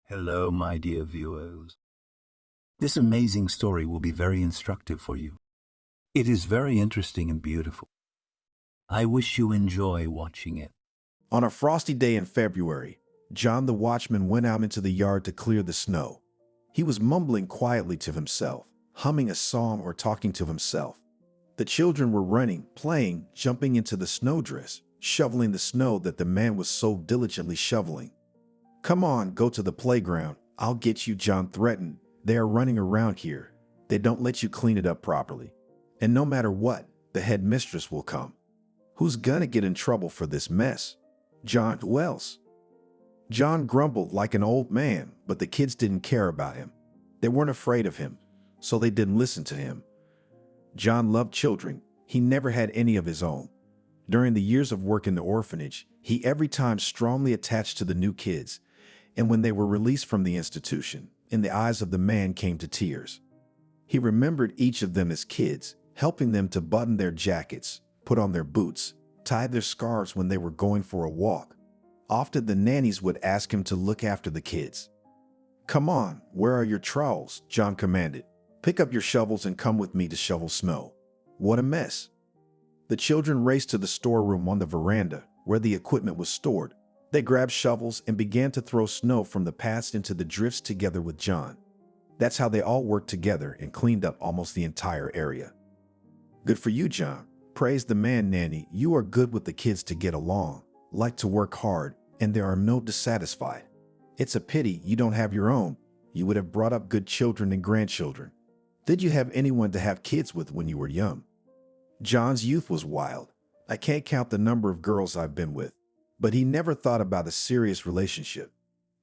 Hello, my dear viewers. This amazing story will be very instructive for you. It is very interesting and beautiful. I wish you enjoy watching it. On a frosty day in February, John the watchman went out into the yard to clear the snow. He was mumbling quietly to himself, humming a song or talking to himself. The children were running, playing, jumping into the snowdrifts, shoveling the snow that the man was so diligently shoveling. "Come on, go to the playground. I'll get you," John threatened. "They are running around here. They don't let you clean it up properly. And no matter what, the headmistress will come. Who's gonna get in trouble for this mess? John, who else?" John grumbled like an old man, but the kids didn't care about him. They weren't afraid of him, so they didn't listen to him. John loved children. He never had any of his own. During the years of work in the orphanage, he every time strongly attached to the new kids, and when they were released from the institution, in the eyes of the man came to tears. He remembered each of them as kids, helping them to button their jackets, put on their boots, tie their scarves when they were going for a walk. Often the nannies would ask him to look after the kids. "Come on, where are your trowels?" John commanded. "Pick up your shovels and come with me to shovel snow." What a mess. The children raced to the storeroom on the veranda, where the equipment was stored. They grabbed shovels and began to throw snow from the paths into the drifts together with John. That's how they all worked together and cleaned up almost the entire area. "Good for you, John," praised the man nanny. "You are good with the kids to get along, like to work hard, and there are no dissatisfied. It's a pity you don't have your own. You would have brought up good children and grandchildren. Did you have anyone to have kids with when you were young?" John's youth was wild. "I can't count the number of girls I've been with." But he never thought about a serious relationship.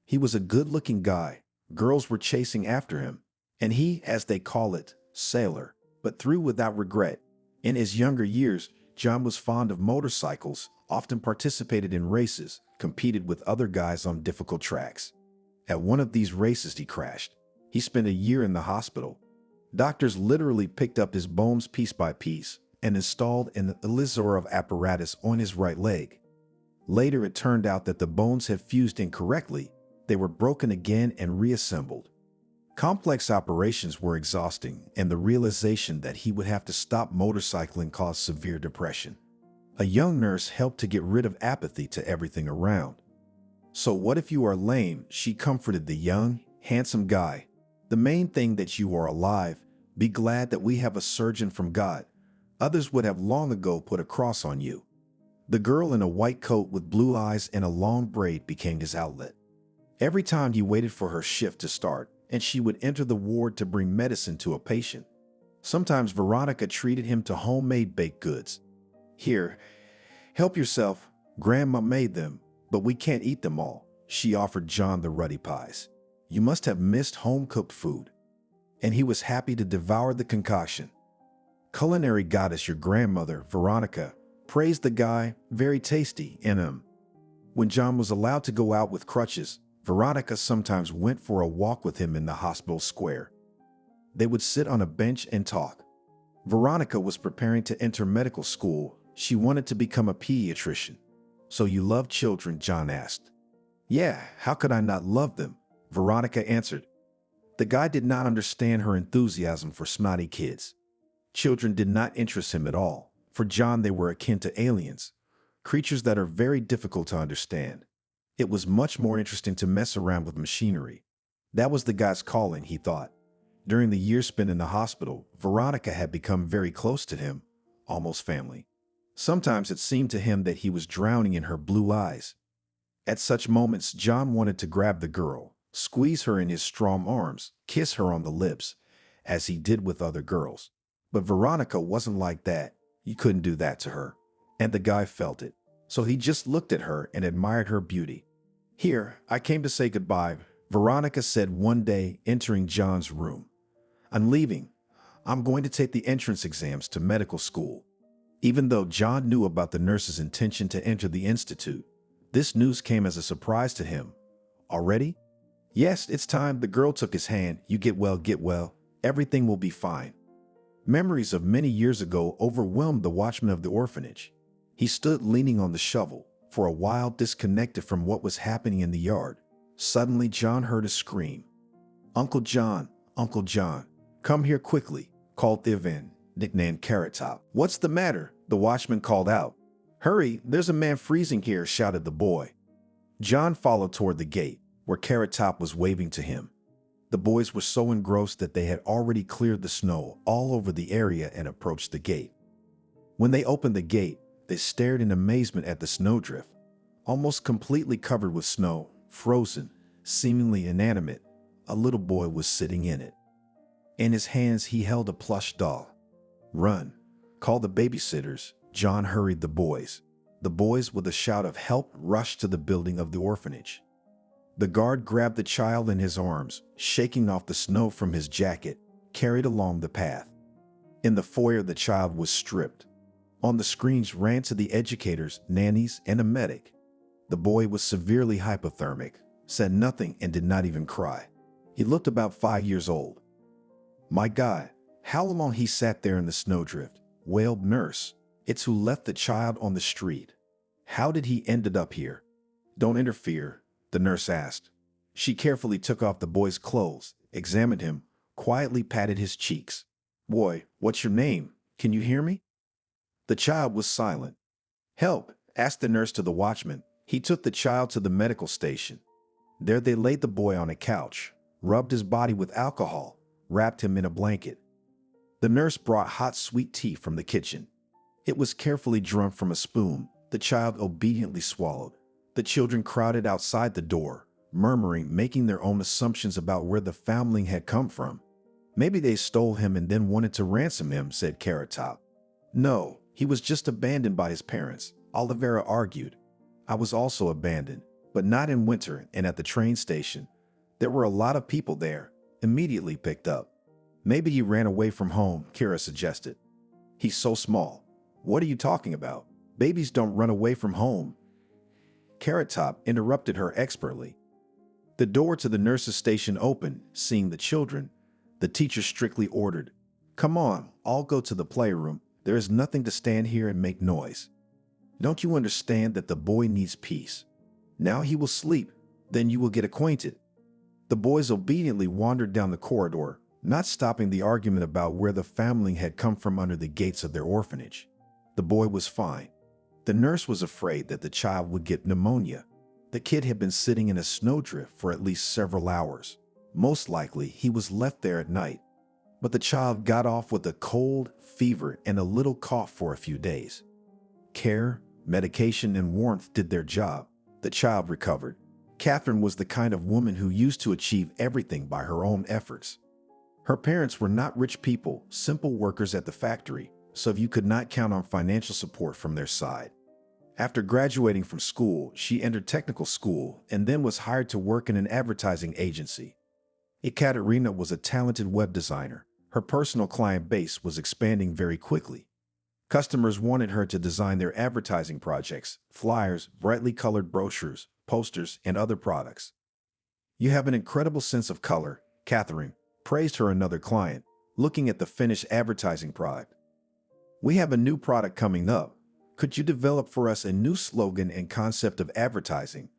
He was a good-looking guy. Girls were chasing after him, and he, as they call it, sailor, but through without regret. In his younger years, John was fond of motorcycles, often participated in races, competed with other guys on difficult tracks. At one of these races he crashed. He spent a year in the hospital. Doctors literally picked up his bones piece by piece and installed an Elizarov apparatus on his right leg. Later, it turned out that the bones had fused incorrectly. They were broken again and reassembled. Complex operations were exhausting, and the realization that he would have to stop motorcycling caused severe depression. A young nurse helped to get rid of apathy to everything around. "So what if you are lame?" she comforted the young, handsome guy. "The main thing that you are alive. Be glad that we have a surgeon from God. Others would have long ago put a cross on you." The girl in a white coat with blue eyes and a long braid became his outlet. Every time he waited for her shift to start, and she would enter the ward to bring medicine to a patient. Sometimes Veronica treated him to homemade baked goods. "Here, help yourself. Grandma made them, but we can't eat them all." She offered John the ruddy pies. "You must have missed home-cooked food." And he was happy to devour the concoction. "Culinary goddess, your grandmother, Veronica," praised the guy. "Very tasty." When John was allowed to go out with crutches, Veronica sometimes went for a walk with him in the hospital square. They would sit on a bench and talk. Veronica was preparing to enter medical school. She wanted to become a pediatrician. "So you love children?" John asked. "Yeah, how could I not love them?" Veronica answered. The guy did not understand her enthusiasm for snotty kids. Children did not interest him at all. For John, they were akin to aliens, creatures that are very difficult to understand. It was much more interesting to mess around with machinery. That was the guy's calling, he thought. During the years spent in the hospital, Veronica had become very close to him, almost family. Sometimes it seemed to him that he was drowning in her blue eyes. At such moments, John wanted to grab the girl, squeeze her in his strong arms, kiss her on the lips, as he did with other girls. But Veronica wasn't like that. You couldn't do that to her. And the guy felt it. So he just looked at her and admired her beauty. "Here, I came to say goodbye," Veronica said one day, entering John's room. "I'm leaving. I'm going to take the entrance exams to medical school." Even though John knew about the nurse's intention to enter the institute, this news came as a surprise to him. "Already?" "Yes, it's time." The girl took his hand. "You get well, get well. Everything will be fine." Memories of many years ago overwhelmed the watchman of the orphanage. He stood leaning on the shovel, for a while disconnected from what was happening in the yard. Suddenly, John heard a scream. "Uncle John, Uncle John, come here quickly," called Ivan, nicknamed Carrot Top. "What's the matter?" the watchman called out. "Hurry, there's a man freezing here," shouted the boy. John followed toward the gate, where Carrot Top was waving to him. The boys were so engrossed that they had already cleared the snow all over the area and approached the gate. When they opened the gate, they stared in amazement at the snowdrift, almost completely covered with snow, frozen, seemingly inanimate. A little boy was sitting in it. In his hands, he held a plush doll. "Run, call the babysitters," John hurried the boys. The boys, with a shout of help, rushed to the building of the orphanage. The guard grabbed the child in his arms, shaking off the snow from his jacket, carried along the path. In the foyer, the child was stripped. On the screens ran to the educators, nannies, and a medic. The boy was severely hypothermic, said nothing, and did not even cry. He looked about 5 years old. "My God, how long he sat there in the snowdrift," wailed Nurse. "It's who left the child on the street. How did he ended up here?" "Don't interfere," the nurse asked. She carefully took off the boy's clothes, examined him, quietly patted his cheeks. "Boy, what's your name? Can you hear me?" The child was silent. "Help," asked the nurse to the watchman. He took the child to the medical station. There they laid the boy on a couch, rubbed his body with alcohol, wrapped him in a blanket. The nurse brought hot sweet tea from the kitchen. It was carefully drunk from a spoon. The child obediently swallowed. The children crowded outside the door, murmuring, making their own assumptions about where the foundling had come from. "Maybe they stole him and then wanted to ransom him," said Carrot Top. "No, he was just abandoned by his parents," Olivera argued. "I was also abandoned, but not in winter and at the train station. There were a lot of people there." Immediately picked up. "Maybe he ran away from home," Kira suggested. "He's so small." "What are you talking about? Babies don't run away from home." Carrot Top interrupted her expertly. The door to the nurse's station opened. Seeing the children, the teacher strictly ordered, "Come on, all go to the playroom. There is nothing to stand here and make noise. Don't you understand that the boy needs peace? Now he will sleep, then you will get acquainted." The boys obediently wandered down the corridor, not stopping the argument about where the family had come from under the gates of their orphanage. The boy was fine. The nurse was afraid that the child would get pneumonia. The kid had been sitting in a snowdrift for at least several hours. Most likely, he was left there at night. But the child got off with a cold, fever, and a little cough for a few days. Care, medication, and warmth did their job. The child recovered. Catherine was the kind of woman who used to achieve everything by her own efforts. Her parents were not rich people, simple workers at the factory, so you could not count on financial support from their side. After graduating from school, she entered technical school and then was hired to work in an advertising agency. Ekaterina was a talented web designer. Her personal client base was expanding very quickly. Customers wanted her to design their advertising projects, flyers, brightly colored brochures, posters, and other products. "You have an incredible sense of color," Catherine praised her another client, looking at the finished advertising product. "We have a new product coming up. Could you develop for us a new slogan and concept of advertising?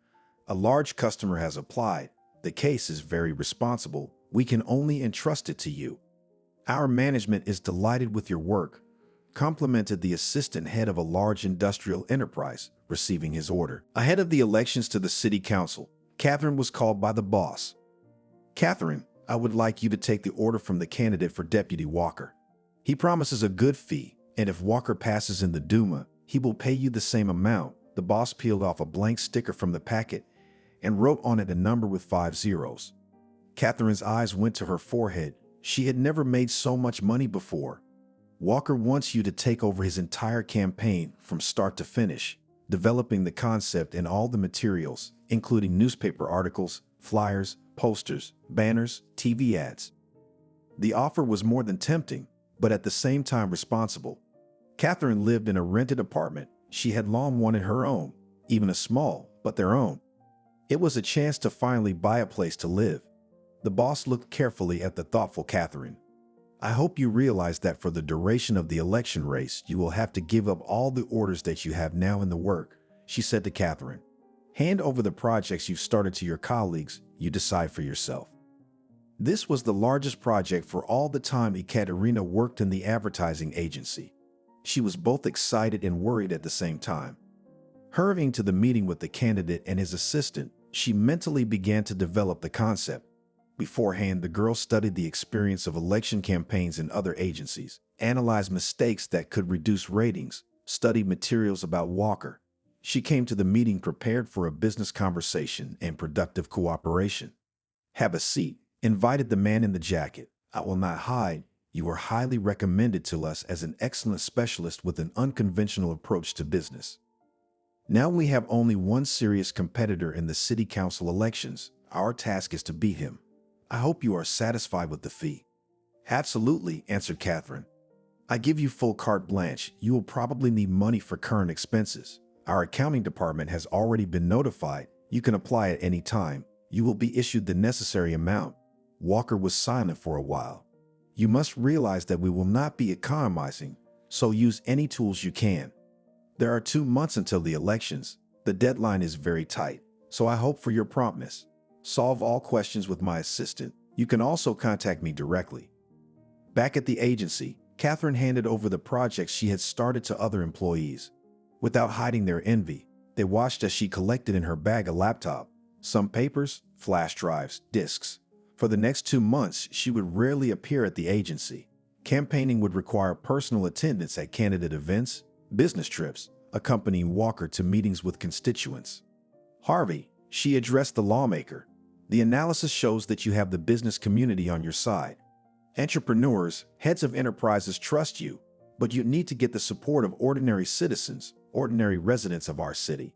A large customer has applied. The case is very responsible. We can only entrust it to you." "Our management is delighted with your work," complimented the assistant head of a large industrial enterprise, receiving his order. Ahead of the elections to the city council, Catherine was called by the boss. "Catherine, I would like you to take the order from the candidate for Deputy Walker. He promises a good fee, and if Walker passes in the Duma, he will pay you the same amount." The boss peeled off a blank sticker from the packet and wrote on it a number with 5 zeros. Catherine's eyes went to her forehead. She had never made so much money before. "Walker wants you to take over his entire campaign from start to finish, developing the concept and all the materials, including newspaper articles, flyers, posters, banners, TV ads." The offer was more than tempting, but at the same time responsible. Catherine lived in a rented apartment. She had long wanted her own, even a small, but their own. It was a chance to finally buy a place to live. The boss looked carefully at the thoughtful Catherine. "I hope you realize that for the duration of the election race, you will have to give up all the orders that you have now in the work," she said to Catherine. Hand over the projects you've started to your colleagues. You decide for yourself. This was the largest project for all the time Ekaterina worked in the advertising agency. She was both excited and worried at the same time. Hurrying to the meeting with the candidate and his assistant, she mentally began to develop the concept. Beforehand, the girl studied the experience of election campaigns in other agencies, analyzed mistakes that could reduce ratings, studied materials about Walker. She came to the meeting prepared for a business conversation and productive cooperation. "Have a seat," invited the man in the jacket. "I will not hide. You were highly recommended to us as an excellent specialist with an unconventional approach to business. Now we have only one serious competitor in the city council elections. Our task is to beat him. I hope you are satisfied with the fee." "Absolutely," answered Catherine. "I give you full carte blanche. You will probably need money for current expenses. Our accounting department has already been notified. You can apply at any time. You will be issued the necessary amount." Walker was silent for a while. "You must realize that we will not be economizing, so use any tools you can. There are 2 months until the elections. The deadline is very tight, so I hope for your promptness. Solve all questions with my assistant. You can also contact me directly." Back at the agency, Catherine handed over the projects she had started to other employees. Without hiding their envy, they watched as she collected in her bag a laptop, some papers, flash drives, disks. For the next 2 months, she would rarely appear at the agency. Campaigning would require personal attendance at candidate events, business trips, accompanying Walker to meetings with constituents. "Harvey," she addressed the lawmaker, "the analysis shows that you have the business community on your side. Entrepreneurs, heads of enterprises trust you, but you need to get the support of ordinary citizens, ordinary residents of our city.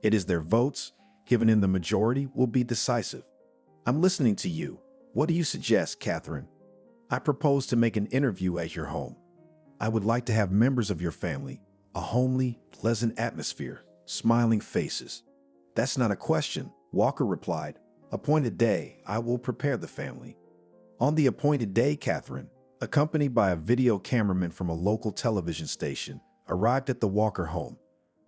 It is their votes, given in the majority, will be decisive. I'm listening to you. What do you suggest, Catherine?" "I propose to make an interview at your home. I would like to have members of your family, a homely, pleasant atmosphere, smiling faces." "That's not a question," Walker replied. "Appointed day, I will prepare the family." On the appointed day, Catherine, accompanied by a video cameraman from a local television station, arrived at the Walker home.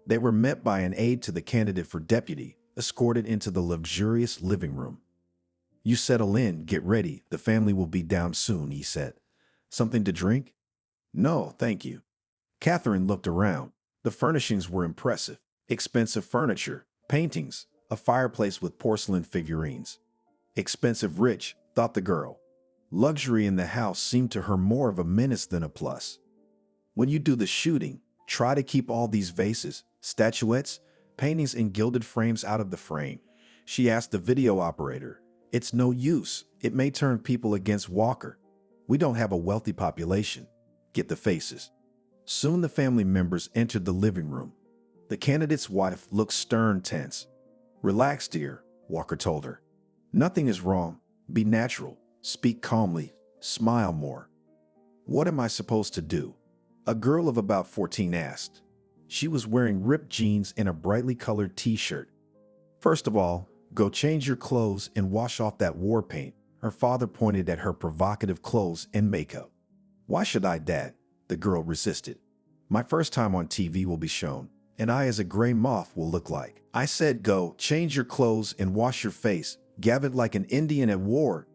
They were met by an aide to the candidate for deputy, escorted into the luxurious living room. "You settle in, get ready. The family will be down soon," he said. "Something to drink?" "No, thank you." Catherine looked around. The furnishings were impressive. Expensive furniture, paintings, a fireplace with porcelain figurines. Expensive rich, thought the girl. Luxury in the house seemed to her more of a menace than a plus. "When you do the shooting, try to keep all these vases, statuettes, paintings in gilded frames out of the frame," she asked the video operator. "It's no use. It may turn people against Walker. We don't have a wealthy population. Get the faces." Soon the family members entered the living room. The candidate's wife looked stern, tense. "Relax, dear," Walker told her. "Nothing is wrong. Be natural. Speak calmly. Smile more." "What am I supposed to do?" a girl of about 14 asked. She was wearing ripped jeans and a brightly colored t-shirt. "First of all, go change your clothes and wash off that war paint." Her father pointed at her provocative clothes and makeup. "Why should I, Dad?" The girl resisted. "My first time on TV will be shown, and I as a gray moth will look like." "I said go, change your clothes and wash your face, gathered like an Indian at war."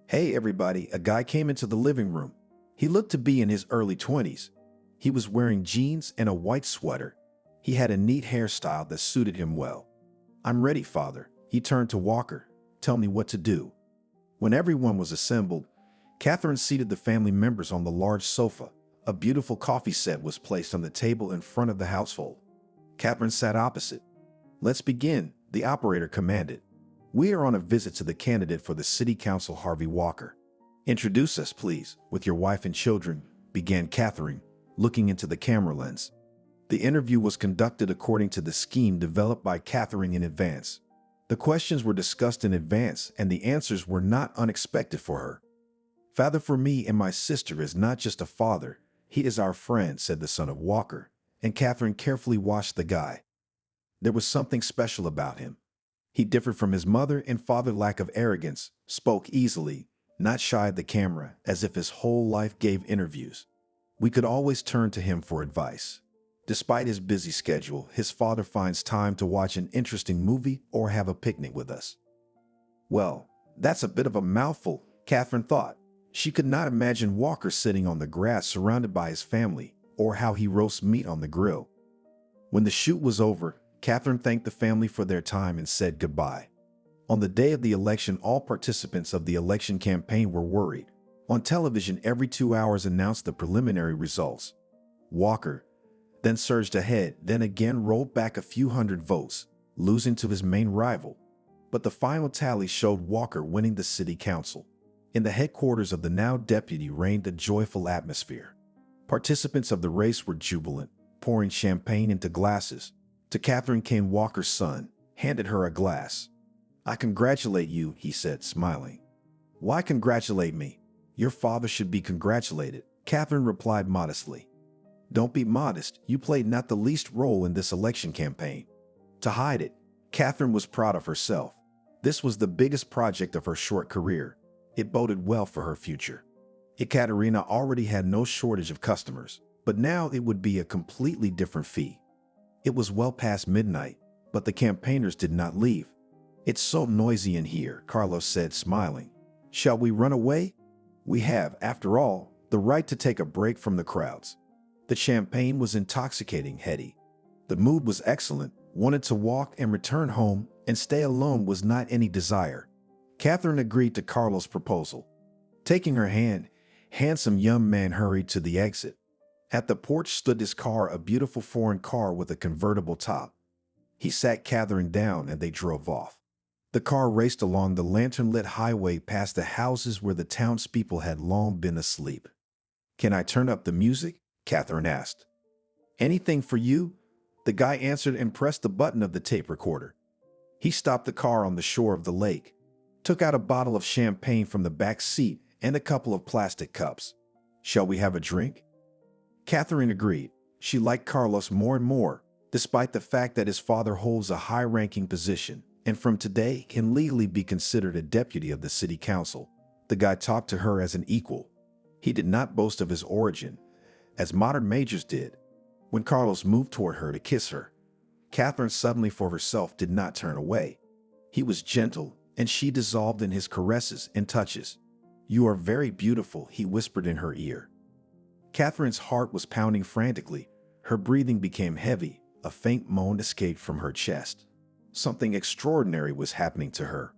"Hey, everybody," a guy came into the living room. He looked to be in his early 20s. He was wearing jeans and a white sweater. He had a neat hairstyle that suited him well. "I'm ready, Father." He turned to Walker. "Tell me what to do." When everyone was assembled, Catherine seated the family members on the large sofa. A beautiful coffee set was placed on the table in front of the household. Catherine sat opposite. "Let's begin," the operator commanded. "We are on a visit to the candidate for the city council, Harvey Walker." "Introduce us, please, with your wife and children," began Catherine, looking into the camera lens. The interview was conducted according to the scheme developed by Catherine in advance. The questions were discussed in advance, and the answers were not unexpected for her. "Father for me and my sister is not just a father. He is our friend," said the son of Walker, and Catherine carefully watched the guy. There was something special about him. He differed from his mother and father, lack of arrogance, spoke easily, not shy of the camera, as if his whole life gave interviews. We could always turn to him for advice. Despite his busy schedule, his father finds time to watch an interesting movie or have a picnic with us. Well, that's a bit of a mouthful, Catherine thought. She could not imagine Walker sitting on the grass surrounded by his family, or how he roasts meat on the grill. When the shoot was over, Catherine thanked the family for their time and said goodbye. On the day of the election, all participants of the election campaign were worried. On television, every 2 hours announced the preliminary results. Walker then surged ahead, then again rolled back a few hundred votes, losing to his main rival. But the final tally showed Walker winning the city council. In the headquarters of the now deputy reigned a joyful atmosphere. Participants of the race were jubilant, pouring champagne into glasses. To Catherine came Walker's son, handed her a glass. "I congratulate you," he said, smiling. "Why congratulate me? Your father should be congratulated," Catherine replied modestly. "Don't be modest. You played not the least role in this election campaign." To hide it, Catherine was proud of herself. This was the biggest project of her short career. It boded well for her future. Ekaterina already had no shortage of customers, but now it would be a completely different fee. It was well past midnight, but the campaigners did not leave. "It's so noisy in here," Carlos said, smiling. "Shall we run away? We have, after all, the right to take a break from the crowds." The champagne was intoxicating, heady. The mood was excellent, wanted to walk and return home, and stay alone was not any desire. Catherine agreed to Carlos' proposal. Taking her hand, handsome young man hurried to the exit. At the porch stood his car, a beautiful foreign car with a convertible top. He sat Catherine down and they drove off. The car raced along the lantern-lit highway past the houses where the townspeople had long been asleep. "Can I turn up the music?" Catherine asked. "Anything for you," the guy answered and pressed the button of the tape recorder. He stopped the car on the shore of the lake, took out a bottle of champagne from the back seat and a couple of plastic cups. "Shall we have a drink?" Catherine agreed. She liked Carlos more and more, despite the fact that his father holds a high-ranking position and from today can legally be considered a deputy of the city council. The guy talked to her as an equal. He did not boast of his origin, as modern majors did. When Carlos moved toward her to kiss her, Catherine suddenly for herself did not turn away. He was gentle, and she dissolved in his caresses and touches. "You are very beautiful," he whispered in her ear. Catherine's heart was pounding frantically. Her breathing became heavy. A faint moan escaped from her chest. Something extraordinary was happening to her.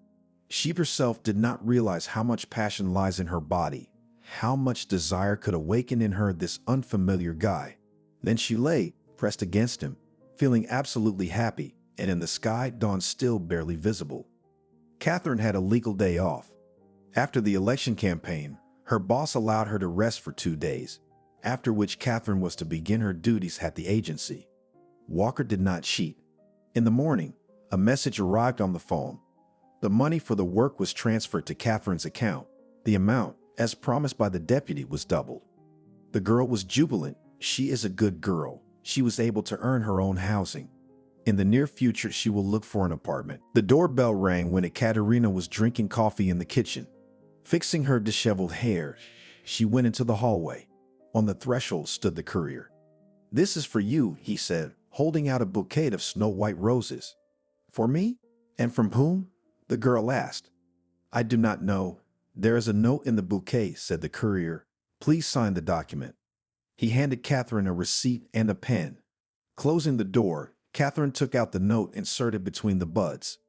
She herself did not realize how much passion lies in her body, how much desire could awaken in her this unfamiliar guy. Then she lay, pressed against him, feeling absolutely happy, and in the sky dawn still barely visible. Catherine had a legal day off. After the election campaign, her boss allowed her to rest for 2 days, after which Catherine was to begin her duties at the agency. Walker did not cheat. In the morning, a message arrived on the phone. The money for the work was transferred to Catherine's account. The amount, as promised by the deputy, was doubled. The girl was jubilant. She is a good girl. She was able to earn her own housing. In the near future, she will look for an apartment. The doorbell rang when Ekaterina was drinking coffee in the kitchen. Fixing her disheveled hair, she went into the hallway. On the threshold stood the courier. "This is for you," he said, holding out a bouquet of snow-white roses. "For me? And from whom?" the girl asked. "I do not know. There is a note in the bouquet," said the courier. "Please sign the document." He handed Catherine a receipt and a pen. Closing the door, Catherine took out the note inserted between the buds.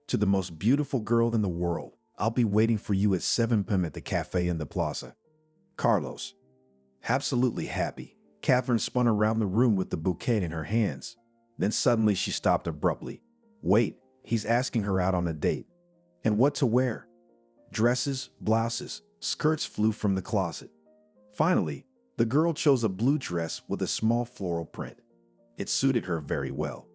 "To the most beautiful girl in the world, I'll be waiting for you at 7 p.m. at the cafe in the plaza. Carlos." Absolutely happy, Catherine spun around the room with the bouquet in her hands. Then suddenly she stopped abruptly. Wait, he's asking her out on a date. And what to wear? Dresses, blouses, skirts flew from the closet. Finally, the girl chose a blue dress with a small floral print. It suited her very well.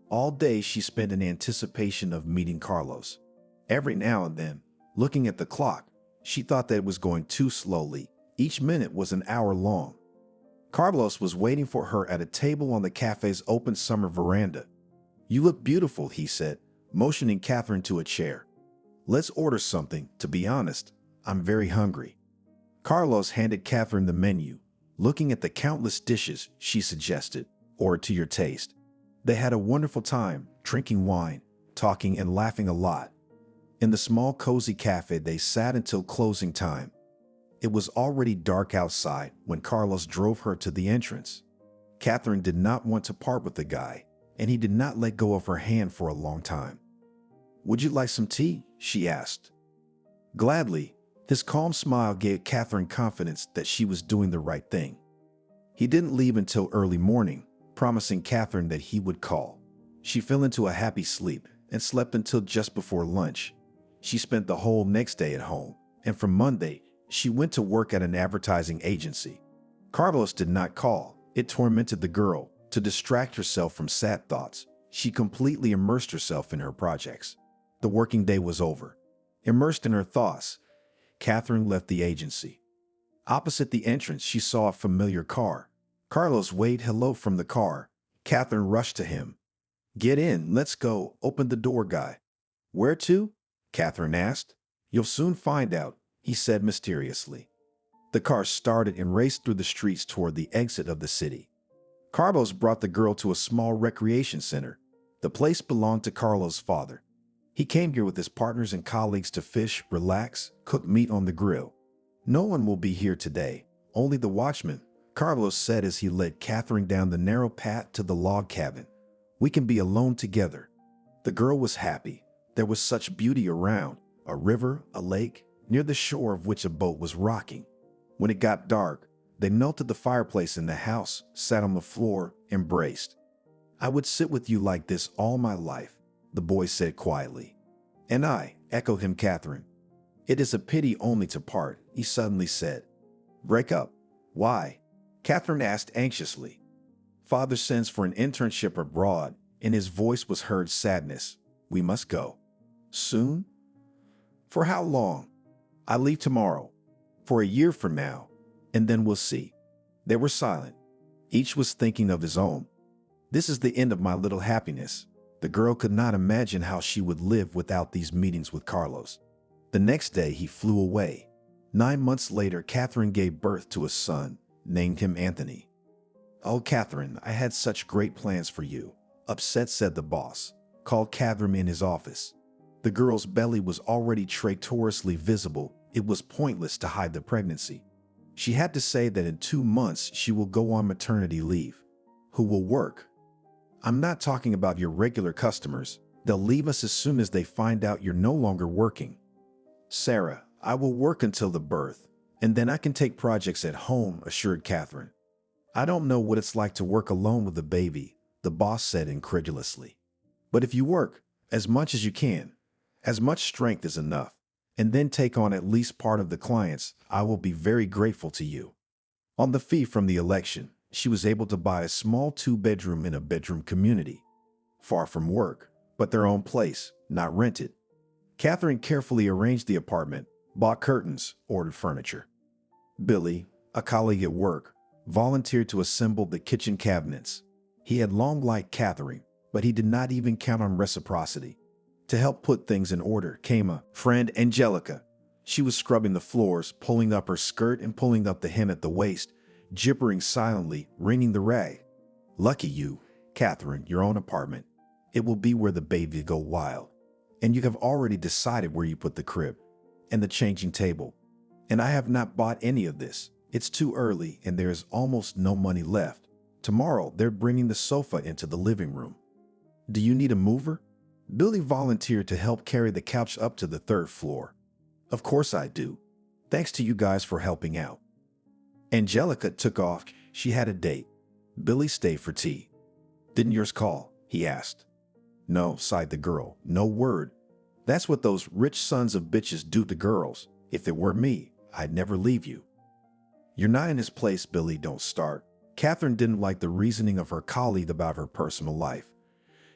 All day she spent in anticipation of meeting Carlos. Every now and then, looking at the clock, she thought that it was going too slowly. Each minute was an hour long. Carlos was waiting for her at a table on the cafe's open summer veranda. "You look beautiful," he said, motioning Catherine to a chair. "Let's order something. To be honest, I'm very hungry." Carlos handed Catherine the menu. Looking at the countless dishes, she suggested, or to your taste. They had a wonderful time, drinking wine, talking and laughing a lot. In the small cozy cafe, they sat until closing time. It was already dark outside when Carlos drove her to the entrance. Catherine did not want to part with the guy, and he did not let go of her hand for a long time. "Would you like some tea?" she asked. Gladly. His calm smile gave Catherine confidence that she was doing the right thing. He didn't leave until early morning, promising Catherine that he would call. She fell into a happy sleep and slept until just before lunch. She spent the whole next day at home, and from Monday, she went to work at an advertising agency. Carlos did not call. It tormented the girl. To distract herself from sad thoughts, she completely immersed herself in her projects. The working day was over. Immersed in her thoughts, Catherine left the agency. Opposite the entrance, she saw a familiar car. Carlos waved hello from the car. Catherine rushed to him. "Get in, let's go, open the door, guy." "Where to?" Catherine asked. "You'll soon find out," he said mysteriously. The car started and raced through the streets toward the exit of the city. Carlos brought the girl to a small recreation center. The place belonged to Carlos' father. He came here with his partners and colleagues to fish, relax, cook meat on the grill. "No one will be here today, only the watchman," Carlos said as he led Catherine down the narrow path to the log cabin. "We can be alone together." The girl was happy. There was such beauty around, a river, a lake, near the shore of which a boat was rocking. When it got dark, they knelt at the fireplace in the house, sat on the floor, embraced. "I would sit with you like this all my life," the boy said quietly. "And I," echoed him Catherine. "It is a pity only to part," he suddenly said. "Break up? Why?" Catherine asked anxiously. "Father sends for an internship abroad," in his voice was heard sadness. "We must go." "Soon?" "For how long?" "I leave tomorrow." "For a year from now, and then we'll see." They were silent. Each was thinking of his own. "This is the end of my little happiness." The girl could not imagine how she would live without these meetings with Carlos. The next day, he flew away. 9 months later, Catherine gave birth to a son, named him Anthony. "Oh, Catherine, I had such great plans for you," upset said the boss, called Catherine in his office. The girl's belly was already traitorously visible. It was pointless to hide the pregnancy. She had to say that in 2 months she will go on maternity leave. "Who will work?" "I'm not talking about your regular customers. They'll leave us as soon as they find out you're no longer working." "Sarah, I will work until the birth, and then I can take projects at home," assured Catherine. "I don't know what it's like to work alone with a baby," the boss said incredulously. "But if you work as much as you can, as much strength is enough, and then take on at least part of the clients, I will be very grateful to you." On the fee from the election, she was able to buy a small 2-bedroom in a bedroom community. Far from work, but their own place, not rented. Catherine carefully arranged the apartment, bought curtains, ordered furniture. Billy, a colleague at work, volunteered to assemble the kitchen cabinets. He had long liked Catherine, but he did not even count on reciprocity. To help put things in order came a friend, Angelica. She was scrubbing the floors, pulling up her skirt and pulling up the hem at the waist, gibbering silently, wringing the rag. "Lucky you, Catherine, your own apartment. It will be where the baby go wild. And you have already decided where you put the crib and the changing table. And I have not bought any of this. It's too early and there is almost no money left. Tomorrow they're bringing the sofa into the living room. Do you need a mover?" Billy volunteered to help carry the couch up to the 3rd floor. "Of course I do. Thanks to you guys for helping out." Angelica took off. She had a date. Billy stayed for tea. "Didn't yours call?" he asked. "No," sighed the girl. "No word. That's what those rich sons of bitches do to girls. If it were me, I'd never leave you." "You're not in his place, Billy, don't start." Catherine didn't like the reasoning of her colleague about her personal life.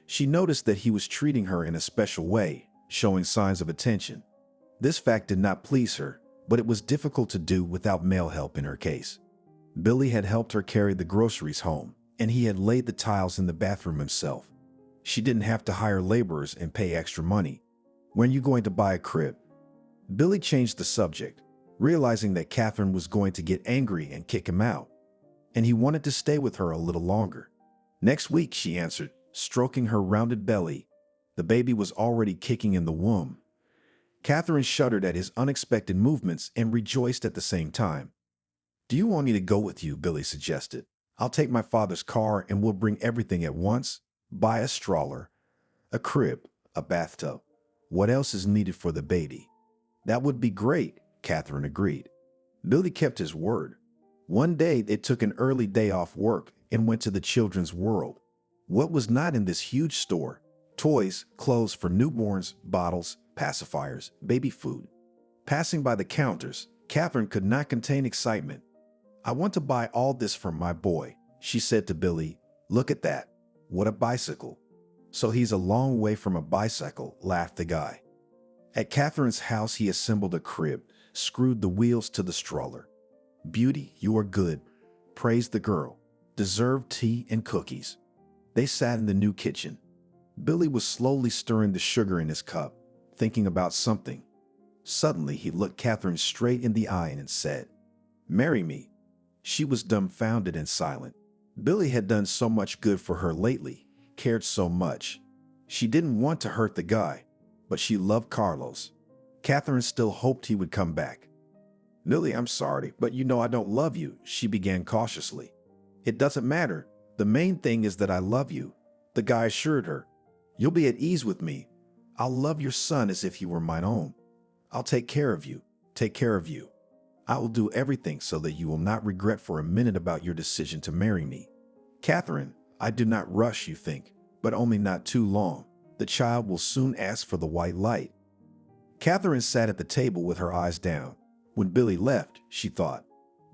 She noticed that he was treating her in a special way, showing signs of attention. This fact did not please her, but it was difficult to do without male help in her case. Billy had helped her carry the groceries home, and he had laid the tiles in the bathroom himself. She didn't have to hire laborers and pay extra money. "When are you going to buy a crib?" Billy changed the subject, realizing that Catherine was going to get angry and kick him out, and he wanted to stay with her a little longer. Next week, she answered, stroking her rounded belly. The baby was already kicking in the womb. Catherine shuddered at his unexpected movements and rejoiced at the same time. Do you want me to go with you? Billy suggested. I'll take my father's car and we'll bring everything at once. Buy a stroller, a crib, a bathtub. What else is needed for the baby? That would be great, Catherine agreed. Billy kept his word. One day they took an early day off work and went to the children's world. What was not in this huge store? Toys, clothes for newborns, bottles, pacifiers, baby food. Passing by the counters, Catherine could not contain excitement. I want to buy all this for my boy, she said to Billy. Look at that. What a bicycle. So he's a long way from a bicycle, laughed the guy. At Catherine's house, he assembled a crib, screwed the wheels to the stroller. Beauty, you are good, praised the girl. Deserved tea and cookies. They sat in the new kitchen. Billy was slowly stirring the sugar in his cup, thinking about something. Suddenly, he looked Catherine straight in the eye and said, "Marry me." She was dumbfounded and silent. Billy had done so much good for her lately, cared so much. She didn't want to hurt the guy, but she loved Carlos. Catherine still hoped he would come back. "Billy, I'm sorry, but you know I don't love you," she began cautiously. "It doesn't matter. The main thing is that I love you," the guy assured her. "You'll be at ease with me. I'll love your son as if he were mine own. I'll take care of you, take care of you. I will do everything so that you will not regret for a minute about your decision to marry me. Catherine, I do not rush, you think, but only not too long. The child will soon ask for the white light." Catherine sat at the table with her eyes down. When Billy left, she thought,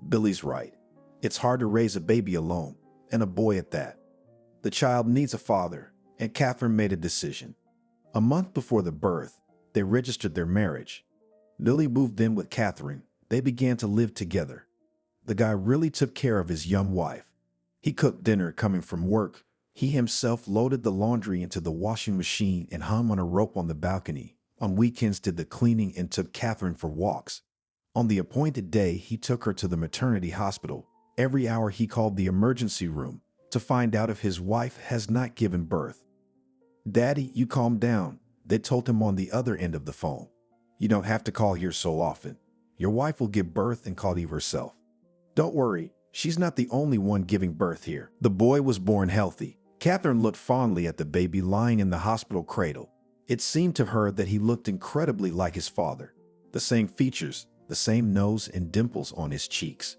Billy's right. It's hard to raise a baby alone, and a boy at that. The child needs a father, and Catherine made a decision. A month before the birth, they registered their marriage. Billy moved in with Catherine. They began to live together. The guy really took care of his young wife. He cooked dinner coming from work. He himself loaded the laundry into the washing machine and hung on a rope on the balcony. On weekends did the cleaning and took Catherine for walks. On the appointed day, he took her to the maternity hospital. Every hour he called the emergency room to find out if his wife has not given birth. "Daddy, you calm down," they told him on the other end of the phone. "You don't have to call here so often. Your wife will give birth and call you herself. Don't worry, she's not the only one giving birth here." The boy was born healthy. Catherine looked fondly at the baby lying in the hospital cradle. It seemed to her that he looked incredibly like his father. The same features, the same nose and dimples on his cheeks.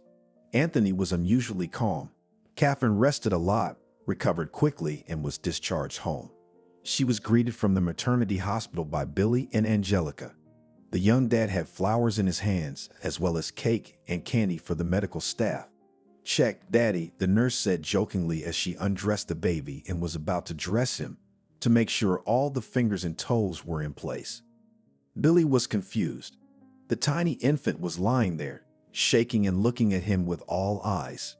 Anthony was unusually calm. Catherine rested a lot, recovered quickly, and was discharged home. She was greeted from the maternity hospital by Billy and Angelica. The young dad had flowers in his hands, as well as cake and candy for the medical staff. "Check, Daddy," the nurse said jokingly as she undressed the baby and was about to dress him, to make sure all the fingers and toes were in place. Billy was confused. The tiny infant was lying there, shaking and looking at him with all eyes.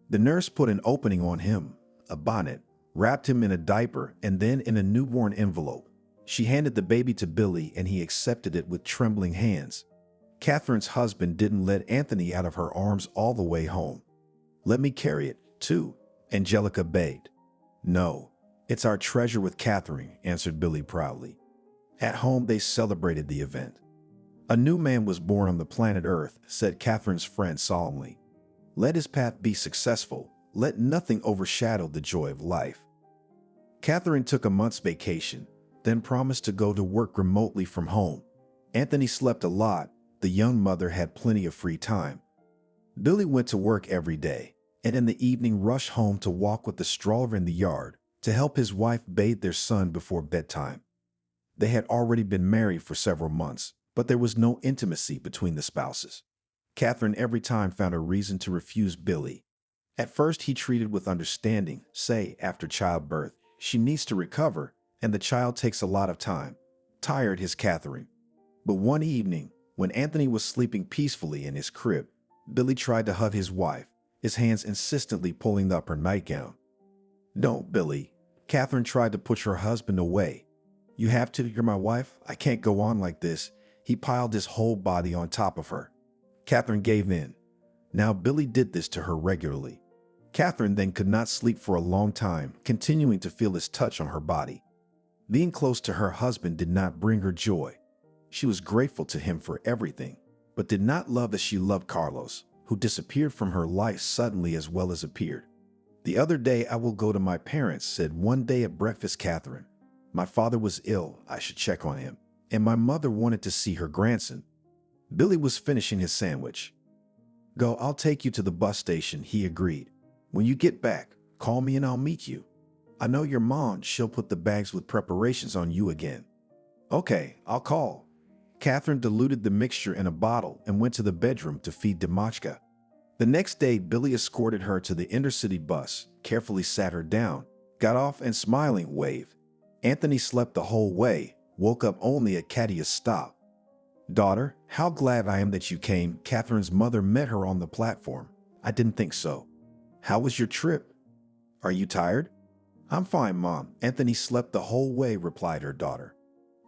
The nurse put an opening on him, a bonnet, wrapped him in a diaper and then in a newborn envelope. She handed the baby to Billy and he accepted it with trembling hands. Catherine's husband didn't let Anthony out of her arms all the way home. "Let me carry it, too," Angelica begged. "No, it's our treasure with Catherine," answered Billy proudly. At home, they celebrated the event. "A new man was born on the planet Earth," said Catherine's friend solemnly. "Let his path be successful. Let nothing overshadow the joy of life." Catherine took a month's vacation, then promised to go to work remotely from home. Anthony slept a lot. The young mother had plenty of free time. Billy went to work every day, and in the evening rushed home to walk with the stroller in the yard to help his wife bathe their son before bedtime. They had already been married for several months, but there was no intimacy between the spouses. Catherine every time found a reason to refuse Billy. At first, he treated with understanding, say, after childbirth, she needs to recover, and the child takes a lot of time. Tired his Catherine. But one evening, when Anthony was sleeping peacefully in his crib, Billy tried to hug his wife, his hands insistently pulling up her nightgown. "Don't, Billy." Catherine tried to push her husband away. "You have to, you're my wife. I can't go on like this." He piled his whole body on top of her. Catherine gave in. Now Billy did this to her regularly. Catherine then could not sleep for a long time, continuing to feel his touch on her body. Being close to her husband did not bring her joy. She was grateful to him for everything, but did not love as she loved Carlos, who disappeared from her life suddenly as well as appeared. "The other day I will go to my parents," said one day at breakfast Catherine. "My father was ill, I should check on him, and my mother wanted to see her grandson." Billy was finishing his sandwich. "Go, I'll take you to the bus station," he agreed. "When you get back, call me and I'll meet you. I know your mom, she'll put the bags with preparations on you again." "Okay, I'll call." Catherine diluted the mixture in a bottle and went to the bedroom to feed Demachka. The next day, Billy escorted her to the intercity bus, carefully sat her down, got off and smiling waved. Anthony slept the whole way, woke up only at Katia's stop. "Daughter, how glad I am that you came." Catherine's mother met her on the platform. "I didn't think so. How was your trip? Are you tired?" "I'm fine, Mom. Anthony slept the whole way," replied her daughter.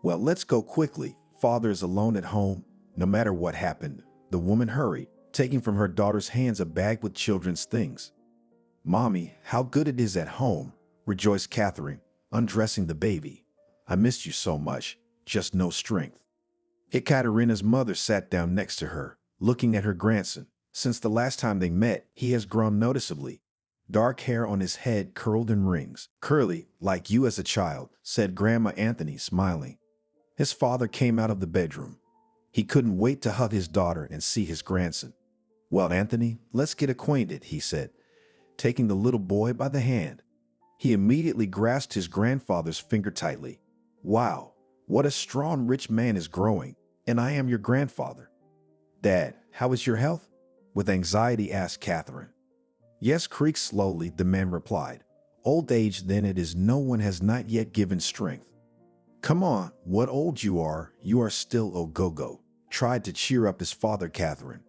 "Well, let's go quickly. Father is alone at home. No matter what happened." The woman hurried, taking from her daughter's hands a bag with children's things. "Mommy, how good it is at home," rejoiced Catherine, undressing the baby. "I missed you so much, just no strength." Ekaterina's mother sat down next to her, looking at her grandson. Since the last time they met, he has grown noticeably. Dark hair on his head curled in rings. "Curly, like you as a child," said Grandma Anthony, smiling. His father came out of the bedroom. He couldn't wait to hug his daughter and see his grandson. "Well, Anthony, let's get acquainted," he said, taking the little boy by the hand. He immediately grasped his grandfather's finger tightly. "Wow, what a strong, rich man is growing, and I am your grandfather." "Dad, how is your health?" with anxiety asked Catherine. "Yes," creaked slowly, the man replied. "Old age, then it is. No one has not yet given strength." "Come on, what old you are still a go-go," tried to cheer up his father Catherine.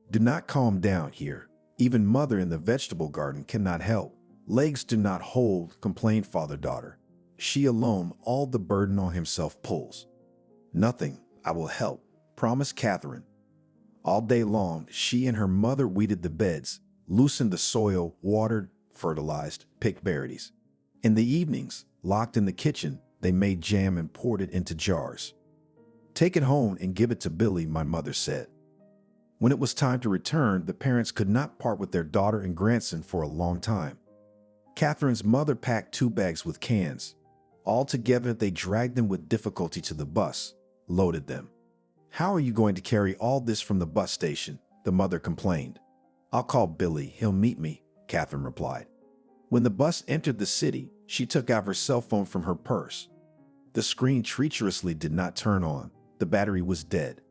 "Do not calm down here. Even mother in the vegetable garden cannot help. Legs do not hold," complained father-daughter. "She alone, all the burden on himself pulls." "Nothing, I will help," promised Catherine. All day long, she and her mother weeded the beds, loosened the soil, watered, fertilized, picked berries. In the evenings, locked in the kitchen, they made jam and poured it into jars. "Take it home and give it to Billy," my mother said. When it was time to return, the parents could not part with their daughter and grandson for a long time. Catherine's mother packed 2 bags with cans. Altogether, they dragged them with difficulty to the bus, loaded them. "How are you going to carry all this from the bus station?" the mother complained. "I'll call Billy, he'll meet me," Catherine replied. When the bus entered the city, she took out her cell phone from her purse. The screen treacherously did not turn on. The battery was dead.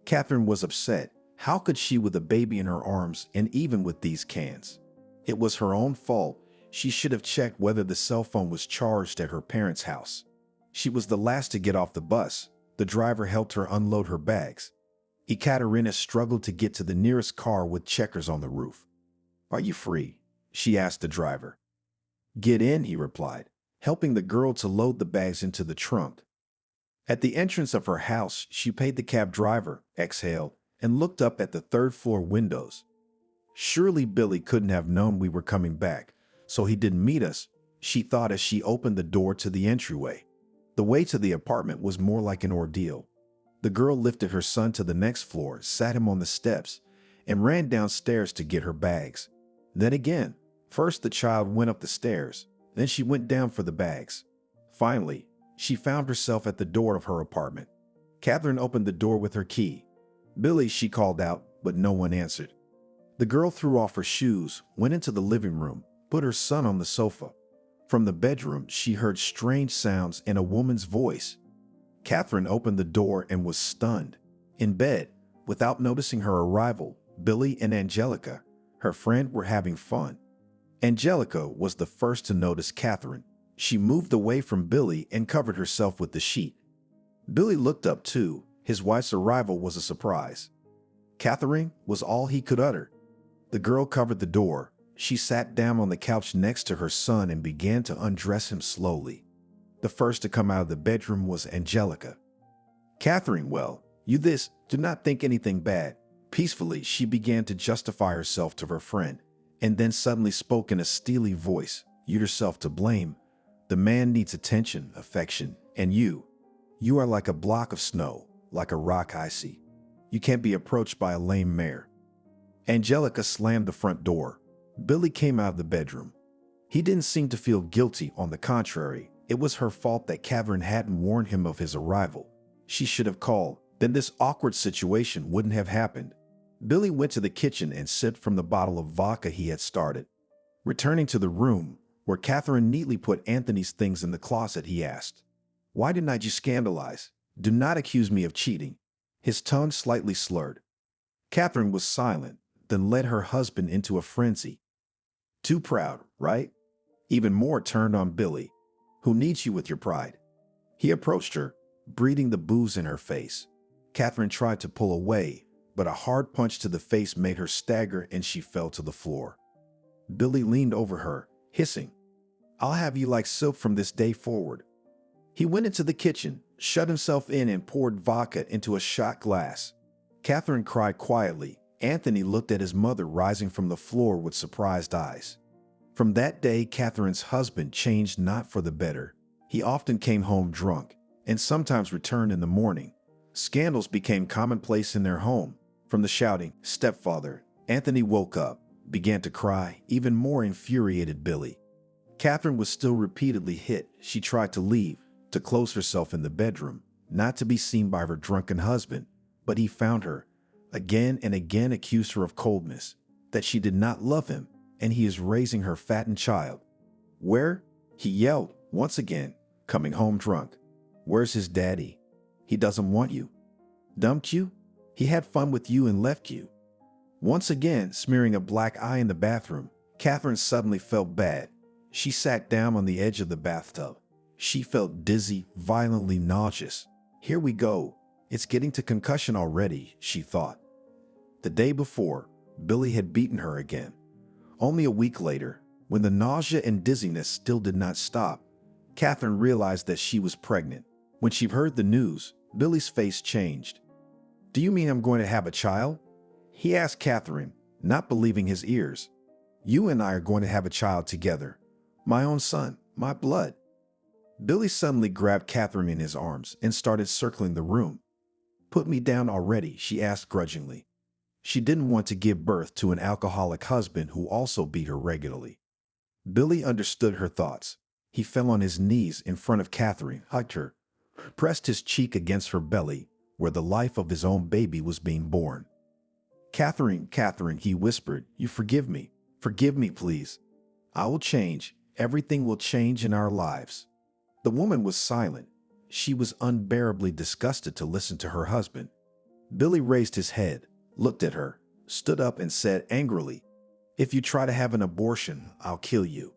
Catherine was upset. How could she, with a baby in her arms, and even with these cans? It was her own fault. She should have checked whether the cell phone was charged at her parents' house. She was the last to get off the bus. The driver helped her unload her bags. Ekaterina struggled to get to the nearest car with checkers on the roof. "Are you free?" she asked the driver. "Get in," he replied, helping the girl to load the bags into the trunk. At the entrance of her house, she paid the cab driver, exhaled, and looked up at the third-floor windows. "Surely Billy couldn't have known we were coming back, so he didn't meet us," she thought as she opened the door to the entryway. The way to the apartment was more like an ordeal. The girl lifted her son to the next floor, sat him on the steps, and ran downstairs to get her bags. Then again, first the child went up the stairs, then she went down for the bags. Finally, she found herself at the door of her apartment. Catherine opened the door with her key. "Billy," she called out, but no one answered. The girl threw off her shoes, went into the living room, put her son on the sofa. From the bedroom, she heard strange sounds and a woman's voice. Catherine opened the door and was stunned. In bed, without noticing her arrival, Billy and Angelica, her friend, were having fun. Angelica was the first to notice Catherine. She moved away from Billy and covered herself with the sheet. Billy looked up too. His wife's arrival was a surprise. "Catherine," was all he could utter. The girl covered the door. She sat down on the couch next to her son and began to undress him slowly. The first to come out of the bedroom was Angelica. "Catherine, well, you do not think anything bad." Peacefully, she began to justify herself to her friend. and then suddenly spoke in a steely voice. "You yourself to blame. The man needs attention, affection, and you are like a block of snow, like a rock icy. You can't be approached by a lame mare." Angelica slammed the front door. Billy came out of the bedroom. He didn't seem to feel guilty. On the contrary, it was her fault that Catherine hadn't warned him of his arrival. She should have called. Then this awkward situation wouldn't have happened. Billy went to the kitchen and sipped from the bottle of vodka he had started. Returning to the room, where Catherine neatly put Anthony's things in the closet, he asked, "Why didn't you scandalize? Do not accuse me of cheating." His tone slightly slurred. Catherine was silent, then led her husband into a frenzy. "Too proud, right?" Even more turned on Billy. "Who needs you with your pride?" He approached her, breathing the booze in her face. Catherine tried to pull away, but a hard punch to the face made her stagger and she fell to the floor. Billy leaned over her, hissing, "I'll have you like silk from this day forward." He went into the kitchen, shut himself in, and poured vodka into a shot glass. Catherine cried quietly. Anthony looked at his mother rising from the floor with surprised eyes. From that day, Catherine's husband changed not for the better. He often came home drunk, and sometimes returned in the morning. Scandals became commonplace in their home. From the shouting, "Stepfather," Anthony woke up, began to cry, even more infuriated Billy. Catherine was still repeatedly hit. She tried to leave, to close herself in the bedroom, not to be seen by her drunken husband, but he found her, again and again accused her of coldness, that she did not love him, and he is raising her fattened child. "Where?" he yelled, once again, coming home drunk. "Where's his daddy? He doesn't want you. Dumped you? He had fun with you and left you." Once again, smearing a black eye in the bathroom, Catherine suddenly felt bad. She sat down on the edge of the bathtub. She felt dizzy, violently nauseous. "Here we go. It's getting to concussion already," she thought. The day before, Billy had beaten her again. Only a week later, when the nausea and dizziness still did not stop, Catherine realized that she was pregnant. When she heard the news, Billy's face changed. "Do you mean I'm going to have a child?" he asked Catherine, not believing his ears. "You and I are going to have a child together. My own son, my blood." Billy suddenly grabbed Catherine in his arms and started circling the room. "Put me down already," she asked grudgingly. She didn't want to give birth to an alcoholic husband who also beat her regularly. Billy understood her thoughts. He fell on his knees in front of Catherine, hugged her, pressed his cheek against her belly, where the life of his own baby was being born. "Catherine, Catherine," he whispered, "you forgive me. Forgive me, please. I will change. Everything will change in our lives." The woman was silent. She was unbearably disgusted to listen to her husband. Billy raised his head, looked at her, stood up and said angrily, "If you try to have an abortion, I'll kill you."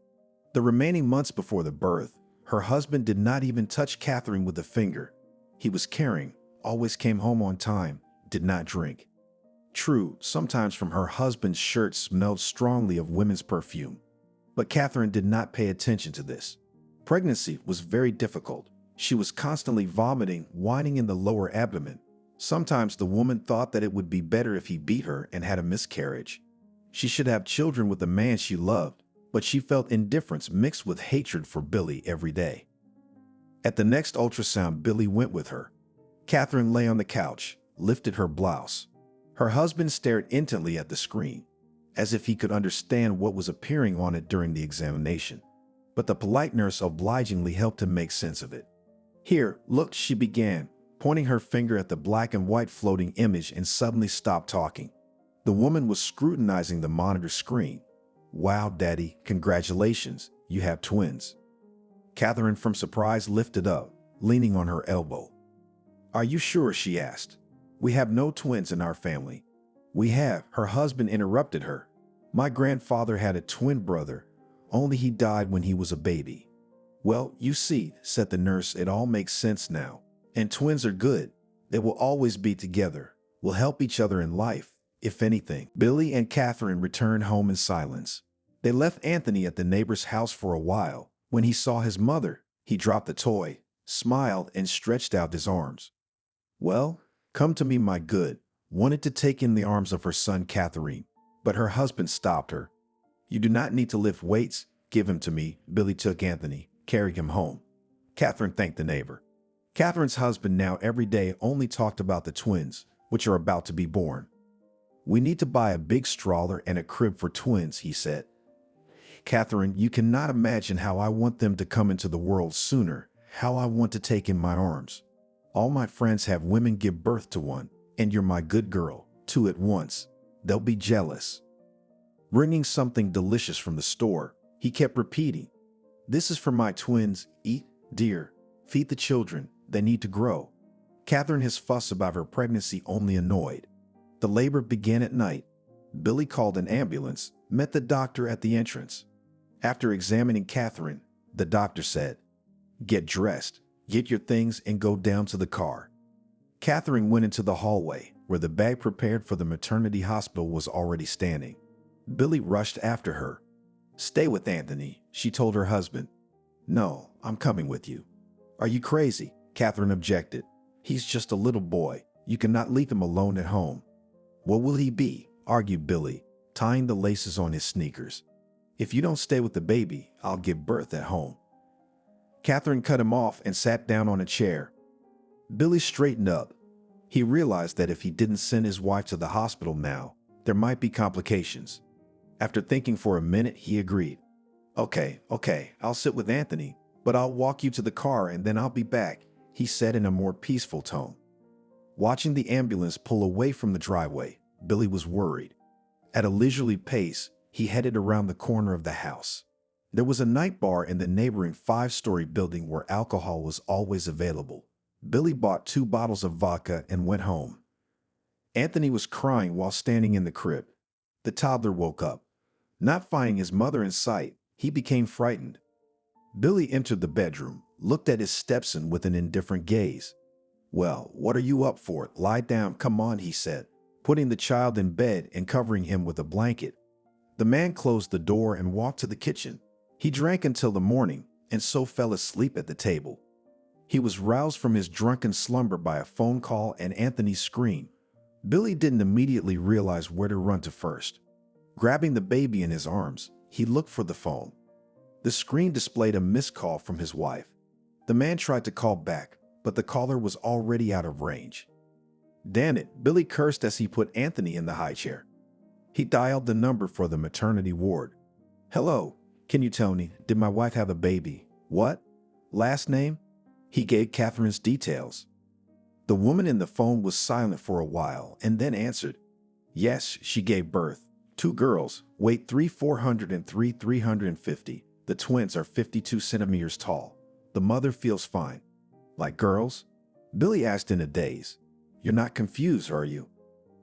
The remaining months before the birth, her husband did not even touch Catherine with a finger. He was caring, always came home on time, did not drink. True, sometimes from her husband's shirt smelled strongly of women's perfume. But Catherine did not pay attention to this. Pregnancy was very difficult. She was constantly vomiting, whining in the lower abdomen. Sometimes the woman thought that it would be better if he beat her and had a miscarriage. She should have children with the man she loved, but she felt indifference mixed with hatred for Billy every day. At the next ultrasound, Billy went with her. Catherine lay on the couch, lifted her blouse. Her husband stared intently at the screen, as if he could understand what was appearing on it during the examination. But the polite nurse obligingly helped him make sense of it. "Here, look," she began, pointing her finger at the black and white floating image, and suddenly stopped talking. The woman was scrutinizing the monitor screen. "Wow, Daddy, congratulations, you have twins." Catherine, from surprise, lifted up, leaning on her elbow. "Are you sure?" she asked. "We have no twins in our family." "We have," her husband interrupted her. "My grandfather had a twin brother, only he died when he was a baby." "Well, you see," said the nurse, "it all makes sense now. And twins are good. They will always be together, will help each other in life, if anything." Billy and Catherine returned home in silence. They left Anthony at the neighbor's house for a while. When he saw his mother, he dropped the toy, smiled, and stretched out his arms. "Well, come to me, my good," wanted to take in the arms of her son Catherine, but her husband stopped her. You do not need to lift weights. Give him to me. Billy took Anthony, carrying him home. Catherine thanked the neighbor. Catherine's husband now every day only talked about the twins, which are about to be born. We need to buy a big stroller and a crib for twins, he said. Catherine, you cannot imagine how I want them to come into the world sooner, how I want to take in my arms. All my friends have women give birth to one, and you're my good girl, two at once. They'll be jealous. Bringing something delicious from the store, he kept repeating, "This is for my twins. Eat, dear. Feed the children. They need to grow." Catherine, his fuss about her pregnancy only annoyed. The labor began at night. Billy called an ambulance, met the doctor at the entrance. After examining Catherine, the doctor said, "Get dressed, get your things, and go down to the car." Catherine went into the hallway, where the bag prepared for the maternity hospital was already standing. Billy rushed after her. "Stay with Anthony," she told her husband. "No, I'm coming with you." "Are you crazy?" Catherine objected. "He's just a little boy. You cannot leave him alone at home." "What will he be?" argued Billy, tying the laces on his sneakers. "If you don't stay with the baby, I'll give birth at home." Catherine cut him off and sat down on a chair. Billy straightened up. He realized that if he didn't send his wife to the hospital now, there might be complications. After thinking for a minute, he agreed. Okay, I'll sit with Anthony, but I'll walk you to the car and then I'll be back," he said in a more peaceful tone. Watching the ambulance pull away from the driveway, Billy was worried. At a leisurely pace, he headed around the corner of the house. There was a night bar in the neighboring 5-story building where alcohol was always available. Billy bought 2 bottles of vodka and went home. Anthony was crying while standing in the crib. The toddler woke up. Not finding his mother in sight, he became frightened. Billy entered the bedroom, looked at his stepson with an indifferent gaze. "Well, what are you up for? Lie down, come on," he said, putting the child in bed and covering him with a blanket. The man closed the door and walked to the kitchen. He drank until the morning and so fell asleep at the table. He was roused from his drunken slumber by a phone call and Anthony's scream. Billy didn't immediately realize where to run to first. Grabbing the baby in his arms, he looked for the phone. The screen displayed a missed call from his wife. The man tried to call back, but the caller was already out of range. "Damn it," Billy cursed as he put Anthony in the high chair. He dialed the number for the maternity ward. "Hello, can you tell me, did my wife have a baby? What? Last name?" He gave Catherine's details. The woman in the phone was silent for a while and then answered. "Yes, she gave birth. 2 girls, weight 400 and 350. The twins are 52 centimeters tall. The mother feels fine." "Like girls?" Billy asked in a daze. "You're not confused, are you?"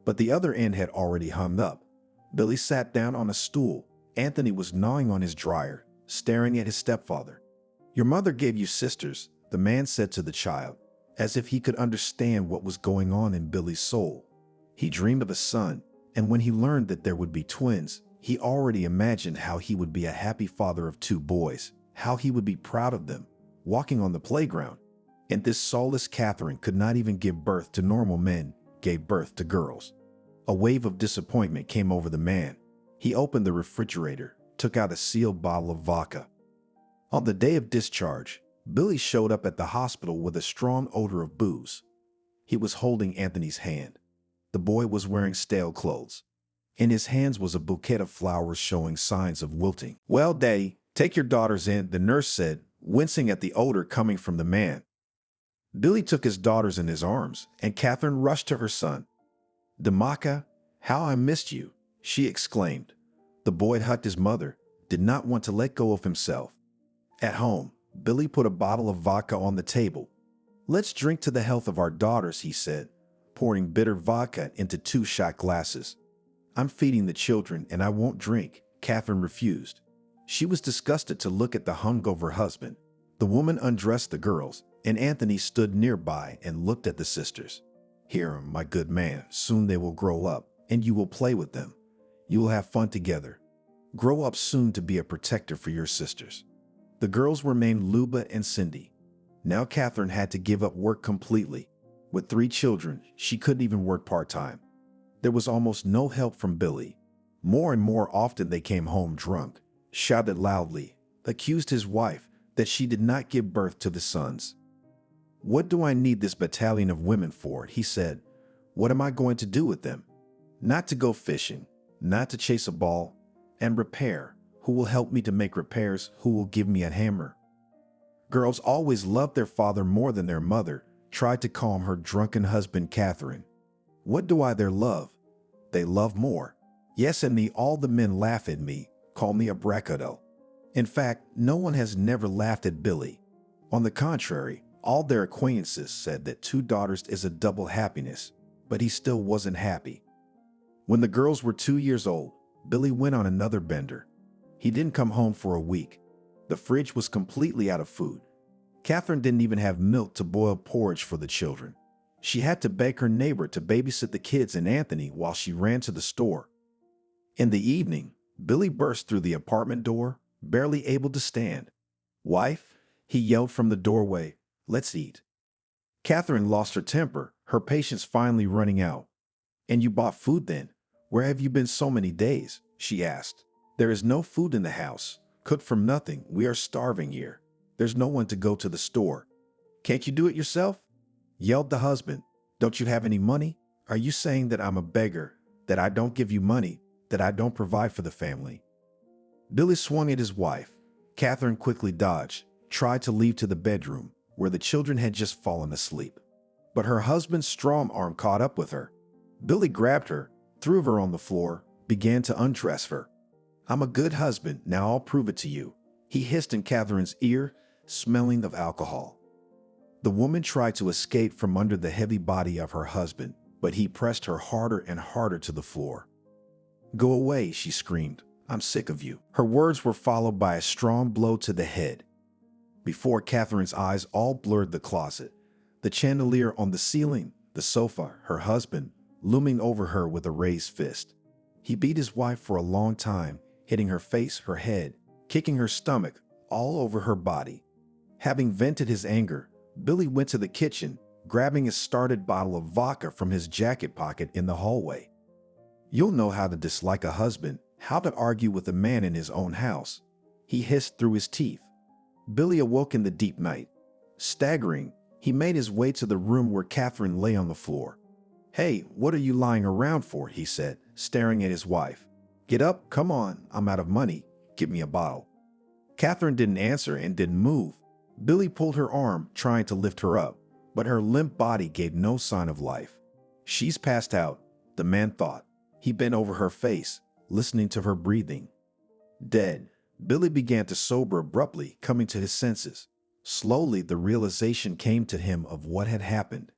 But the other end had already hung up. Billy sat down on a stool. Anthony was gnawing on his dryer, staring at his stepfather. "Your mother gave you sisters," the man said to the child, as if he could understand what was going on in Billy's soul. He dreamed of a son, and when he learned that there would be twins, he already imagined how he would be a happy father of 2 boys, how he would be proud of them, walking on the playground. And this soulless Catherine could not even give birth to normal men, gave birth to girls. A wave of disappointment came over the man. He opened the refrigerator, took out a sealed bottle of vodka. On the day of discharge, Billy showed up at the hospital with a strong odor of booze. He was holding Anthony's hand. The boy was wearing stale clothes. In his hands was a bouquet of flowers showing signs of wilting. "Well, Daddy, take your daughters in," the nurse said, wincing at the odor coming from the man. Billy took his daughters in his arms, and Catherine rushed to her son. "Damaka, how I missed you," she exclaimed. The boy hugged his mother, did not want to let go of himself. At home, Billy put a bottle of vodka on the table. "Let's drink to the health of our daughters," he said, pouring bitter vodka into 2 shot glasses. "I'm feeding the children and I won't drink," Catherine refused. She was disgusted to look at the hungover husband. The woman undressed the girls, and Anthony stood nearby and looked at the sisters. "Here, my good man, soon they will grow up, and you will play with them. You will have fun together. Grow up soon to be a protector for your sisters." The girls were named Luba and Cindy. Now Catherine had to give up work completely. With 3 children, she couldn't even work part-time. There was almost no help from Billy. More and more often they came home drunk, shouted loudly, accused his wife that she did not give birth to the sons. "What do I need this battalion of women for?" he said. "What am I going to do with them? Not to go fishing, not to chase a ball, and repair. Who will help me to make repairs? Who will give me a hammer?" Girls always loved their father more than their mother, tried to calm her drunken husband Catherine. "What do I their love? They love more. Yes, and me all the men laugh at me, call me a bracado." In fact, no one has never laughed at Billy. On the contrary, all their acquaintances said that 2 daughters is a double happiness, but he still wasn't happy. When the girls were 2 years old, Billy went on another bender. He didn't come home for a week. The fridge was completely out of food. Catherine didn't even have milk to boil porridge for the children. She had to beg her neighbor to babysit the kids and Anthony while she ran to the store. In the evening, Billy burst through the apartment door, barely able to stand. "Wife," he yelled from the doorway, "let's eat." Catherine lost her temper, her patience finally running out. "And you bought food then? Where have you been so many days?" she asked. "There is no food in the house, cooked from nothing. We are starving here. There's no one to go to the store." "Can't you do it yourself?" yelled the husband. "Don't you have any money? Are you saying that I'm a beggar, that I don't give you money, that I don't provide for the family?" Billy swung at his wife. Catherine quickly dodged, tried to leave to the bedroom, where the children had just fallen asleep. But her husband's strong arm caught up with her. Billy grabbed her, threw her on the floor, began to undress her. "I'm a good husband, now I'll prove it to you," he hissed in Catherine's ear, smelling of alcohol. The woman tried to escape from under the heavy body of her husband, but he pressed her harder and harder to the floor. "Go away," she screamed. "I'm sick of you." Her words were followed by a strong blow to the head. Before Catherine's eyes all blurred the closet, the chandelier on the ceiling, the sofa, her husband, looming over her with a raised fist. He beat his wife for a long time, hitting her face, her head, kicking her stomach, all over her body. Having vented his anger, Billy went to the kitchen, grabbing a started bottle of vodka from his jacket pocket in the hallway. "You'll know how to dislike a husband, how to argue with a man in his own house," he hissed through his teeth. Billy awoke in the deep night. Staggering, he made his way to the room where Catherine lay on the floor. "Hey, what are you lying around for?" he said, staring at his wife. "Get up, come on, I'm out of money. Give me a bottle." Catherine didn't answer and didn't move. Billy pulled her arm, trying to lift her up, but her limp body gave no sign of life. "She's passed out," the man thought. He bent over her face, listening to her breathing. Dead. Billy began to sober abruptly, coming to his senses. Slowly, the realization came to him of what had happened.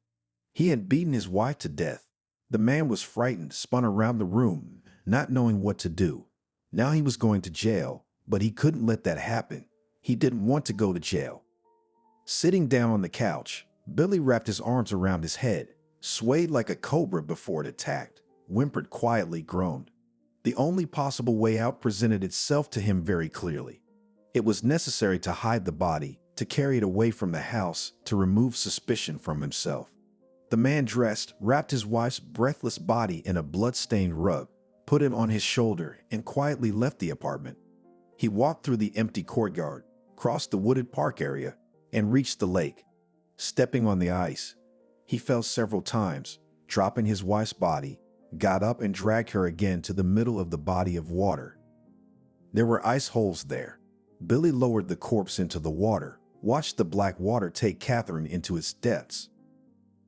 He had beaten his wife to death. The man was frightened, spun around the room, not knowing what to do. Now he was going to jail, but he couldn't let that happen. He didn't want to go to jail. Sitting down on the couch, Billy wrapped his arms around his head, swayed like a cobra before it attacked, whimpered quietly, groaned. The only possible way out presented itself to him very clearly. It was necessary to hide the body, to carry it away from the house, to remove suspicion from himself. The man dressed, wrapped his wife's breathless body in a blood-stained rug, put him on his shoulder, and quietly left the apartment. He walked through the empty courtyard, crossed the wooded park area, and reached the lake. Stepping on the ice, he fell several times, dropping his wife's body, got up and dragged her again to the middle of the body of water. There were ice holes there. Billy lowered the corpse into the water, watched the black water take Catherine into its depths.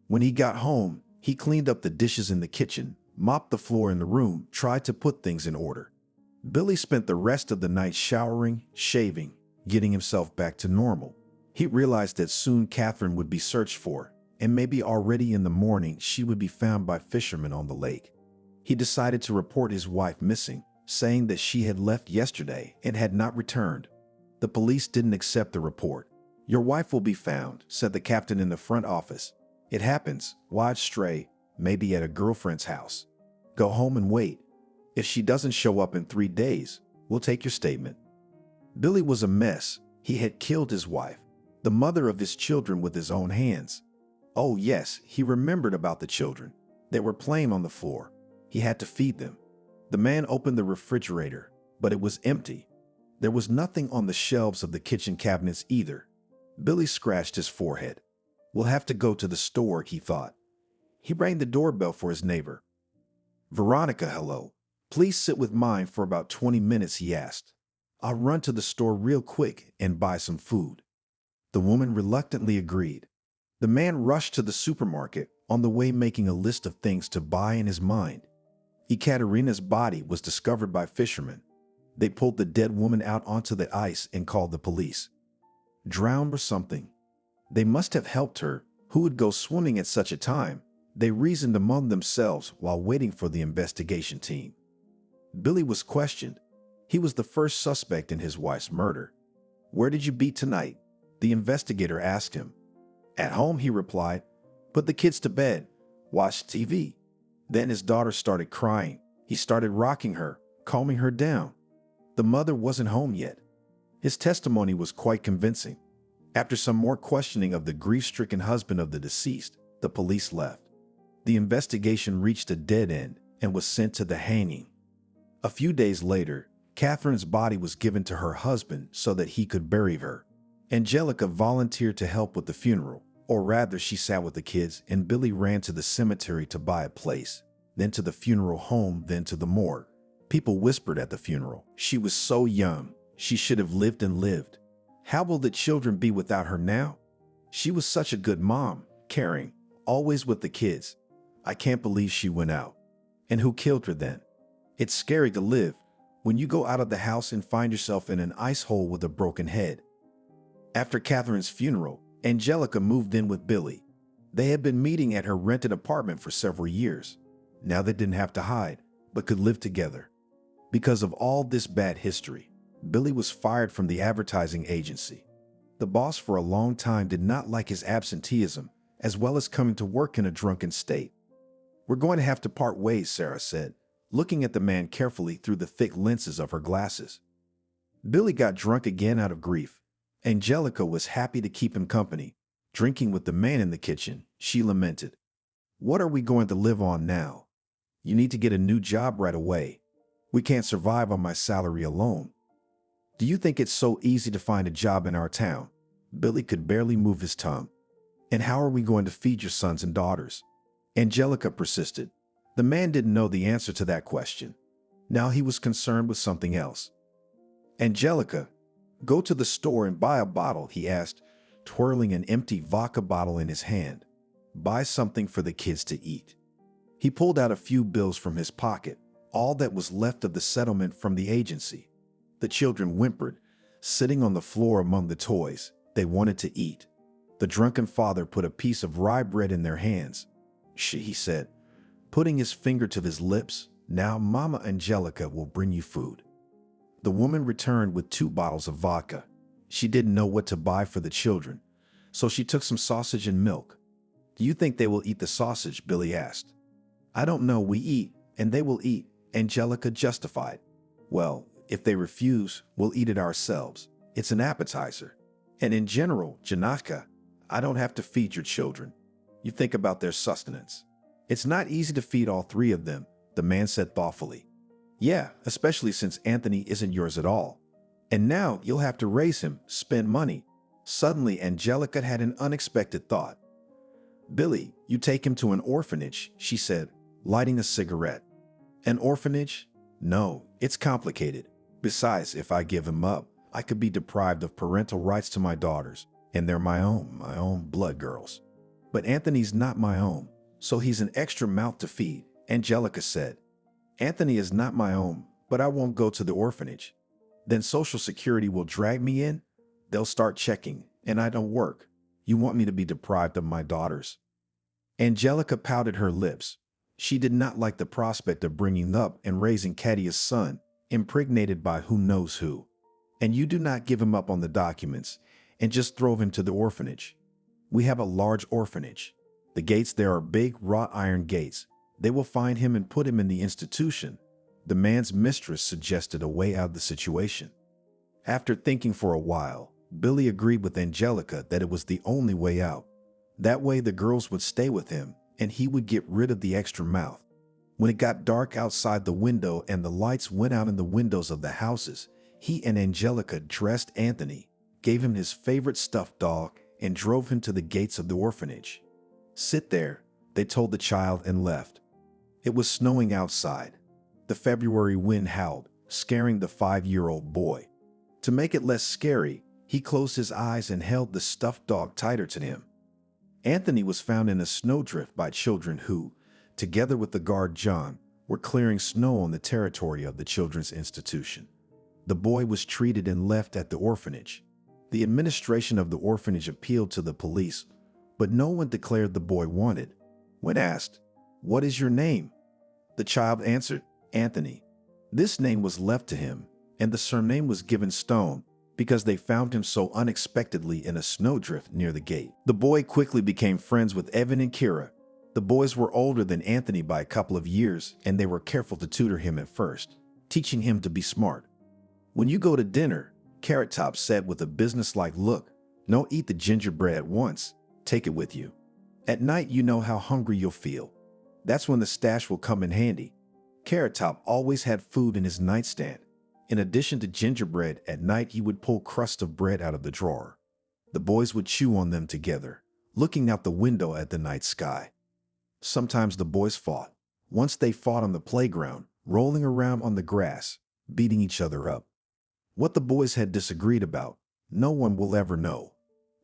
When he got home, he cleaned up the dishes in the kitchen, mopped the floor in the room, tried to put things in order. Billy spent the rest of the night showering, shaving, getting himself back to normal. He realized that soon Catherine would be searched for, and maybe already in the morning she would be found by fishermen on the lake. He decided to report his wife missing, saying that she had left yesterday and had not returned. The police didn't accept the report. "Your wife will be found," said the captain in the front office. "It happens, wives stray, maybe at a girlfriend's house. Go home and wait. If she doesn't show up in 3 days, we'll take your statement." Billy was a mess. He had killed his wife, the mother of his children, with his own hands. Oh yes, he remembered about the children. They were playing on the floor. He had to feed them. The man opened the refrigerator, but it was empty. There was nothing on the shelves of the kitchen cabinets either. Billy scratched his forehead. We'll have to go to the store, he thought. He rang the doorbell for his neighbor. Veronica, hello. Please sit with mine for about 20 minutes, he asked. I'll run to the store real quick and buy some food. The woman reluctantly agreed. The man rushed to the supermarket, on the way making a list of things to buy in his mind. Ekaterina's body was discovered by fishermen. They pulled the dead woman out onto the ice and called the police. Drowned or something. They must have helped her. Who would go swimming at such a time? They reasoned among themselves while waiting for the investigation team. Billy was questioned. He was the first suspect in his wife's murder. Where did you be tonight? The investigator asked him. At home, he replied. Put the kids to bed. Watched TV. Then his daughter started crying. He started rocking her, calming her down. The mother wasn't home yet. His testimony was quite convincing. After some more questioning of the grief-stricken husband of the deceased, the police left. The investigation reached a dead end and was sent to the hanging. A few days later, Catherine's body was given to her husband so that he could bury her. Angelica volunteered to help with the funeral, or rather she sat with the kids, and Billy ran to the cemetery to buy a place, then to the funeral home, then to the morgue. People whispered at the funeral, she was so young, she should have lived and lived. How will the children be without her now? She was such a good mom, caring, always with the kids. I can't believe she went out. And who killed her then? It's scary to live when you go out of the house and find yourself in an ice hole with a broken head. After Catherine's funeral, Angelica moved in with Billy. They had been meeting at her rented apartment for several years. Now they didn't have to hide, but could live together. Because of all this bad history, Billy was fired from the advertising agency. The boss for a long time did not like his absenteeism, as well as coming to work in a drunken state. We're going to have to part ways, Sarah said, looking at the man carefully through the thick lenses of her glasses. Billy got drunk again out of grief. Angelica was happy to keep him company. Drinking with the man in the kitchen, she lamented. What are we going to live on now? You need to get a new job right away. We can't survive on my salary alone. Do you think it's so easy to find a job in our town? Billy could barely move his tongue. And how are we going to feed your sons and daughters? Angelica persisted. The man didn't know the answer to that question. Now he was concerned with something else. Angelica, go to the store and buy a bottle, he asked, twirling an empty vodka bottle in his hand. Buy something for the kids to eat. He pulled out a few bills from his pocket, all that was left of the settlement from the agency. The children whimpered, sitting on the floor among the toys. They wanted to eat. The drunken father put a piece of rye bread in their hands. He said, putting his finger to his lips, now Mama Angelica will bring you food. The woman returned with 2 bottles of vodka. She didn't know what to buy for the children, so she took some sausage and milk. Do you think they will eat the sausage? Billy asked. I don't know. We eat, and they will eat, Angelica justified. Well, if they refuse, we'll eat it ourselves. It's an appetizer. And in general, Janaka, I don't have to feed your children. You think about their sustenance. It's not easy to feed all 3 of them, the man said thoughtfully. Yeah, especially since Anthony isn't yours at all. And now you'll have to raise him, spend money. Suddenly, Angelica had an unexpected thought. Billy, you take him to an orphanage, she said, lighting a cigarette. An orphanage? No, it's complicated. Besides, if I give him up, I could be deprived of parental rights to my daughters, and they're my own blood girls. But Anthony's not my own, so he's an extra mouth to feed, Angelica said. Anthony is not my own, but I won't go to the orphanage. Then Social Security will drag me in. They'll start checking, and I don't work. You want me to be deprived of my daughters? Angelica pouted her lips. She did not like the prospect of bringing up and raising Katia's son, impregnated by who knows who. And you do not give him up on the documents and just throw him to the orphanage. We have a large orphanage. The gates there are big wrought iron gates. They will find him and put him in the institution. The man's mistress suggested a way out of the situation. After thinking for a while, Billy agreed with Angelica that it was the only way out. That way the girls would stay with him and he would get rid of the extra mouth. When it got dark outside the window and the lights went out in the windows of the houses, he and Angelica dressed Anthony, gave him his favorite stuffed dog, and drove him to the gates of the orphanage. "Sit there," they told the child and left. It was snowing outside. The February wind howled, scaring the 5-year-old boy. To make it less scary, he closed his eyes and held the stuffed dog tighter to him. Anthony was found in a snowdrift by children who, together with the guard John, were clearing snow on the territory of the children's institution. The boy was treated and left at the orphanage. The administration of the orphanage appealed to the police, but no one declared the boy wanted. When asked, "What is your name?" the child answered, "Anthony." This name was left to him, and the surname was given Stone because they found him so unexpectedly in a snowdrift near the gate. The boy quickly became friends with Evan and Kira. The boys were older than Anthony by a couple of years, and they were careful to tutor him at first, teaching him to be smart. "When you go to dinner," Carrot Top said with a businesslike look, "don't eat the gingerbread at once. Take it with you. At night, you know how hungry you'll feel. That's when the stash will come in handy." Carrot Top always had food in his nightstand. In addition to gingerbread, at night he would pull crusts of bread out of the drawer. The boys would chew on them together, looking out the window at the night sky. Sometimes the boys fought. Once they fought on the playground, rolling around on the grass, beating each other up. What the boys had disagreed about, no one will ever know.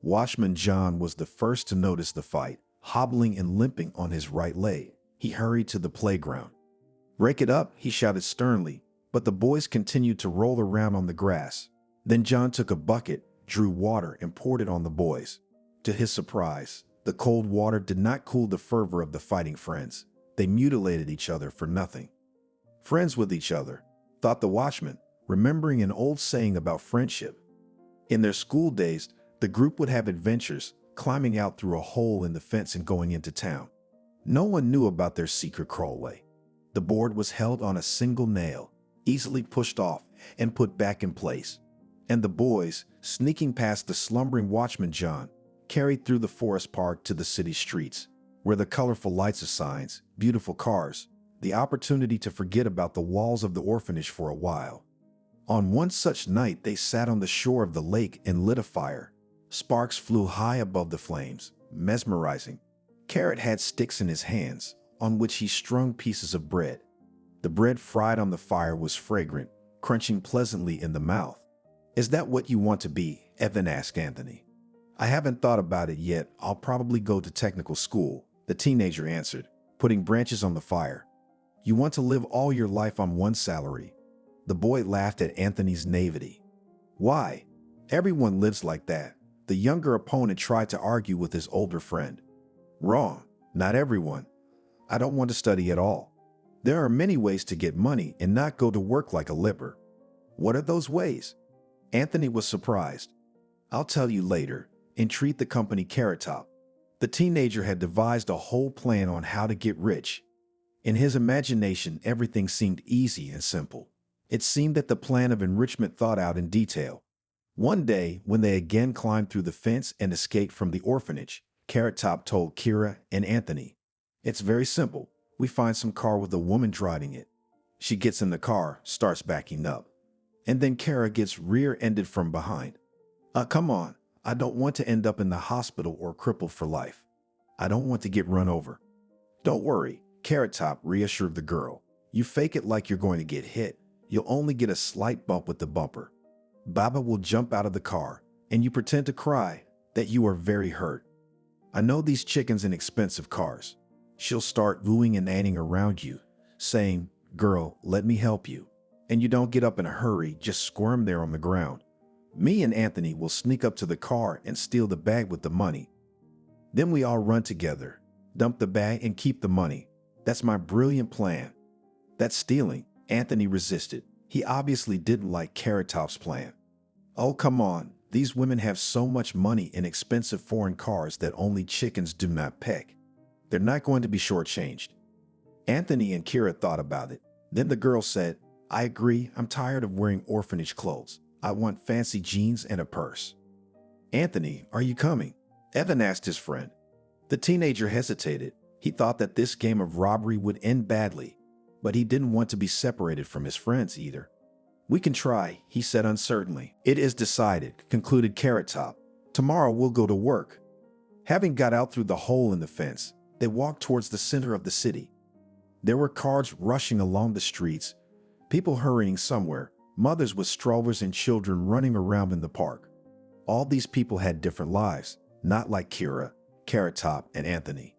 Watchman John was the first to notice the fight, hobbling and limping on his right leg. He hurried to the playground. "Break it up," he shouted sternly, but the boys continued to roll around on the grass. Then John took a bucket, drew water, and poured it on the boys. To his surprise, the cold water did not cool the fervor of the fighting friends. They mutilated each other for nothing. Friends with each other, thought the watchman, remembering an old saying about friendship. In their school days, the group would have adventures, climbing out through a hole in the fence and going into town. No one knew about their secret crawlway. The board was held on a single nail, easily pushed off and put back in place. And the boys, sneaking past the slumbering watchman John, carried through the forest park to the city streets, where the colorful lights of signs, beautiful cars, the opportunity to forget about the walls of the orphanage for a while. On one such night, they sat on the shore of the lake and lit a fire. Sparks flew high above the flames, mesmerizing. Carrot had sticks in his hands, on which he strung pieces of bread. The bread fried on the fire was fragrant, crunching pleasantly in the mouth. "Is that what you want to be?" Evan asked Anthony. "I haven't thought about it yet. I'll probably go to technical school," the teenager answered, putting branches on the fire. "You want to live all your life on one salary?" The boy laughed at Anthony's naivety. "Why? Everyone lives like that." The younger opponent tried to argue with his older friend. "Wrong. Not everyone. I don't want to study at all. There are many ways to get money and not go to work like a leper." "What are those ways?" Anthony was surprised. "I'll tell you later," entreated the company Carrot Top. The teenager had devised a whole plan on how to get rich. In his imagination, everything seemed easy and simple. It seemed that the plan of enrichment thought out in detail. One day, when they again climbed through the fence and escaped from the orphanage, Carrot Top told Kira and Anthony, "It's very simple. We find some car with a woman driving it. She gets in the car, starts backing up. And then Kara gets rear-ended from behind. Come on. I don't want to end up in the hospital or crippled for life. I don't want to get run over." "Don't worry," Carrot Top reassured the girl. "You fake it like you're going to get hit. You'll only get a slight bump with the bumper. Baba will jump out of the car, and you pretend to cry that you are very hurt. I know these chickens in expensive cars." She'll start wooing and anning around you, saying, "Girl, let me help you." And you don't get up in a hurry, just squirm there on the ground. Me and Anthony will sneak up to the car and steal the bag with the money. Then we all run together, dump the bag and keep the money. That's my brilliant plan. "That's stealing," Anthony resisted. He obviously didn't like Carrot Top's plan. "Oh, come on. These women have so much money in expensive foreign cars that only chickens do not peck. They're not going to be shortchanged." Anthony and Kira thought about it. Then the girl said, "I agree. I'm tired of wearing orphanage clothes. I want fancy jeans and a purse." "Anthony, are you coming?" Evan asked his friend. The teenager hesitated. He thought that this game of robbery would end badly, but he didn't want to be separated from his friends either. "We can try," he said uncertainly. "It is decided," concluded Carrot Top. "Tomorrow we'll go to work." Having got out through the hole in the fence, they walked towards the center of the city. There were cars rushing along the streets, people hurrying somewhere, mothers with strollers and children running around in the park. All these people had different lives, not like Kira, Carrot Top, and Anthony.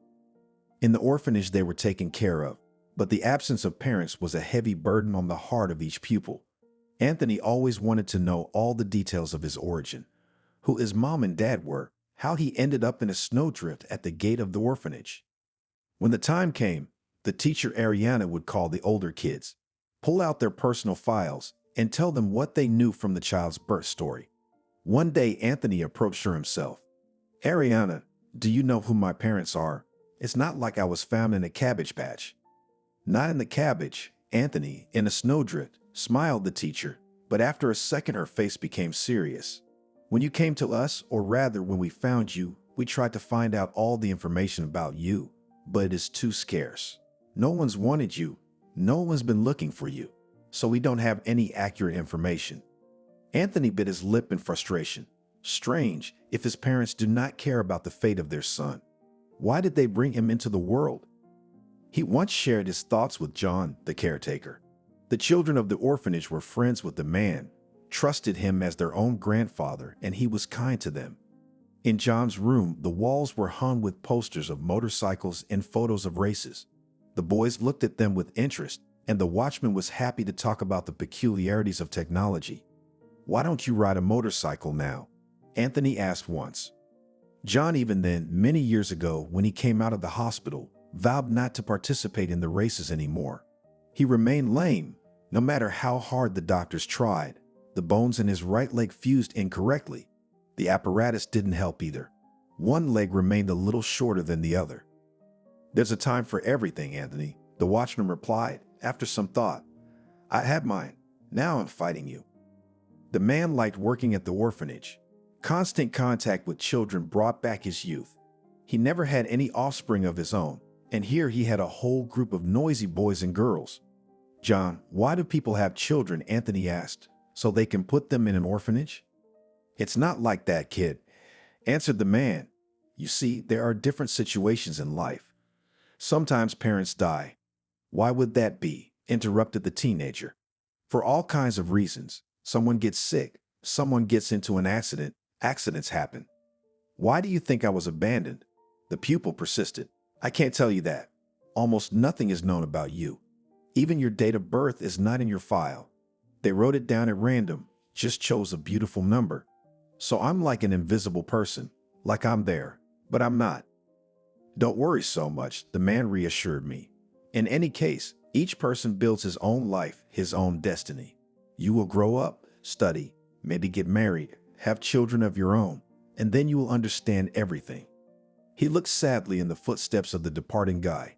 In the orphanage they were taken care of, but the absence of parents was a heavy burden on the heart of each pupil. Anthony always wanted to know all the details of his origin, who his mom and dad were, how he ended up in a snowdrift at the gate of the orphanage. When the time came, the teacher Ariana would call the older kids, pull out their personal files, and tell them what they knew from the child's birth story. One day, Anthony approached her himself. "Ariana, do you know who my parents are? It's not like I was found in a cabbage patch." "Not in the cabbage, Anthony, in a snowdrift," smiled the teacher, but after a second her face became serious. "When you came to us, or rather when we found you, we tried to find out all the information about you, but it is too scarce. No one's wanted you, no one's been looking for you, so we don't have any accurate information." Anthony bit his lip in frustration. Strange, if his parents do not care about the fate of their son. Why did they bring him into the world? He once shared his thoughts with John, the caretaker. The children of the orphanage were friends with the man, trusted him as their own grandfather, and he was kind to them. In John's room, the walls were hung with posters of motorcycles and photos of races. The boys looked at them with interest, and the watchman was happy to talk about the peculiarities of technology. "Why don't you ride a motorcycle now?" Anthony asked once. John, even then, many years ago, when he came out of the hospital, vowed not to participate in the races anymore. He remained lame, no matter how hard the doctors tried. The bones in his right leg fused incorrectly. The apparatus didn't help either. One leg remained a little shorter than the other. "There's a time for everything, Anthony," the watchman replied, after some thought. "I had mine. Now I'm fighting you." The man liked working at the orphanage. Constant contact with children brought back his youth. He never had any offspring of his own, and here he had a whole group of noisy boys and girls. "John, why do people have children?" Anthony asked. "So they can put them in an orphanage?" "It's not like that, kid," answered the man. "You see, there are different situations in life. Sometimes parents die." "Why would that be?" interrupted the teenager. "For all kinds of reasons. Someone gets sick, someone gets into an accident, accidents happen." "Why do you think I was abandoned?" The pupil persisted. "I can't tell you that. Almost nothing is known about you. Even your date of birth is not in your file. They wrote it down at random, just chose a beautiful number. So I'm like an invisible person, like I'm there, but I'm not." "Don't worry so much," the man reassured me. "In any case, each person builds his own life, his own destiny. You will grow up, study, maybe get married, have children of your own, and then you will understand everything." He looked sadly in the footsteps of the departing guy.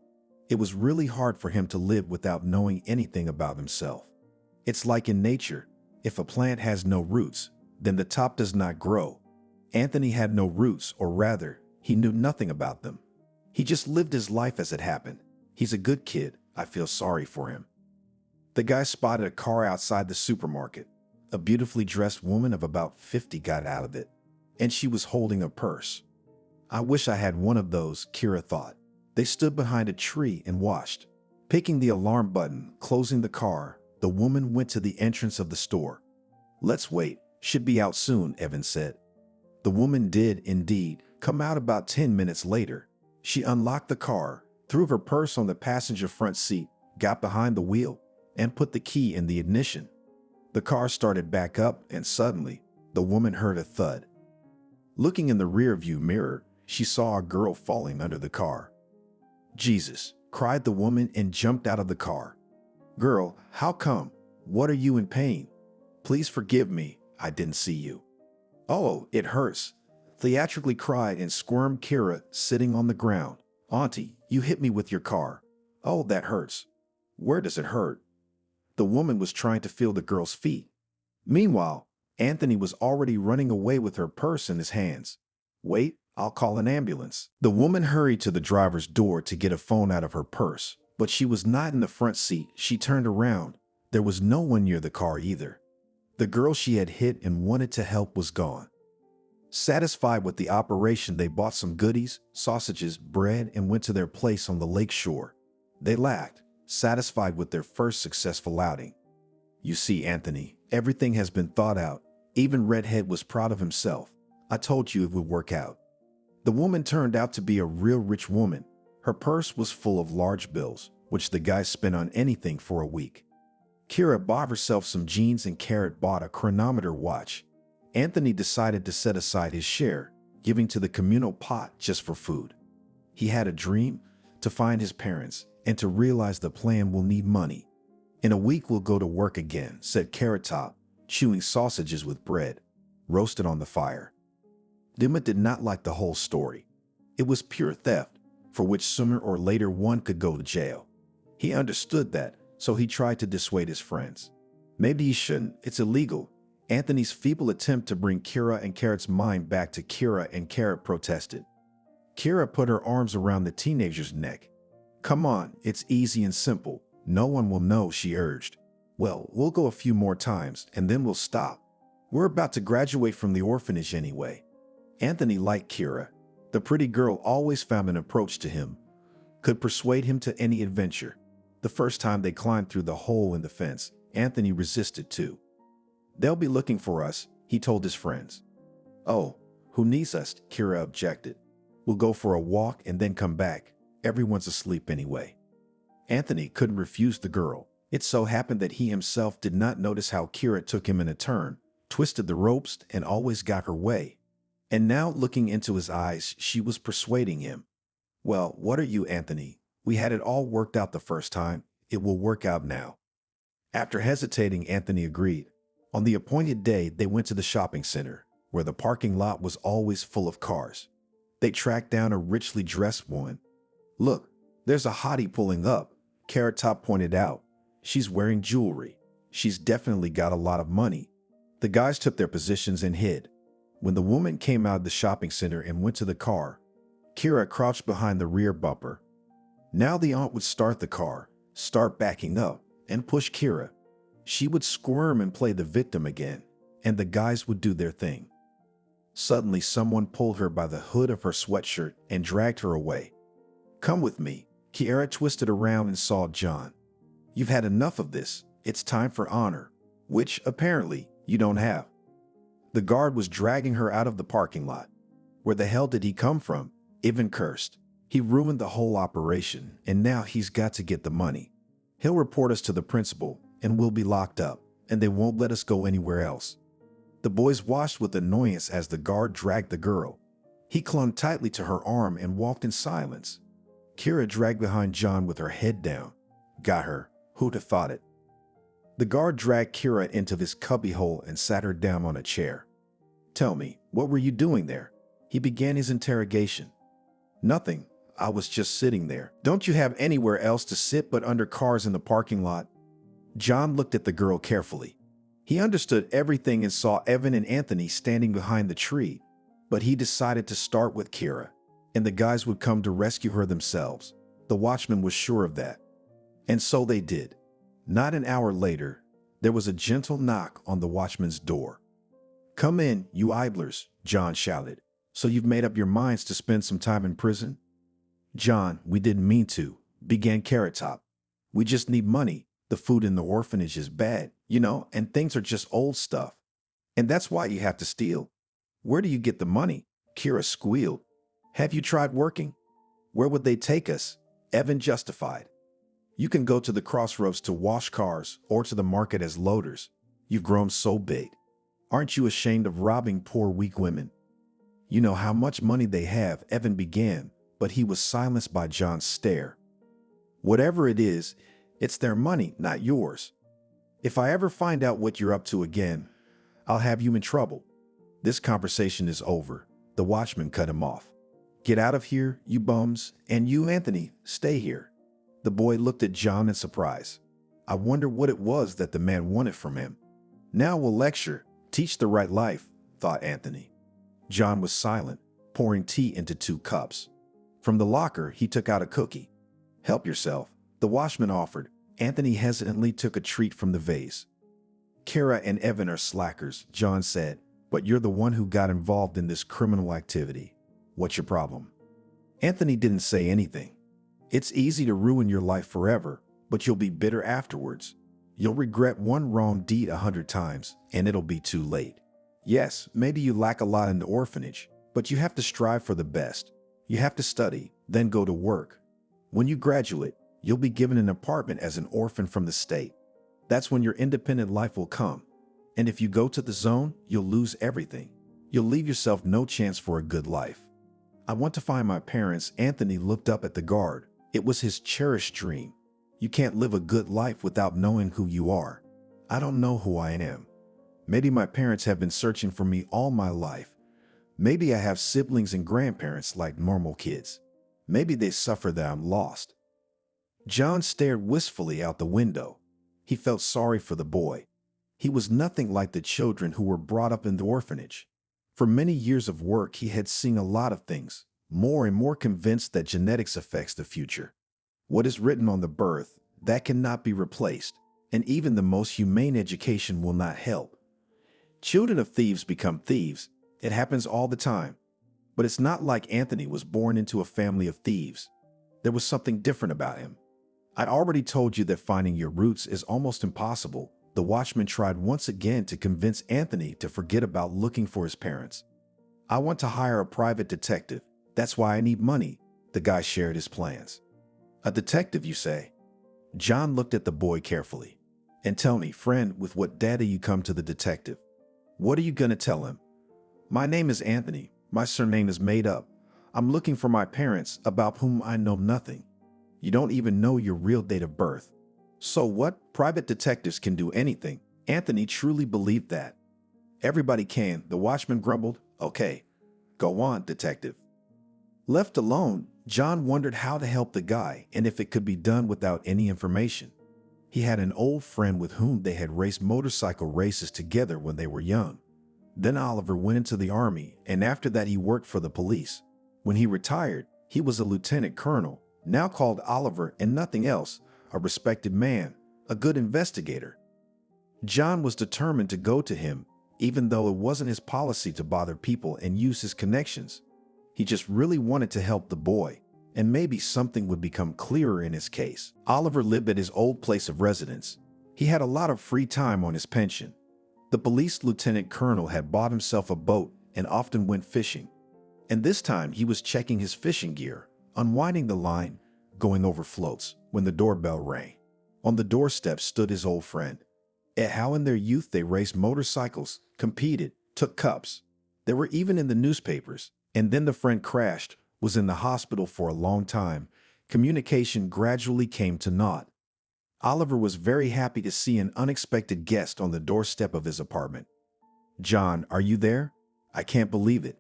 It was really hard for him to live without knowing anything about himself. It's like in nature. If a plant has no roots, then the top does not grow. Anthony had no roots, or rather, he knew nothing about them. He just lived his life as it happened. He's a good kid. I feel sorry for him. The guy spotted a car outside the supermarket. A beautifully dressed woman of about 50 got out of it, and she was holding a purse. "I wish I had one of those," Kira thought. They stood behind a tree and watched. Picking the alarm button, closing the car, the woman went to the entrance of the store. "Let's wait. Should be out soon," Evan said. The woman did, indeed, come out about 10 minutes later. She unlocked the car, threw her purse on the passenger front seat, got behind the wheel, and put the key in the ignition. The car started back up, and suddenly, the woman heard a thud. Looking in the rearview mirror, she saw a girl falling under the car. "Jesus!" cried the woman and jumped out of the car. "Girl, how come? What are you in pain?" "Please forgive me. I didn't see you." "Oh, it hurts," theatrically cried and squirmed Kira, sitting on the ground. "Auntie, you hit me with your car." "Oh, that hurts." "Where does it hurt?" The woman was trying to feel the girl's feet. Meanwhile, Anthony was already running away with her purse in his hands. "Wait, I'll call an ambulance." The woman hurried to the driver's door to get a phone out of her purse, But she was not in the front seat. She turned around. There was no one near the car either. The girl she had hit and wanted to help was gone. Satisfied with the operation, they bought some goodies, sausages, bread, and went to their place on the lake shore. They laughed, satisfied with their first successful outing. You see, Anthony, everything has been thought out. Even Redhead was proud of himself. I told you it would work out. The woman turned out to be a real rich woman. Her purse was full of large bills, which the guy spent on anything for a week. Kira bought herself some jeans and Carrot bought a chronometer watch. Anthony decided to set aside his share, giving to the communal pot just for food. He had a dream to find his parents and to realize the plan will need money. In a week we'll go to work again, said Carrot Top, chewing sausages with bread, roasted on the fire. Dimma did not like the whole story. It was pure theft, for which sooner or later one could go to jail. He understood that, so he tried to dissuade his friends. Maybe he shouldn't, it's illegal. Anthony's feeble attempt to bring Kira and Carrot's mind back to Kira and Carrot protested. Kira put her arms around the teenager's neck. Come on, it's easy and simple. No one will know, she urged. Well, we'll go a few more times and then we'll stop. We're about to graduate from the orphanage anyway. Anthony liked Kira. The pretty girl always found an approach to him, could persuade him to any adventure. The first time they climbed through the hole in the fence, Anthony resisted too. They'll be looking for us, he told his friends. Oh, who needs us? Kira objected. We'll go for a walk and then come back. Everyone's asleep anyway. Anthony couldn't refuse the girl. It so happened that he himself did not notice how Kira took him in a turn, twisted the ropes, and always got her way. And now, looking into his eyes, she was persuading him. Well, what are you, Anthony? We had it all worked out the first time. It will work out now. After hesitating, Anthony agreed. On the appointed day, they went to the shopping center, where the parking lot was always full of cars. They tracked down a richly dressed woman. Look, there's a hottie pulling up, Carrot Top pointed out. She's wearing jewelry. She's definitely got a lot of money. The guys took their positions and hid. When the woman came out of the shopping center and went to the car, Kira crouched behind the rear bumper. Now the aunt would start the car, start backing up, and push Kira. She would squirm and play the victim again, and the guys would do their thing. Suddenly, someone pulled her by the hood of her sweatshirt and dragged her away. Come with me. Kira twisted around and saw John. You've had enough of this. It's time for honor, which, apparently, you don't have. The guard was dragging her out of the parking lot. Where the hell did he come from? Ivan cursed. He ruined the whole operation, and now he's got to get the money. He'll report us to the principal, and we'll be locked up, and they won't let us go anywhere else. The boys watched with annoyance as the guard dragged the girl. He clung tightly to her arm and walked in silence. Kira dragged behind John with her head down. Got her. Who'd have thought it? The guard dragged Kira into his cubbyhole and sat her down on a chair. Tell me, what were you doing there? He began his interrogation. Nothing. I was just sitting there. Don't you have anywhere else to sit but under cars in the parking lot? John looked at the girl carefully. He understood everything and saw Evan and Anthony standing behind the tree, but he decided to start with Kira, and the guys would come to rescue her themselves. The watchman was sure of that. And so they did. Not an hour later, there was a gentle knock on the watchman's door. Come in, you idlers, John shouted. So you've made up your minds to spend some time in prison? John, we didn't mean to, began Carrot Top. We just need money. The food in the orphanage is bad, and things are just old stuff. And that's why you have to steal. Where do you get the money? Kira squealed. Have you tried working? Where would they take us? Evan justified. You can go to the crossroads to wash cars or to the market as loaders. You've grown so big. Aren't you ashamed of robbing poor, weak women? You know how much money they have, Evan began, but he was silenced by John's stare. Whatever it is, it's their money, not yours. If I ever find out what you're up to again, I'll have you in trouble. This conversation is over. The watchman cut him off. Get out of here, you bums, and you, Anthony, stay here. The boy looked at John in surprise. I wonder what it was that the man wanted from him. Now we'll lecture, teach the right life, thought Anthony. John was silent, pouring tea into 2 cups. From the locker, he took out a cookie. Help yourself, The watchman offered. Anthony hesitantly took a treat from the vase. Kara and Evan are slackers, John said, but you're the one who got involved in this criminal activity. What's your problem? Anthony didn't say anything. It's easy to ruin your life forever, but you'll be bitter afterwards. You'll regret one wrong deed 100 times, and it'll be too late. Yes, maybe you lack a lot in the orphanage, but you have to strive for the best. You have to study, then go to work. When you graduate, you'll be given an apartment as an orphan from the state. That's when your independent life will come. And if you go to the zone, you'll lose everything. You'll leave yourself no chance for a good life. I want to find my parents. Anthony looked up at the guard. It was his cherished dream. You can't live a good life without knowing who you are. I don't know who I am. Maybe my parents have been searching for me all my life. Maybe I have siblings and grandparents like normal kids. Maybe they suffer that I'm lost. John stared wistfully out the window. He felt sorry for the boy. He was nothing like the children who were brought up in the orphanage. For many years of work, he had seen a lot of things, more and more convinced that genetics affects the future. What is written on the birth, that cannot be replaced, and even the most humane education will not help. Children of thieves become thieves. It happens all the time. But it's not like Anthony was born into a family of thieves. There was something different about him. I'd already told you that finding your roots is almost impossible. The watchman tried once again to convince Anthony to forget about looking for his parents. I want to hire a private detective. That's why I need money. The guy shared his plans. A detective, you say? John looked at the boy carefully. And tell me, friend, with what data you come to the detective? What are you going to tell him? My name is Anthony. My surname is made up. I'm looking for my parents, about whom I know nothing. You don't even know your real date of birth. So what? Private detectives can do anything. Anthony truly believed that. Everybody can, the watchman grumbled. Okay, go on, detective. Left alone, John wondered how to help the guy and if it could be done without any information. He had an old friend with whom they had raced motorcycle races together when they were young. Then Oliver went into the army, and after that he worked for the police. When he retired, he was a lieutenant colonel, now called Oliver and nothing else, a respected man, a good investigator. John was determined to go to him, even though it wasn't his policy to bother people and use his connections. He just really wanted to help the boy, and maybe something would become clearer in his case. Oliver lived at his old place of residence. He had a lot of free time on his pension. The police lieutenant colonel had bought himself a boat and often went fishing. And this time he was checking his fishing gear, unwinding the line, going over floats, when the doorbell rang. On the doorstep stood his old friend. At how in their youth they raced motorcycles, competed, took cups. They were even in the newspapers. And then the friend crashed, was in the hospital for a long time. Communication gradually came to naught. Oliver was very happy to see an unexpected guest on the doorstep of his apartment. John, are you there? I can't believe it,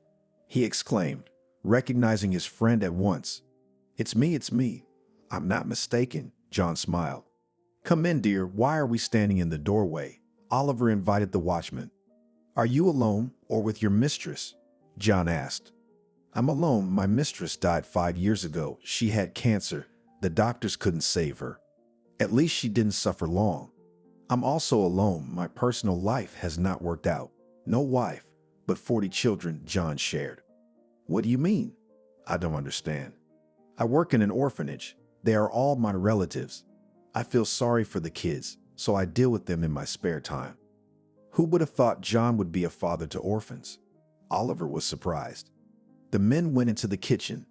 he exclaimed, recognizing his friend at once. It's me. I'm not mistaken, John smiled. Come in, dear. Why are we standing in the doorway? Oliver invited the watchman. Are you alone or with your mistress? John asked. I'm alone. My mistress died 5 years ago. She had cancer. The doctors couldn't save her. At least she didn't suffer long. I'm also alone. My personal life has not worked out. No wife, but 40 children, John shared. What do you mean? I don't understand. I work in an orphanage. They are all my relatives. I feel sorry for the kids, so I deal with them in my spare time. Who would have thought John would be a father to orphans? Oliver was surprised. The men went into the kitchen.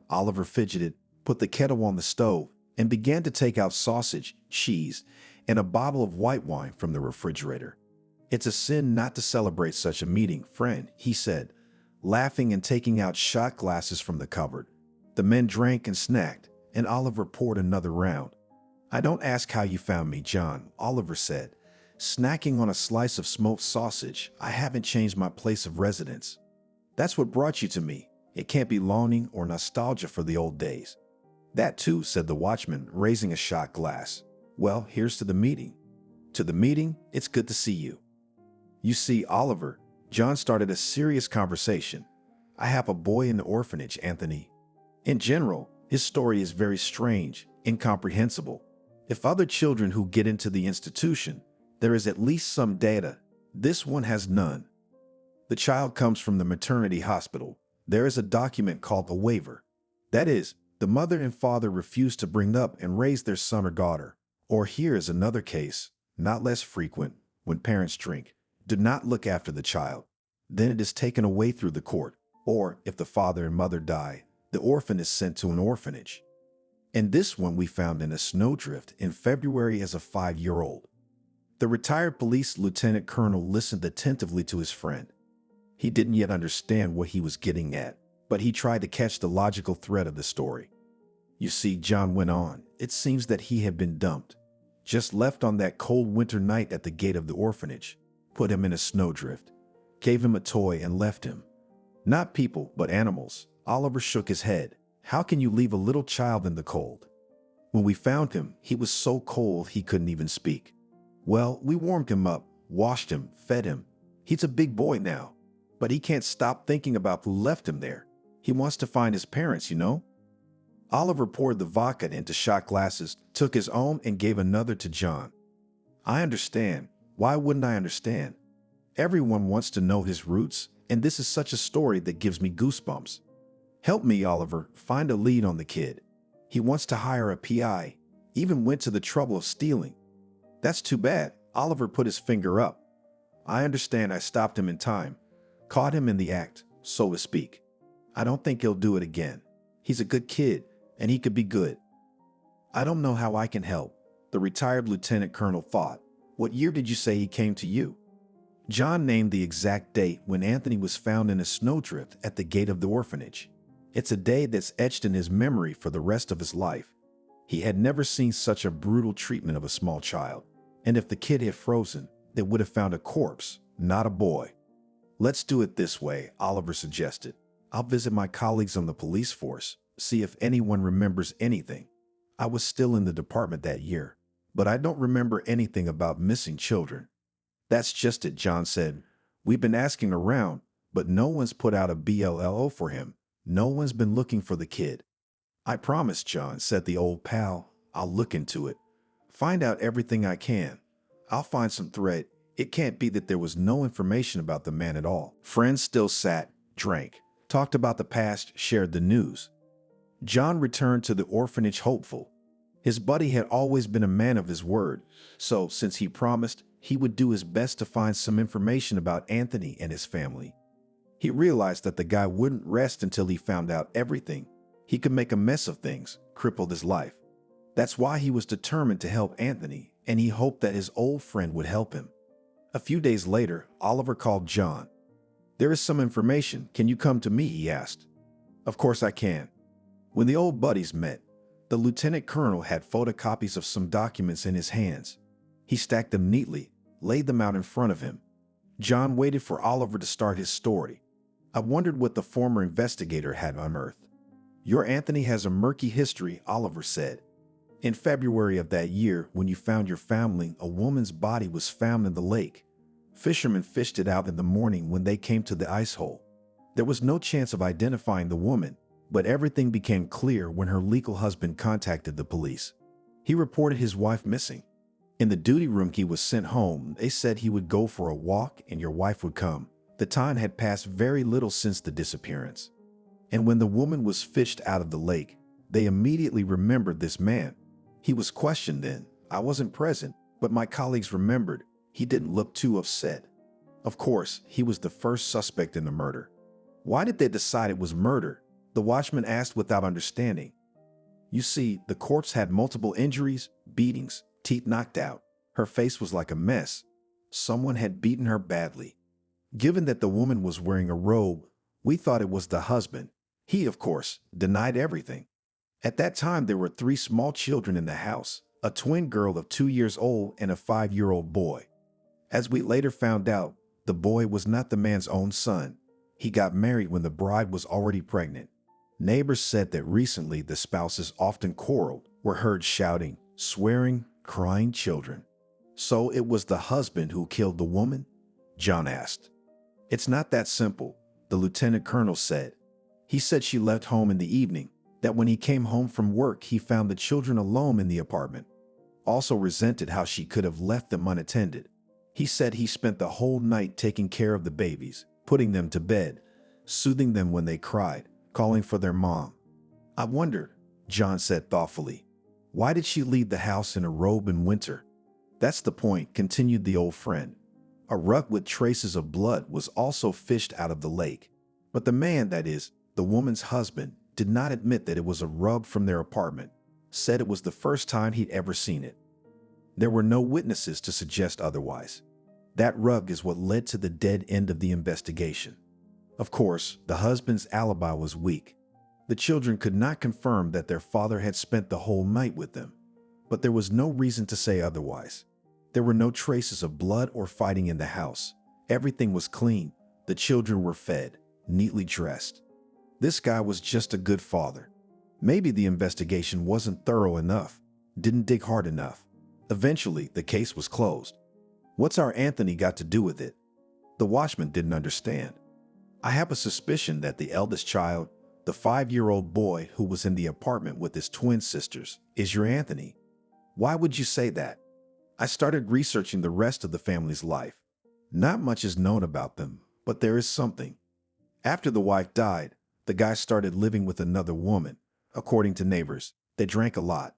Oliver fidgeted, put the kettle on the stove, and began to take out sausage, cheese, and a bottle of white wine from the refrigerator. It's a sin not to celebrate such a meeting, friend, he said, laughing and taking out shot glasses from the cupboard. The men drank and snacked, and Oliver poured another round. I don't ask how you found me, John, Oliver said, snacking on a slice of smoked sausage. I haven't changed my place of residence. That's what brought you to me. It can't be longing or nostalgia for the old days. That too, said the watchman, raising a shot glass. Well, here's to the meeting. To the meeting, it's good to see you. You see, Oliver, John started a serious conversation. I have a boy in the orphanage, Anthony. In general, his story is very strange. Incomprehensible. If other children who get into the institution, there is at least some data. This one has none. The child comes from the maternity hospital. There is a document called a waiver. That is, the mother and father refuse to bring up and raise their son or daughter. Or here is another case, not less frequent, when parents drink, do not look after the child. Then it is taken away through the court. Or, if the father and mother die, the orphan is sent to an orphanage. And this one we found in a snowdrift in February as a 5-year-old. The retired police lieutenant colonel listened attentively to his friend. He didn't yet understand what he was getting at, but he tried to catch the logical thread of the story. You see, John went on, it seems that he had been dumped, just left on that cold winter night at the gate of the orphanage, put him in a snowdrift, gave him a toy and left him. Not people, but animals. Oliver shook his head. How can you leave a little child in the cold? When we found him, he was so cold he couldn't even speak. Well, we warmed him up, washed him, fed him. He's a big boy now, but he can't stop thinking about who left him there. He wants to find his parents, you know? Oliver poured the vodka into shot glasses, took his own and gave another to John. I understand. Why wouldn't I understand? Everyone wants to know his roots, and this is such a story that gives me goosebumps. Help me, Oliver, find a lead on the kid. He wants to hire a PI, even went to the trouble of stealing. That's too bad. Oliver put his finger up. I understand I stopped him in time, caught him in the act, so to speak. I don't think he'll do it again. He's a good kid, and he could be good. I don't know how I can help, the retired lieutenant colonel thought. What year did you say he came to you? John named the exact date when Anthony was found in a snowdrift at the gate of the orphanage. It's a day that's etched in his memory for the rest of his life. He had never seen such a brutal treatment of a small child. And if the kid had frozen, they would have found a corpse, not a boy. Let's do it this way, Oliver suggested. I'll visit my colleagues on the police force, see if anyone remembers anything. I was still in the department that year, but I don't remember anything about missing children. That's just it, John said. We've been asking around, but no one's put out a BLLO for him. No one's been looking for the kid. I promise, John, said the old pal. I'll look into it. Find out everything I can. I'll find some thread. It can't be that there was no information about the man at all. Friends still sat, drank, talked about the past, shared the news. John returned to the orphanage hopeful. His buddy had always been a man of his word, so since he promised, he would do his best to find some information about Anthony and his family. He realized that the guy wouldn't rest until he found out everything. He could make a mess of things, crippled his life. That's why he was determined to help Anthony, and he hoped that his old friend would help him. A few days later, Oliver called John. There is some information. Can you come to me? He asked. Of course I can. When the old buddies met, the lieutenant colonel had photocopies of some documents in his hands. He stacked them neatly, laid them out in front of him. John waited for Oliver to start his story. I wondered what the former investigator had unearthed. Your Anthony has a murky history, Oliver said. In February of that year, when you found your family, a woman's body was found in the lake. Fishermen fished it out in the morning when they came to the ice hole. There was no chance of identifying the woman, but everything became clear when her legal husband contacted the police. He reported his wife missing. In the duty room, he was sent home. They said he would go for a walk and your wife would come. The time had passed very little since the disappearance. And when the woman was fished out of the lake, they immediately remembered this man. He was questioned then. I wasn't present, but my colleagues remembered. He didn't look too upset. Of course, he was the first suspect in the murder. Why did they decide it was murder? The watchman asked without understanding. You see, the corpse had multiple injuries, beatings, teeth knocked out. Her face was like a mess. Someone had beaten her badly. Given that the woman was wearing a robe, we thought it was the husband. He, of course, denied everything. At that time, there were 3 small children in the house, a twin girl of 2 years old and a 5-year-old boy. As we later found out, the boy was not the man's own son. He got married when the bride was already pregnant. Neighbors said that recently the spouses often quarreled, were heard shouting, swearing, crying children. So it was the husband who killed the woman? John asked. It's not that simple, the lieutenant colonel said. He said she left home in the evening, that when he came home from work, he found the children alone in the apartment. Also resented how she could have left them unattended. He said he spent the whole night taking care of the babies, putting them to bed, soothing them when they cried, calling for their mom. I wondered, John said thoughtfully, why did she leave the house in a robe in winter? That's the point, continued the old friend. A rug with traces of blood was also fished out of the lake. But the man, that is, the woman's husband, did not admit that it was a rug from their apartment, said it was the first time he'd ever seen it. There were no witnesses to suggest otherwise. That rug is what led to the dead end of the investigation. Of course, the husband's alibi was weak. The children could not confirm that their father had spent the whole night with them, but there was no reason to say otherwise. There were no traces of blood or fighting in the house. Everything was clean. The children were fed, neatly dressed. This guy was just a good father. Maybe the investigation wasn't thorough enough, didn't dig hard enough. Eventually, the case was closed. What's our Anthony got to do with it? The watchman didn't understand. I have a suspicion that the eldest child, the 5-year-old boy who was in the apartment with his twin sisters, is your Anthony. Why would you say that? I started researching the rest of the family's life. Not much is known about them, but there is something. After the wife died, the guy started living with another woman. According to neighbors, they drank a lot.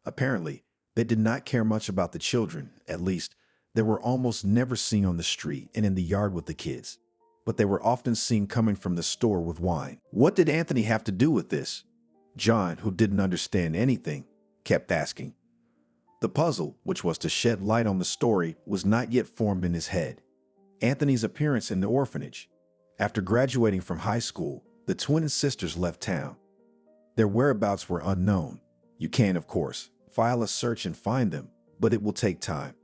Apparently, they did not care much about the children. At least, they were almost never seen on the street and in the yard with the kids. But they were often seen coming from the store with wine. What did Anthony have to do with this? John, who didn't understand anything, kept asking. The puzzle, which was to shed light on the story, was not yet formed in his head. Anthony's appearance in the orphanage. After graduating from high school, the twin sisters left town. Their whereabouts were unknown. You can, of course, file a search and find them, but it will take time.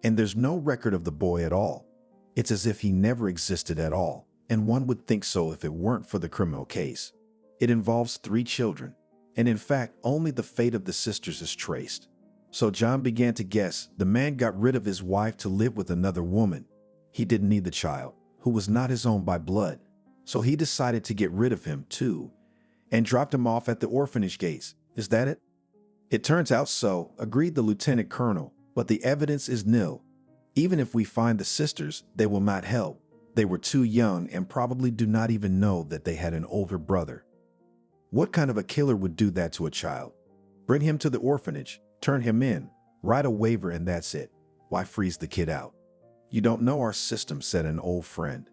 And there's no record of the boy at all. It's as if he never existed at all, and one would think so if it weren't for the criminal case. It involves 3 children, and in fact, only the fate of the sisters is traced. So John began to guess the man got rid of his wife to live with another woman. He didn't need the child, who was not his own by blood, so he decided to get rid of him too, and dropped him off at the orphanage gates. Is that it? It turns out so, agreed the lieutenant colonel, but the evidence is nil. Even if we find the sisters, they will not help. They were too young and probably do not even know that they had an older brother. What kind of a killer would do that to a child? Bring him to the orphanage, turn him in, write a waiver, and that's it. Why freeze the kid out? You don't know our system, said an old friend.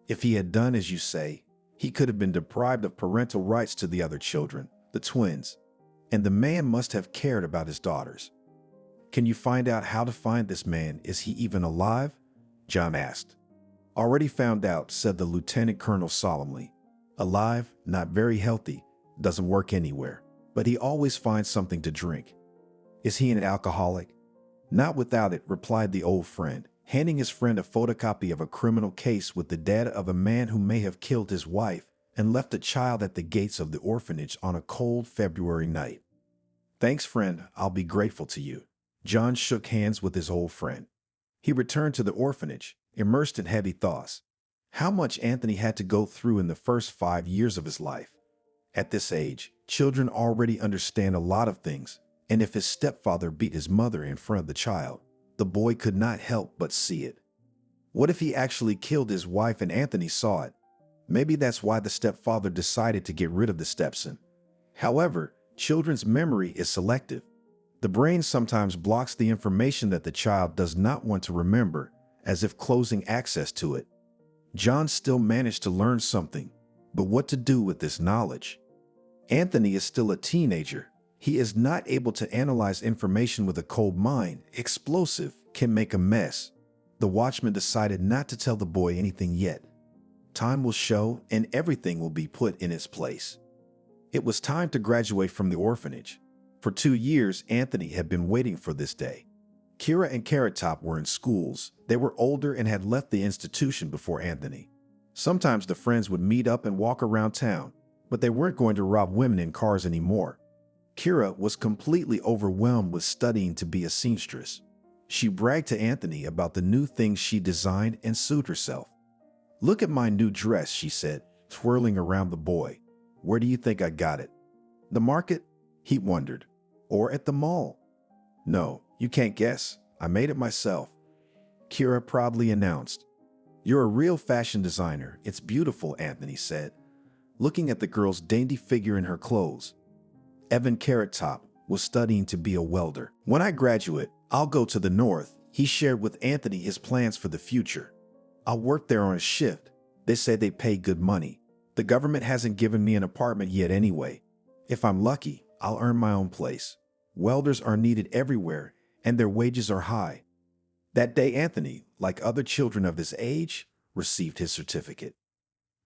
If he had done as you say, he could have been deprived of parental rights to the other children, the twins, and the man must have cared about his daughters. Can you find out how to find this man? Is he even alive? John asked. Already found out, said the lieutenant colonel solemnly. Alive, not very healthy, doesn't work anywhere, but he always finds something to drink. Is he an alcoholic? Not without it, replied the old friend, handing his friend a photocopy of a criminal case with the data of a man who may have killed his wife and left a child at the gates of the orphanage on a cold February night. Thanks, friend, I'll be grateful to you. John shook hands with his old friend. He returned to the orphanage, immersed in heavy thoughts. How much Anthony had to go through in the first 5 years of his life. At this age, children already understand a lot of things, and if his stepfather beat his mother in front of the child, the boy could not help but see it. What if he actually killed his wife and Anthony saw it? Maybe that's why the stepfather decided to get rid of the stepson. However, children's memory is selective. The brain sometimes blocks the information that the child does not want to remember, as if closing access to it. John still managed to learn something, but what to do with this knowledge? Anthony is still a teenager. He is not able to analyze information with a cold mind. Explosive can make a mess. The watchman decided not to tell the boy anything yet. Time will show, and everything will be put in its place. It was time to graduate from the orphanage. For 2 years, Anthony had been waiting for this day. Kira and Carrot Top were in schools. They were older and had left the institution before Anthony. Sometimes the friends would meet up and walk around town, but they weren't going to rob women in cars anymore. Kira was completely overwhelmed with studying to be a seamstress. She bragged to Anthony about the new things she designed and sued herself. Look at my new dress, she said, twirling around the boy. Where do you think I got it? The market? He wondered. Or at the mall? No, you can't guess. I made it myself, Kira proudly announced. You're a real fashion designer. It's beautiful, Anthony said, looking at the girl's dainty figure in her clothes. Evan Carrot Top was studying to be a welder. When I graduate, I'll go to the north. He shared with Anthony his plans for the future. I'll work there on a shift. They say they pay good money. The government hasn't given me an apartment yet anyway. If I'm lucky, I'll earn my own place. Welders are needed everywhere, and their wages are high. That day, Anthony, like other children of his age, received his certificate.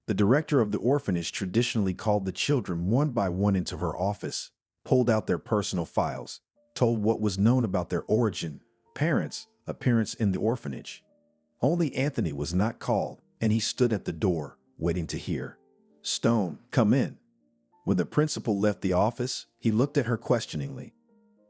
The director of the orphanage traditionally called the children one by one into her office, pulled out their personal files, told what was known about their origin, parents, appearance in the orphanage. Only Anthony was not called, and he stood at the door, waiting to hear. Stone, come in. When the principal left the office, he looked at her questioningly.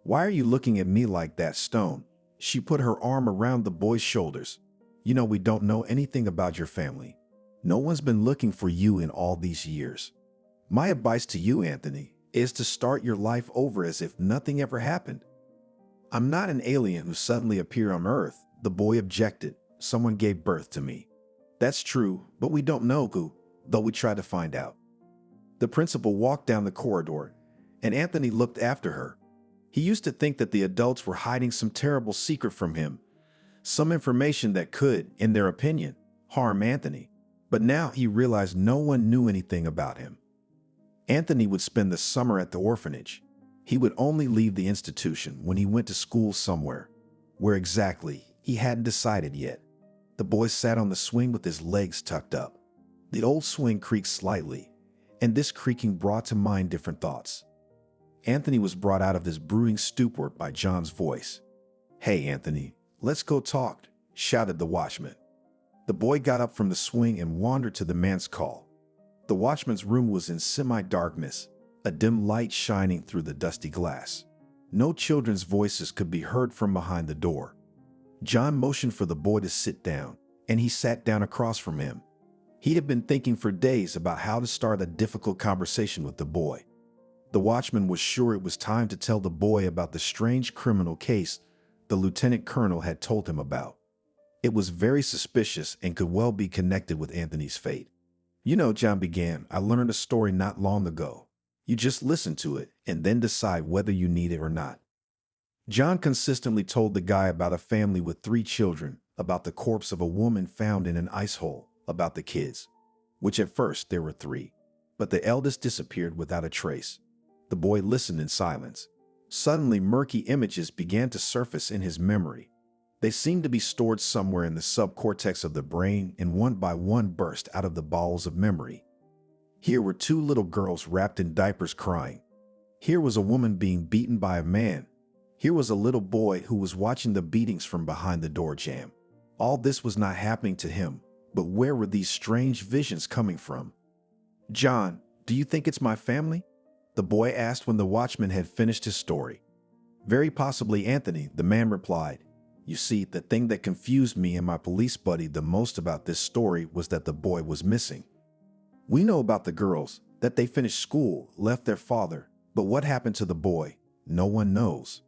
Why are you looking at me like that, Stone? She put her arm around the boy's shoulders. You know we don't know anything about your family. No one's been looking for you in all these years. My advice to you, Anthony, is to start your life over as if nothing ever happened. I'm not an alien who suddenly appeared on Earth, the boy objected. Someone gave birth to me. That's true, but we don't know who, though we try to find out. The principal walked down the corridor, and Anthony looked after her. He used to think that the adults were hiding some terrible secret from him, some information that could, in their opinion, harm Anthony. But now he realized no one knew anything about him. Anthony would spend the summer at the orphanage. He would only leave the institution when he went to school somewhere. Where exactly, he hadn't decided yet. The boy sat on the swing with his legs tucked up. The old swing creaked slightly, and this creaking brought to mind different thoughts. Anthony was brought out of this brooding stupor by John's voice. Hey, Anthony, let's go talk, shouted the watchman. The boy got up from the swing and wandered to the man's call. The watchman's room was in semi-darkness, a dim light shining through the dusty glass. No children's voices could be heard from behind the door. John motioned for the boy to sit down, and he sat down across from him. He had been thinking for days about how to start a difficult conversation with the boy. The watchman was sure it was time to tell the boy about the strange criminal case the lieutenant colonel had told him about. It was very suspicious and could well be connected with Anthony's fate. You know, John began, I learned a story not long ago. You just listen to it and then decide whether you need it or not. John consistently told the guy about a family with 3 children, about the corpse of a woman found in an ice hole, about the kids, which at first there were 3, but the eldest disappeared without a trace. The boy listened in silence. Suddenly, murky images began to surface in his memory. They seemed to be stored somewhere in the subcortex of the brain and one by one burst out of the bowels of memory. Here were 2 little girls wrapped in diapers crying. Here was a woman being beaten by a man. Here was a little boy who was watching the beatings from behind the door jamb. All this was not happening to him, but where were these strange visions coming from? John, do you think it's my family? The boy asked when the watchman had finished his story. Very possibly, Anthony, the man replied. You see, the thing that confused me and my police buddy the most about this story was that the boy was missing. We know about the girls, that they finished school, left their father, but what happened to the boy? No one knows.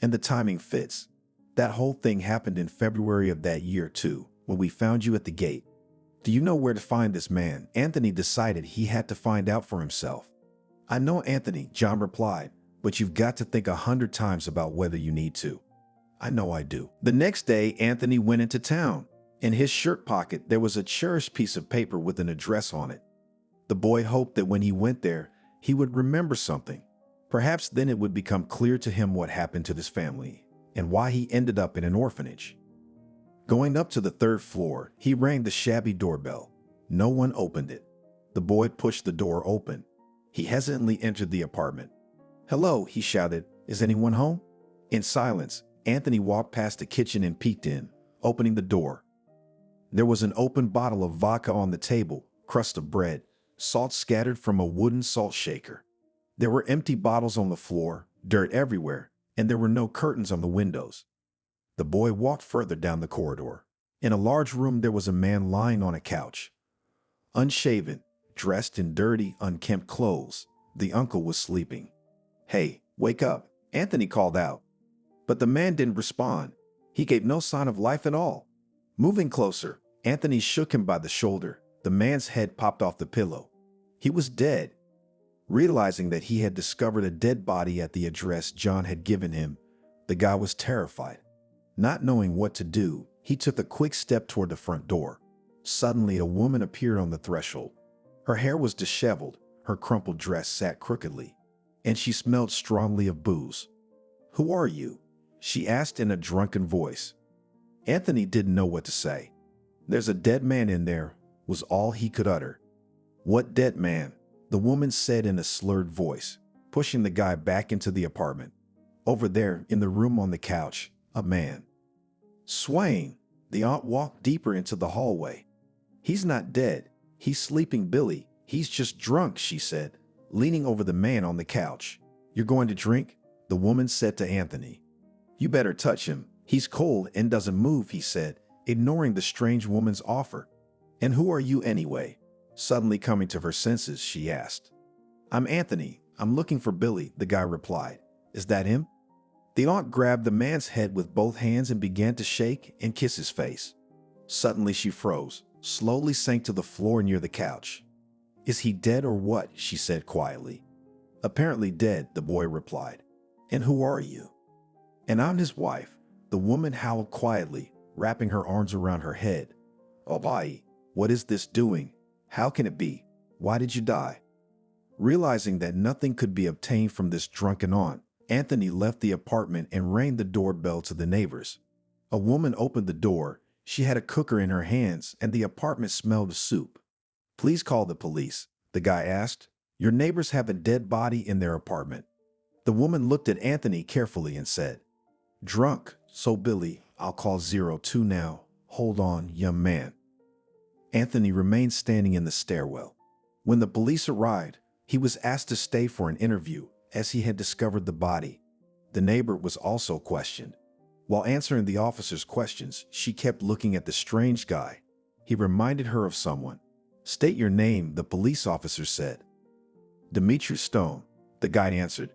And the timing fits. That whole thing happened in February of that year too, when we found you at the gate. Do you know where to find this man? Anthony decided he had to find out for himself. I know, Anthony, John replied, but you've got to think 100 times about whether you need to. I know I do. The next day, Anthony went into town. In his shirt pocket, there was a cherished piece of paper with an address on it. The boy hoped that when he went there, he would remember something. Perhaps then it would become clear to him what happened to his family and why he ended up in an orphanage. Going up to the 3rd floor, he rang the shabby doorbell. No one opened it. The boy pushed the door open. He hesitantly entered the apartment. Hello, he shouted. Is anyone home? In silence, Anthony walked past the kitchen and peeked in, opening the door. There was an open bottle of vodka on the table, crust of bread, salt scattered from a wooden salt shaker. There were empty bottles on the floor, dirt everywhere, and there were no curtains on the windows. The boy walked further down the corridor. In a large room, there was a man lying on a couch. Unshaven, dressed in dirty, unkempt clothes, The uncle was sleeping. "Hey, wake up," Anthony called out. But the man didn't respond. He gave no sign of life at all. Moving closer, Anthony shook him by the shoulder. The man's head popped off the pillow. He was dead. Realizing that he had discovered a dead body at the address John had given him, the guy was terrified. Not knowing what to do, he took a quick step toward the front door. Suddenly, a woman appeared on the threshold. Her hair was disheveled, her crumpled dress sat crookedly, and she smelled strongly of booze. "Who are you?" she asked in a drunken voice. Anthony didn't know what to say. "There's a dead man in there," was all he could utter. "What dead man?" the woman said in a slurred voice, pushing the guy back into the apartment. "Over there, in the room on the couch, a man." Swaying, the aunt walked deeper into the hallway. "He's not dead. He's sleeping, Billy. He's just drunk," she said, leaning over the man on the couch. "You're going to drink?" the woman said to Anthony. "You better touch him. He's cold and doesn't move," he said, ignoring the strange woman's offer. "And who are you anyway?" Suddenly coming to her senses, she asked. "I'm Anthony. I'm looking for Billy," the guy replied. "Is that him?" The aunt grabbed the man's head with both hands and began to shake and kiss his face. Suddenly she froze, slowly sank to the floor near the couch. "Is he dead or what?" she said quietly. "Apparently dead," the boy replied. "And who are you?" "And I'm his wife," the woman howled quietly, wrapping her arms around her head. "Oh, bhai, what is this doing? How can it be? Why did you die?" Realizing that nothing could be obtained from this drunken aunt, Anthony left the apartment and rang the doorbell to the neighbors. A woman opened the door. She had a cooker in her hands, and the apartment smelled of soup. "Please call the police," the guy asked. "Your neighbors have a dead body in their apartment." The woman looked at Anthony carefully and said, "Drunk, so Billy, I'll call 02 now. Hold on, young man." Anthony remained standing in the stairwell. When the police arrived, he was asked to stay for an interview, as he had discovered the body. The neighbor was also questioned. While answering the officer's questions, she kept looking at the strange guy. He reminded her of someone. "State your name," the police officer said. "Dimitri Stone," the guide answered.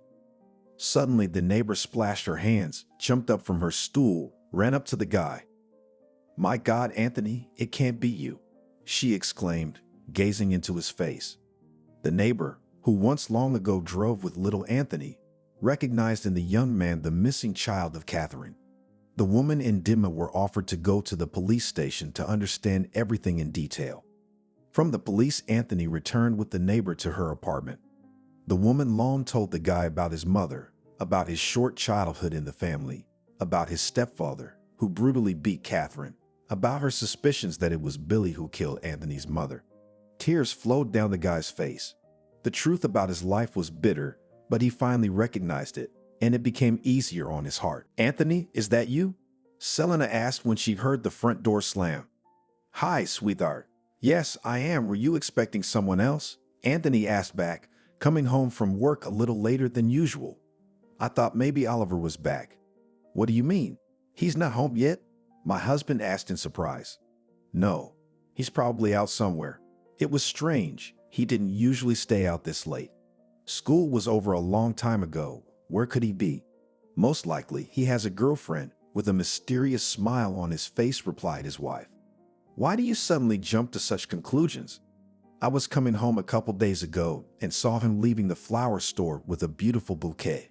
Suddenly, the neighbor splashed her hands, jumped up from her stool, ran up to the guy. "My God, Anthony, it can't be you," she exclaimed, gazing into his face. The neighbor, who once long ago drove with little Anthony, recognized in the young man the missing child of Catherine. The woman and Dimma were offered to go to the police station to understand everything in detail. From the police, Anthony returned with the neighbor to her apartment. The woman long told the guy about his mother, about his short childhood in the family, about his stepfather, who brutally beat Catherine, about her suspicions that it was Billy who killed Anthony's mother. Tears flowed down the guy's face. The truth about his life was bitter, but he finally recognized it, and it became easier on his heart. "Anthony, is that you?" Selena asked when she heard the front door slam. "Hi, sweetheart." "Yes, I am. Were you expecting someone else?" Anthony asked back, coming home from work a little later than usual. "I thought maybe Oliver was back." "What do you mean? He's not home yet?" my husband asked in surprise. "No, he's probably out somewhere. It was strange. He didn't usually stay out this late. School was over a long time ago. Where could he be?" "Most likely he has a girlfriend," with a mysterious smile on his face replied his wife. "Why do you suddenly jump to such conclusions?" "I was coming home a couple days ago and saw him leaving the flower store with a beautiful bouquet.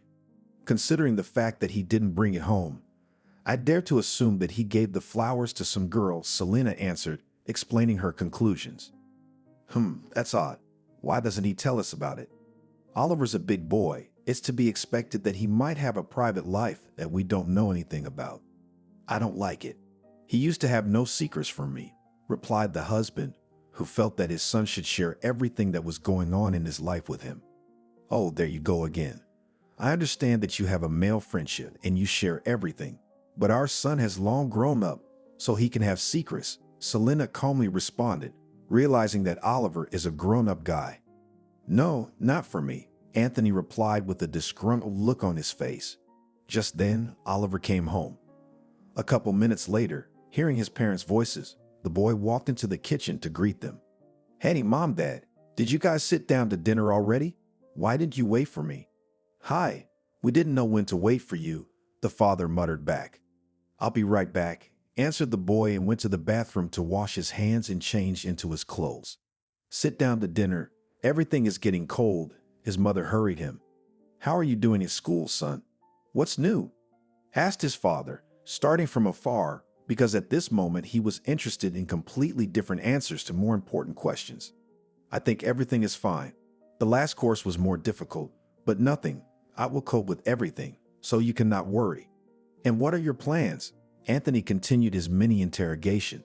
Considering the fact that he didn't bring it home, I dare to assume that he gave the flowers to some girl," Selena answered, explaining her conclusions. That's odd. Why doesn't he tell us about it?" "Oliver's a big boy. It's to be expected that he might have a private life that we don't know anything about." "I don't like it. He used to have no secrets from me," replied the husband, who felt that his son should share everything that was going on in his life with him. "Oh, there you go again. I understand that you have a male friendship and you share everything, but our son has long grown up, so he can have secrets," Selena calmly responded, realizing that Oliver is a grown-up guy. "No, not for me," Anthony replied with a disgruntled look on his face. Just then, Oliver came home. A couple minutes later, hearing his parents' voices, the boy walked into the kitchen to greet them. "Hey, Mom, Dad, did you guys sit down to dinner already?" Why didn't you wait for me?" "Hi, we didn't know when to wait for you," the father muttered back. "I'll be right back," answered the boy and went to the bathroom to wash his hands and change into his clothes. "Sit down to dinner. Everything is getting cold," his mother hurried him. "How are you doing at school, son? What's new?" asked his father, starting from afar, because at this moment he was interested in completely different answers to more important questions. "I think everything is fine. The last course was more difficult, but nothing. I will cope with everything, so you cannot worry." "And what are your plans?" Anthony continued his mini interrogation.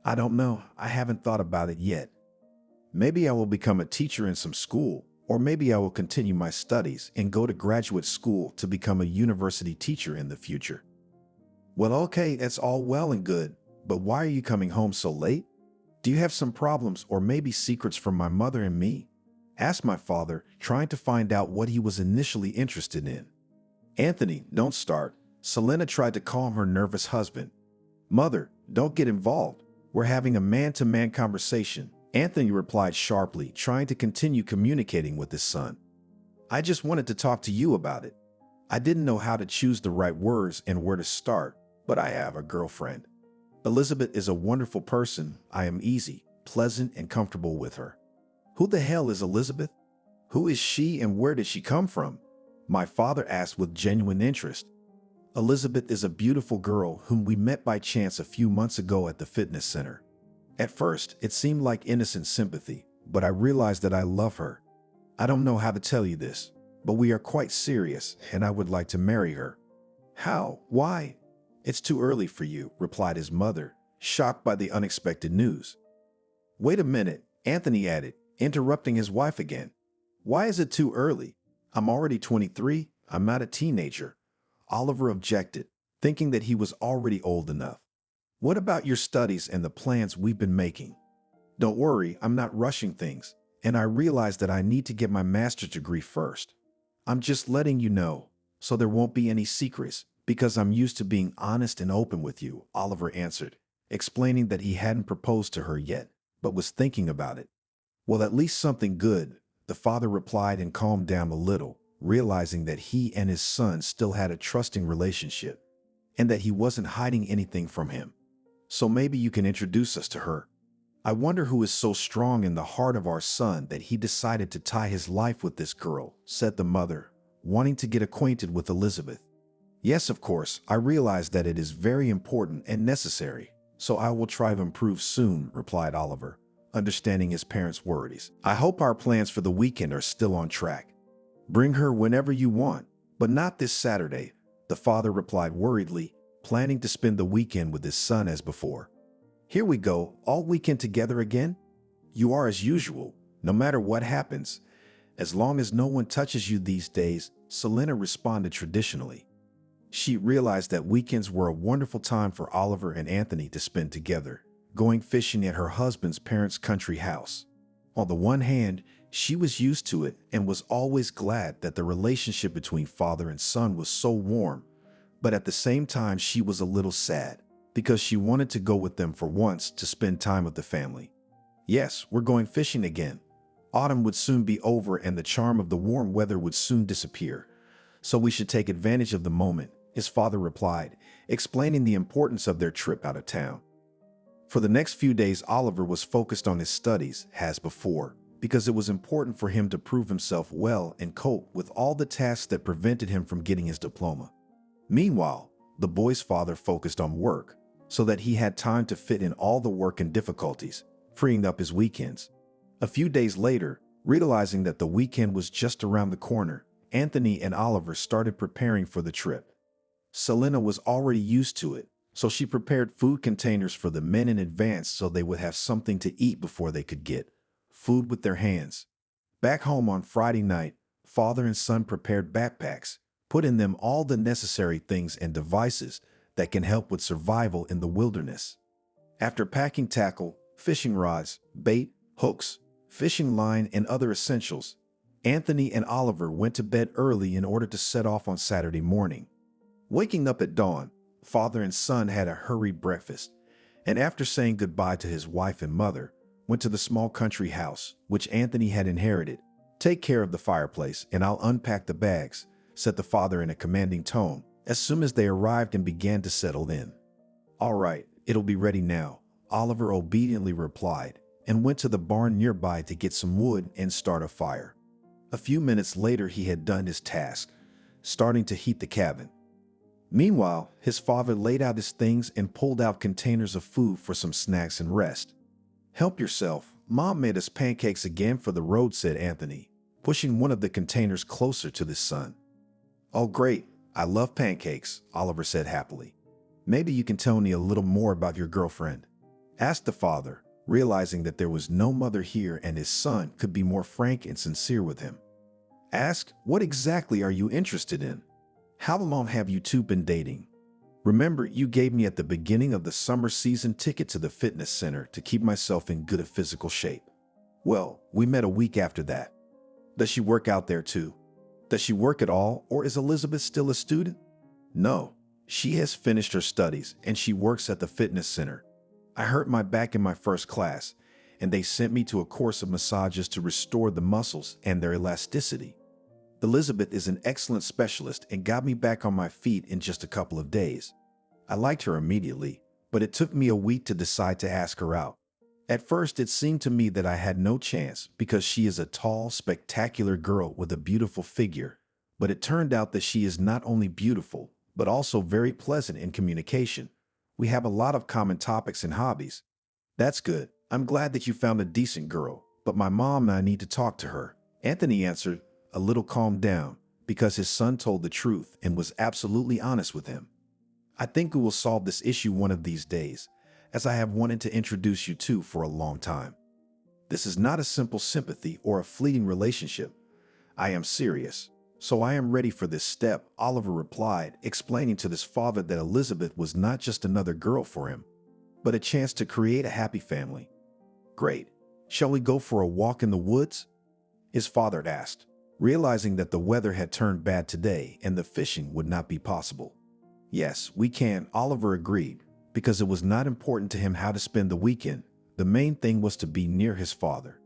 "I don't know. I haven't thought about it yet. Maybe I will become a teacher in some school, or maybe I will continue my studies and go to graduate school to become a university teacher in the future." "Well, okay, that's all well and good, but why are you coming home so late? Do you have some problems or maybe secrets from my mother and me?" asked my father, trying to find out what he was initially interested in. "Anthony, don't start." Selena tried to calm her nervous husband. "Mother, don't get involved. We're having a man-to-man conversation," Anthony replied sharply, trying to continue communicating with his son. "I just wanted to talk to you about it. I didn't know how to choose the right words and where to start, but I have a girlfriend. Elizabeth is a wonderful person. I am easy, pleasant, and comfortable with her." "Who the hell is Elizabeth? Who is she and where did she come from?" my father asked with genuine interest. "Elizabeth is a beautiful girl whom we met by chance a few months ago at the fitness center. At first, it seemed like innocent sympathy, but I realized that I love her. I don't know how to tell you this, but we are quite serious and I would like to marry her." "How? Why?" "It's too early for you," replied his mother, shocked by the unexpected news. "Wait a minute," Anthony added, interrupting his wife again. "Why is it too early? I'm already 23. I'm not a teenager." Oliver objected, thinking that he was already old enough. "What about your studies and the plans we've been making?" "Don't worry, I'm not rushing things, and I realize that I need to get my master's degree first. I'm just letting you know, so there won't be any secrets, because I'm used to being honest and open with you," Oliver answered, explaining that he hadn't proposed to her yet, but was thinking about it. "Well, at least something good," the father replied and calmed down a little, realizing that he and his son still had a trusting relationship, and that he wasn't hiding anything from him. "So maybe you can introduce us to her. I wonder who is so strong in the heart of our son that he decided to tie his life with this girl," said the mother, wanting to get acquainted with Elizabeth. "Yes, of course, I realize that it is very important and necessary, so I will try to improve soon," replied Oliver, understanding his parents' worries. "I hope our plans for the weekend are still on track." "Bring her whenever you want, but not this Saturday," the father replied worriedly, planning to spend the weekend with his son as before. "Here we go, all weekend together again? You are as usual, no matter what happens, as long as no one touches you these days," Selena responded traditionally. She realized that weekends were a wonderful time for Oliver and Anthony to spend together, going fishing at her husband's parents' country house. On the one hand, she was used to it and was always glad that the relationship between father and son was so warm, but at the same time she was a little sad because she wanted to go with them for once to spend time with the family. "Yes, we're going fishing again. Autumn would soon be over and the charm of the warm weather would soon disappear, so we should take advantage of the moment," his father replied, explaining the importance of their trip out of town. For the next few days, Oliver was focused on his studies, as before, because it was important for him to prove himself well and cope with all the tasks that prevented him from getting his diploma. Meanwhile, the boy's father focused on work, so that he had time to fit in all the work and difficulties, freeing up his weekends. A few days later, realizing that the weekend was just around the corner, Anthony and Oliver started preparing for the trip. Selena was already used to it, so she prepared food containers for the men in advance so they would have something to eat before they could get food with their hands. Back home on Friday night, father and son prepared backpacks, put in them all the necessary things and devices that can help with survival in the wilderness. After packing tackle, fishing rods, bait, hooks, fishing line, and other essentials, Anthony and Oliver went to bed early in order to set off on Saturday morning. Waking up at dawn, father and son had a hurried breakfast, and after saying goodbye to his wife and mother, went to the small country house, which Anthony had inherited, "Take care of the fireplace, and I'll unpack the bags," said the father in a commanding tone, as soon as they arrived and began to settle in. "All right, it'll be ready now," Oliver obediently replied, and went to the barn nearby to get some wood and start a fire. A few minutes later, he had done his task, starting to heat the cabin. Meanwhile, his father laid out his things and pulled out containers of food for some snacks and rest. "Help yourself. Mom made us pancakes again for the road," said Anthony, pushing one of the containers closer to his son. "Oh, great. I love pancakes," Oliver said happily. "Maybe you can tell me a little more about your girlfriend?" asked the father, realizing that there was no mother here and his son could be more frank and sincere with him. "Ask, what exactly are you interested in? How long have you two been dating? Remember, you gave me at the beginning of the summer season ticket to the fitness center to keep myself in good physical shape. Well, we met a week after that. Does she work out there too? Does she work at all, or is Elizabeth still a student?" "No, she has finished her studies and she works at the fitness center. I hurt my back in my first class, and they sent me to a course of massages to restore the muscles and their elasticity. Elizabeth is an excellent specialist and got me back on my feet in just a couple of days. I liked her immediately, but it took me a week to decide to ask her out. At first, it seemed to me that I had no chance because she is a tall, spectacular girl with a beautiful figure, but it turned out that she is not only beautiful, but also very pleasant in communication. We have a lot of common topics and hobbies." "That's good. I'm glad that you found a decent girl, but my mom and I need to talk to her," Anthony answered, a little calmed down, because his son told the truth and was absolutely honest with him. "I think we will solve this issue one of these days, as I have wanted to introduce you to for a long time. This is not a simple sympathy or a fleeting relationship. I am serious, so I am ready for this step," Oliver replied, explaining to his father that Elizabeth was not just another girl for him, but a chance to create a happy family. "Great. Shall we go for a walk in the woods?" his father had asked, realizing that the weather had turned bad today and the fishing would not be possible. "Yes, we can," Oliver agreed, because it was not important to him how to spend the weekend. The main thing was to be near his father.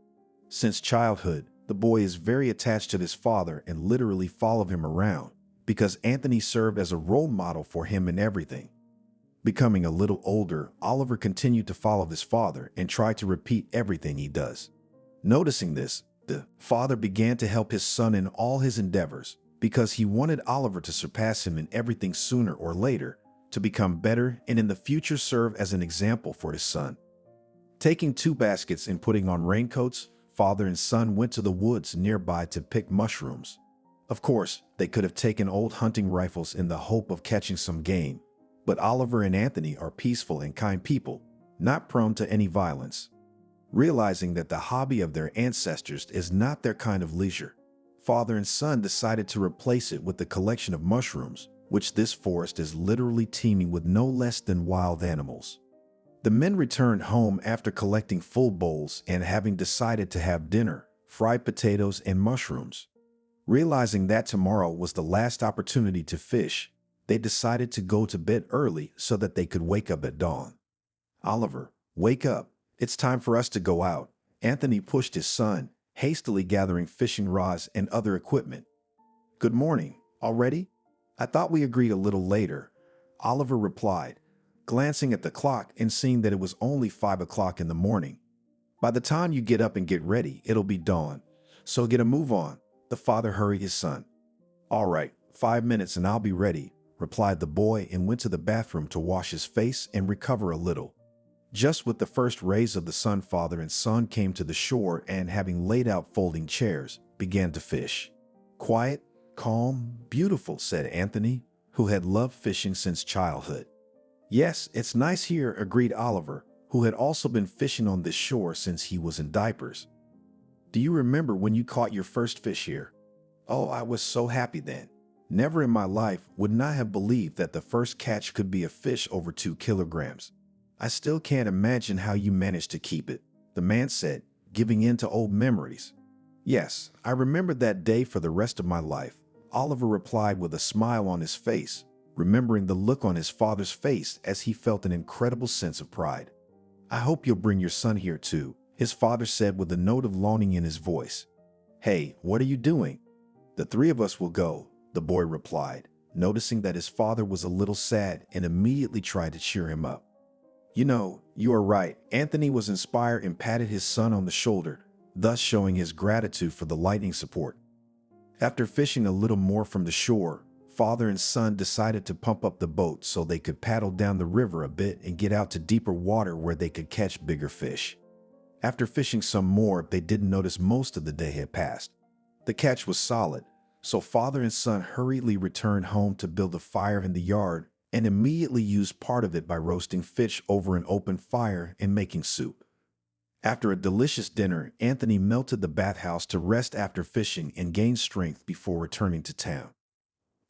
Since childhood, the boy is very attached to his father and literally followed him around, because Anthony served as a role model for him in everything. Becoming a little older, Oliver continued to follow his father and try to repeat everything he does. Noticing this, the father began to help his son in all his endeavors, because he wanted Oliver to surpass him in everything sooner or later, to become better and in the future serve as an example for his son. Taking 2 baskets and putting on raincoats, father and son went to the woods nearby to pick mushrooms. Of course, they could have taken old hunting rifles in the hope of catching some game, but Oliver and Anthony are peaceful and kind people, not prone to any violence. Realizing that the hobby of their ancestors is not their kind of leisure, father and son decided to replace it with the collection of mushrooms, which this forest is literally teeming with no less than wild animals. The men returned home after collecting full bowls and having decided to have dinner, fried potatoes and mushrooms. Realizing that tomorrow was the last opportunity to fish, they decided to go to bed early so that they could wake up at dawn. "Oliver, wake up. It's time for us to go out," Anthony pushed his son, hastily gathering fishing rods and other equipment. "Good morning. Already? I thought we agreed a little later," Oliver replied, glancing at the clock and seeing that it was only 5 o'clock in the morning. "By the time you get up and get ready, it'll be dawn, so get a move on," the father hurried his son. "All right, 5 minutes and I'll be ready," replied the boy and went to the bathroom to wash his face and recover a little. Just with the first rays of the sun, father and son came to the shore and, having laid out folding chairs, began to fish. "Quiet, calm, beautiful," said Anthony, who had loved fishing since childhood. "Yes, it's nice here," agreed Oliver, who had also been fishing on this shore since he was in diapers. "Do you remember when you caught your first fish here?" "Oh, I was so happy then. Never in my life would not have believed that the first catch could be a fish over 2 kilograms. I still can't imagine how you managed to keep it," the man said, giving in to old memories. "Yes, I remember that day for the rest of my life," Oliver replied with a smile on his face, remembering the look on his father's face as he felt an incredible sense of pride. "I hope you'll bring your son here too," his father said with a note of longing in his voice. "Hey, what are you doing?" "The three of us will go," the boy replied, noticing that his father was a little sad and immediately tried to cheer him up. "You know, you are right." Anthony was inspired and patted his son on the shoulder, thus showing his gratitude for the lightning support. After fishing a little more from the shore, father and son decided to pump up the boat so they could paddle down the river a bit and get out to deeper water where they could catch bigger fish. After fishing some more, they didn't notice most of the day had passed. The catch was solid, so father and son hurriedly returned home to build a fire in the yard and immediately used part of it by roasting fish over an open fire and making soup. After a delicious dinner, Anthony melted the bathhouse to rest after fishing and gain strength before returning to town.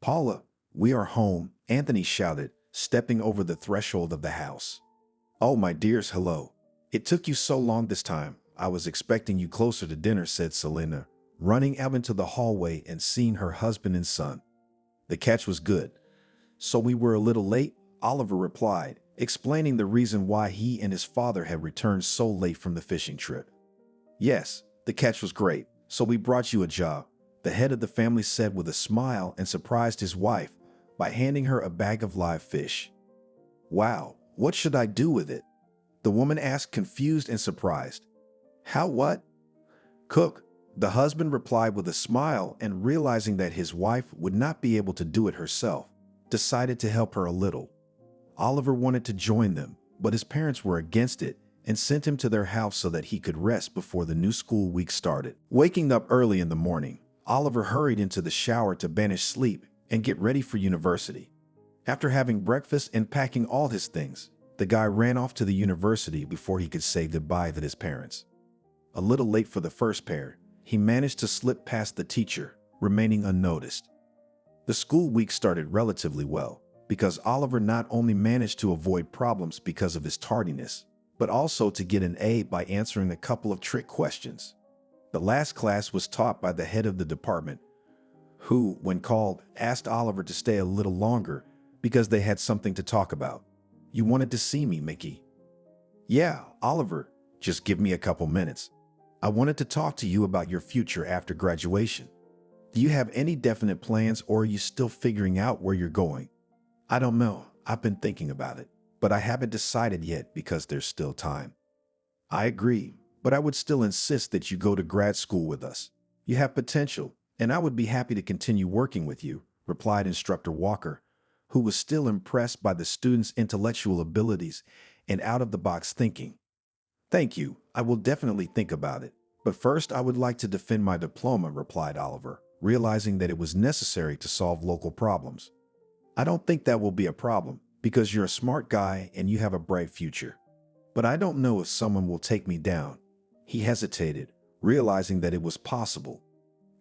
"Paula, we are home," Anthony shouted, stepping over the threshold of the house. "Oh, my dears, hello. It took you so long this time. I was expecting you closer to dinner," said Selena, running out into the hallway and seeing her husband and son. "The catch was good. So we were a little late," Oliver replied, explaining the reason why he and his father had returned so late from the fishing trip. "Yes, the catch was great, so we brought you a job," the head of the family said with a smile and surprised his wife by handing her a bag of live fish. "Wow, what should I do with it?" the woman asked, confused and surprised. "How what?" "Cook," the husband replied with a smile, and realizing that his wife would not be able to do it herself, decided to help her a little. Oliver wanted to join them, but his parents were against it and sent him to their house so that he could rest before the new school week started. Waking up early in the morning, Oliver hurried into the shower to banish sleep and get ready for university. After having breakfast and packing all his things, the guy ran off to the university before he could say goodbye to his parents. A little late for the first pair, he managed to slip past the teacher, remaining unnoticed. The school week started relatively well, because Oliver not only managed to avoid problems because of his tardiness, but also to get an A by answering a couple of trick questions. The last class was taught by the head of the department, who, when called, asked Oliver to stay a little longer because they had something to talk about. "You wanted to see me, Mickey?" "Yeah, Oliver, just give me a couple minutes. I wanted to talk to you about your future after graduation. Do you have any definite plans, or are you still figuring out where you're going?" "I don't know. I've been thinking about it, but I haven't decided yet because there's still time." "I agree, but I would still insist that you go to grad school with us. You have potential, and I would be happy to continue working with you," replied Instructor Walker, who was still impressed by the students' intellectual abilities and out-of-the-box thinking. "Thank you. I will definitely think about it. But first, I would like to defend my diploma," replied Oliver, realizing that it was necessary to solve local problems. "I don't think that will be a problem, because you're a smart guy and you have a bright future. But I don't know if someone will take me down." He hesitated, realizing that it was possible.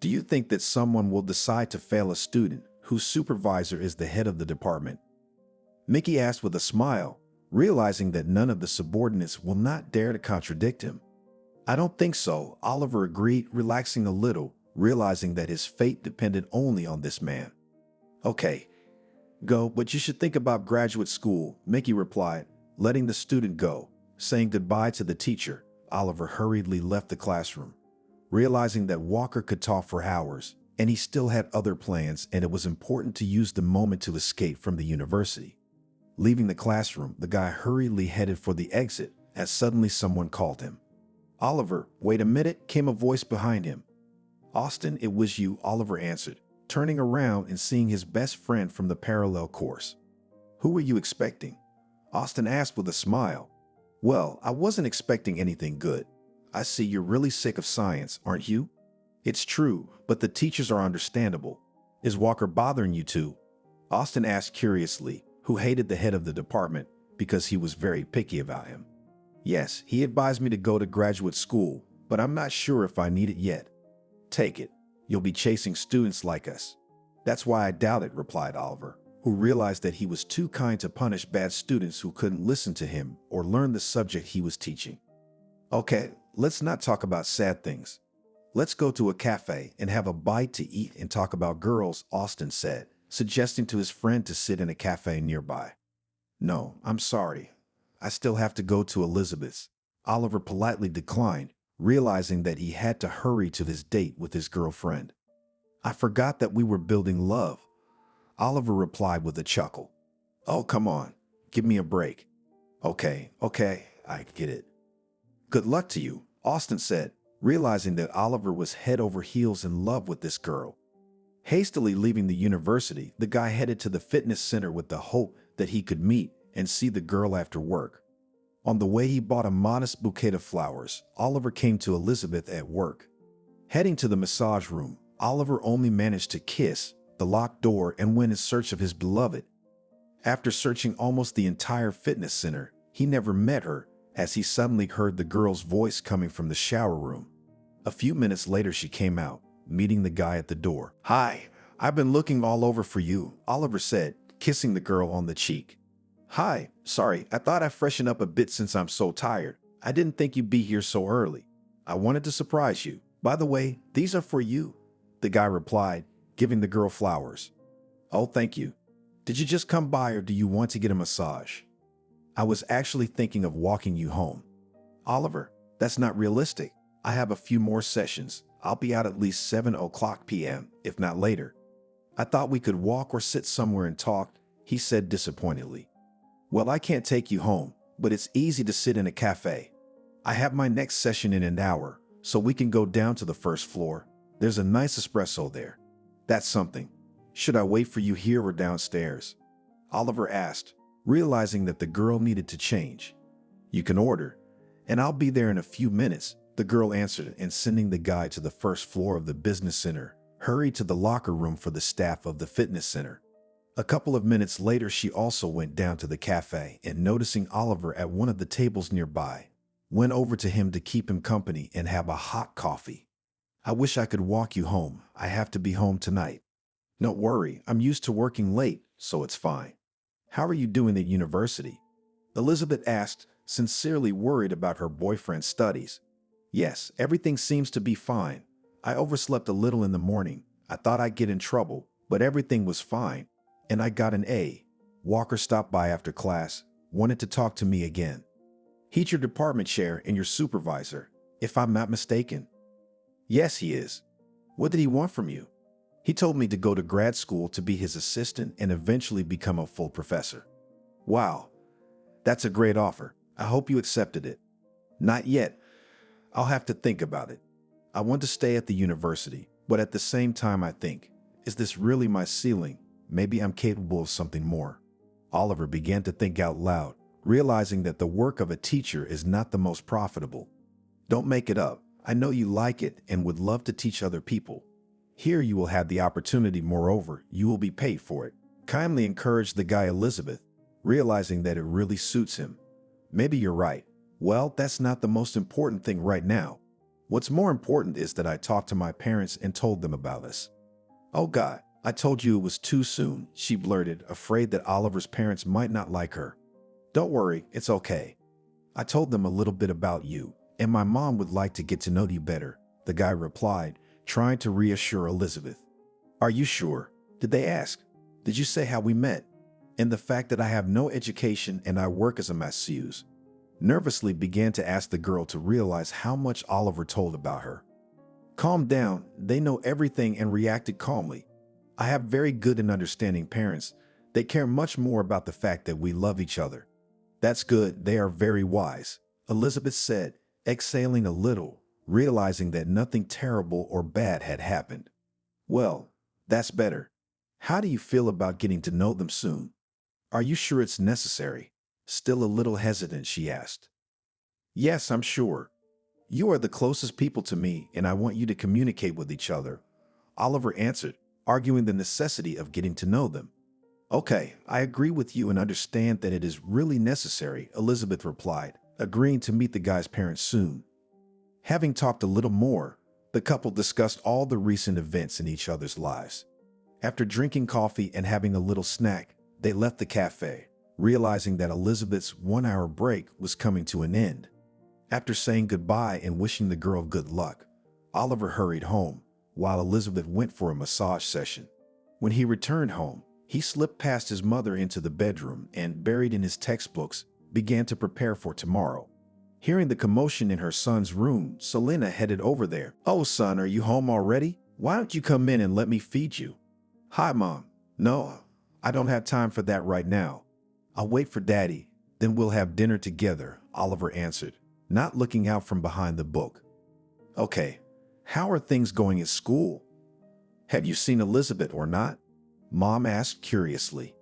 "Do you think that someone will decide to fail a student whose supervisor is the head of the department?" Mickey asked with a smile, realizing that none of the subordinates will not dare to contradict him. "I don't think so," Oliver agreed, relaxing a little, realizing that his fate depended only on this man. "Okay, go, but you should think about graduate school," Mickey replied, letting the student go. Saying goodbye to the teacher, Oliver hurriedly left the classroom, realizing that Walker could talk for hours, and he still had other plans, and it was important to use the moment to escape from the university. Leaving the classroom, the guy hurriedly headed for the exit as suddenly someone called him. "Oliver, wait a minute," came a voice behind him. "Austin, it was you," Oliver answered, turning around and seeing his best friend from the parallel course. "Who were you expecting?" Austin asked with a smile. "Well, I wasn't expecting anything good. I see you're really sick of science, aren't you?" "It's true, but the teachers are understandable. Is Walker bothering you too?" Austin asked curiously, who hated the head of the department because he was very picky about him. "Yes, he advised me to go to graduate school, but I'm not sure if I need it yet." "Take it. You'll be chasing students like us." "That's why I doubt it," replied Oliver, who realized that he was too kind to punish bad students who couldn't listen to him or learn the subject he was teaching. "Okay, let's not talk about sad things. Let's go to a cafe and have a bite to eat and talk about girls," Austin said, suggesting to his friend to sit in a cafe nearby. "No, I'm sorry. I still have to go to Elizabeth's," Oliver politely declined, realizing that he had to hurry to his date with his girlfriend. "I forgot that we were building love," Oliver replied with a chuckle. "Oh, come on. Give me a break." Okay, I get it." "Good luck to you," Austin said, realizing that Oliver was head over heels in love with this girl. Hastily leaving the university, the guy headed to the fitness center with the hope that he could meet and see the girl after work. On the way, he bought a modest bouquet of flowers. Oliver came to Elizabeth at work. Heading to the massage room, Oliver only managed to kiss the locked door and went in search of his beloved. After searching almost the entire fitness center, he never met her, as he suddenly heard the girl's voice coming from the shower room. A few minutes later, she came out, meeting the guy at the door. "Hi, I've been looking all over for you," Oliver said, kissing the girl on the cheek. "Hi, sorry, I thought I'd freshen up a bit since I'm so tired. I didn't think you'd be here so early. I wanted to surprise you. By the way, these are for you," the guy replied, giving the girl flowers. "Oh, thank you. Did you just come by or do you want to get a massage?" "I was actually thinking of walking you home." "Oliver, that's not realistic. I have a few more sessions. I'll be out at least 7 o'clock p.m., if not later." "I thought we could walk or sit somewhere and talk," he said disappointedly. "Well, I can't take you home, but it's easy to sit in a cafe. I have my next session in an hour, so we can go down to the first floor. There's a nice espresso there." "That's something. Should I wait for you here or downstairs?" Oliver asked, realizing that the girl needed to change. "You can order, and I'll be there in a few minutes," the girl answered, and sending the guy to the first floor of the business center, hurried to the locker room for the staff of the fitness center. A couple of minutes later, she also went down to the cafe and, noticing Oliver at one of the tables nearby, went over to him to keep him company and have a hot coffee. "I wish I could walk you home. I have to be home tonight." "Don't worry, I'm used to working late, so it's fine." "How are you doing at university?" Elizabeth asked, sincerely worried about her boyfriend's studies. "Yes, everything seems to be fine. I overslept a little in the morning. I thought I'd get in trouble, but everything was fine, and I got an A. Walker stopped by after class, wanted to talk to me again. He's your department chair and your supervisor, if I'm not mistaken." "Yes, he is." "What did he want from you?" "He told me to go to grad school to be his assistant and eventually become a full professor." "Wow, that's a great offer. I hope you accepted it." "Not yet. I'll have to think about it. I want to stay at the university, but at the same time I think, is this really my ceiling? Maybe I'm capable of something more." Oliver began to think out loud, realizing that the work of a teacher is not the most profitable. "Don't make it up. I know you like it and would love to teach other people. Here you will have the opportunity. Moreover, you will be paid for it," kindly encouraged the guy Elizabeth, realizing that it really suits him. "Maybe you're right. Well, that's not the most important thing right now. What's more important is that I talked to my parents and told them about us." "Oh God, I told you it was too soon," she blurted, afraid that Oliver's parents might not like her. "Don't worry, it's okay. I told them a little bit about you, and my mom would like to get to know you better," the guy replied, trying to reassure Elizabeth. "Are you sure? Did they ask? Did you say how we met? And the fact that I have no education and I work as a masseuse?" Nervously began to ask the girl to realize how much Oliver told about her. "Calm down. They know everything," and reacted calmly. "I have very good and understanding parents. They care much more about the fact that we love each other." "That's good. They are very wise," Elizabeth said, exhaling a little, realizing that nothing terrible or bad had happened. "Well, that's better. How do you feel about getting to know them soon? Are you sure it's necessary?" Still a little hesitant, she asked. "Yes, I'm sure. You are the closest people to me, and I want you to communicate with each other," Oliver answered, arguing the necessity of getting to know them. "Okay, I agree with you and understand that it is really necessary," Elizabeth replied, agreeing to meet the guy's parents soon. Having talked a little more, the couple discussed all the recent events in each other's lives. After drinking coffee and having a little snack, they left the cafe, realizing that Elizabeth's 1-hour break was coming to an end. After saying goodbye and wishing the girl good luck, Oliver hurried home, while Elizabeth went for a massage session. When he returned home, he slipped past his mother into the bedroom and, buried in his textbooks, began to prepare for tomorrow. Hearing the commotion in her son's room, Selena headed over there. "Oh, son, are you home already? Why don't you come in and let me feed you?" "Hi, Mom. No, I don't have time for that right now. I'll wait for Daddy, then we'll have dinner together," Oliver answered, not looking out from behind the book. "Okay, how are things going at school? Have you seen Elizabeth or not?" Mom asked curiously.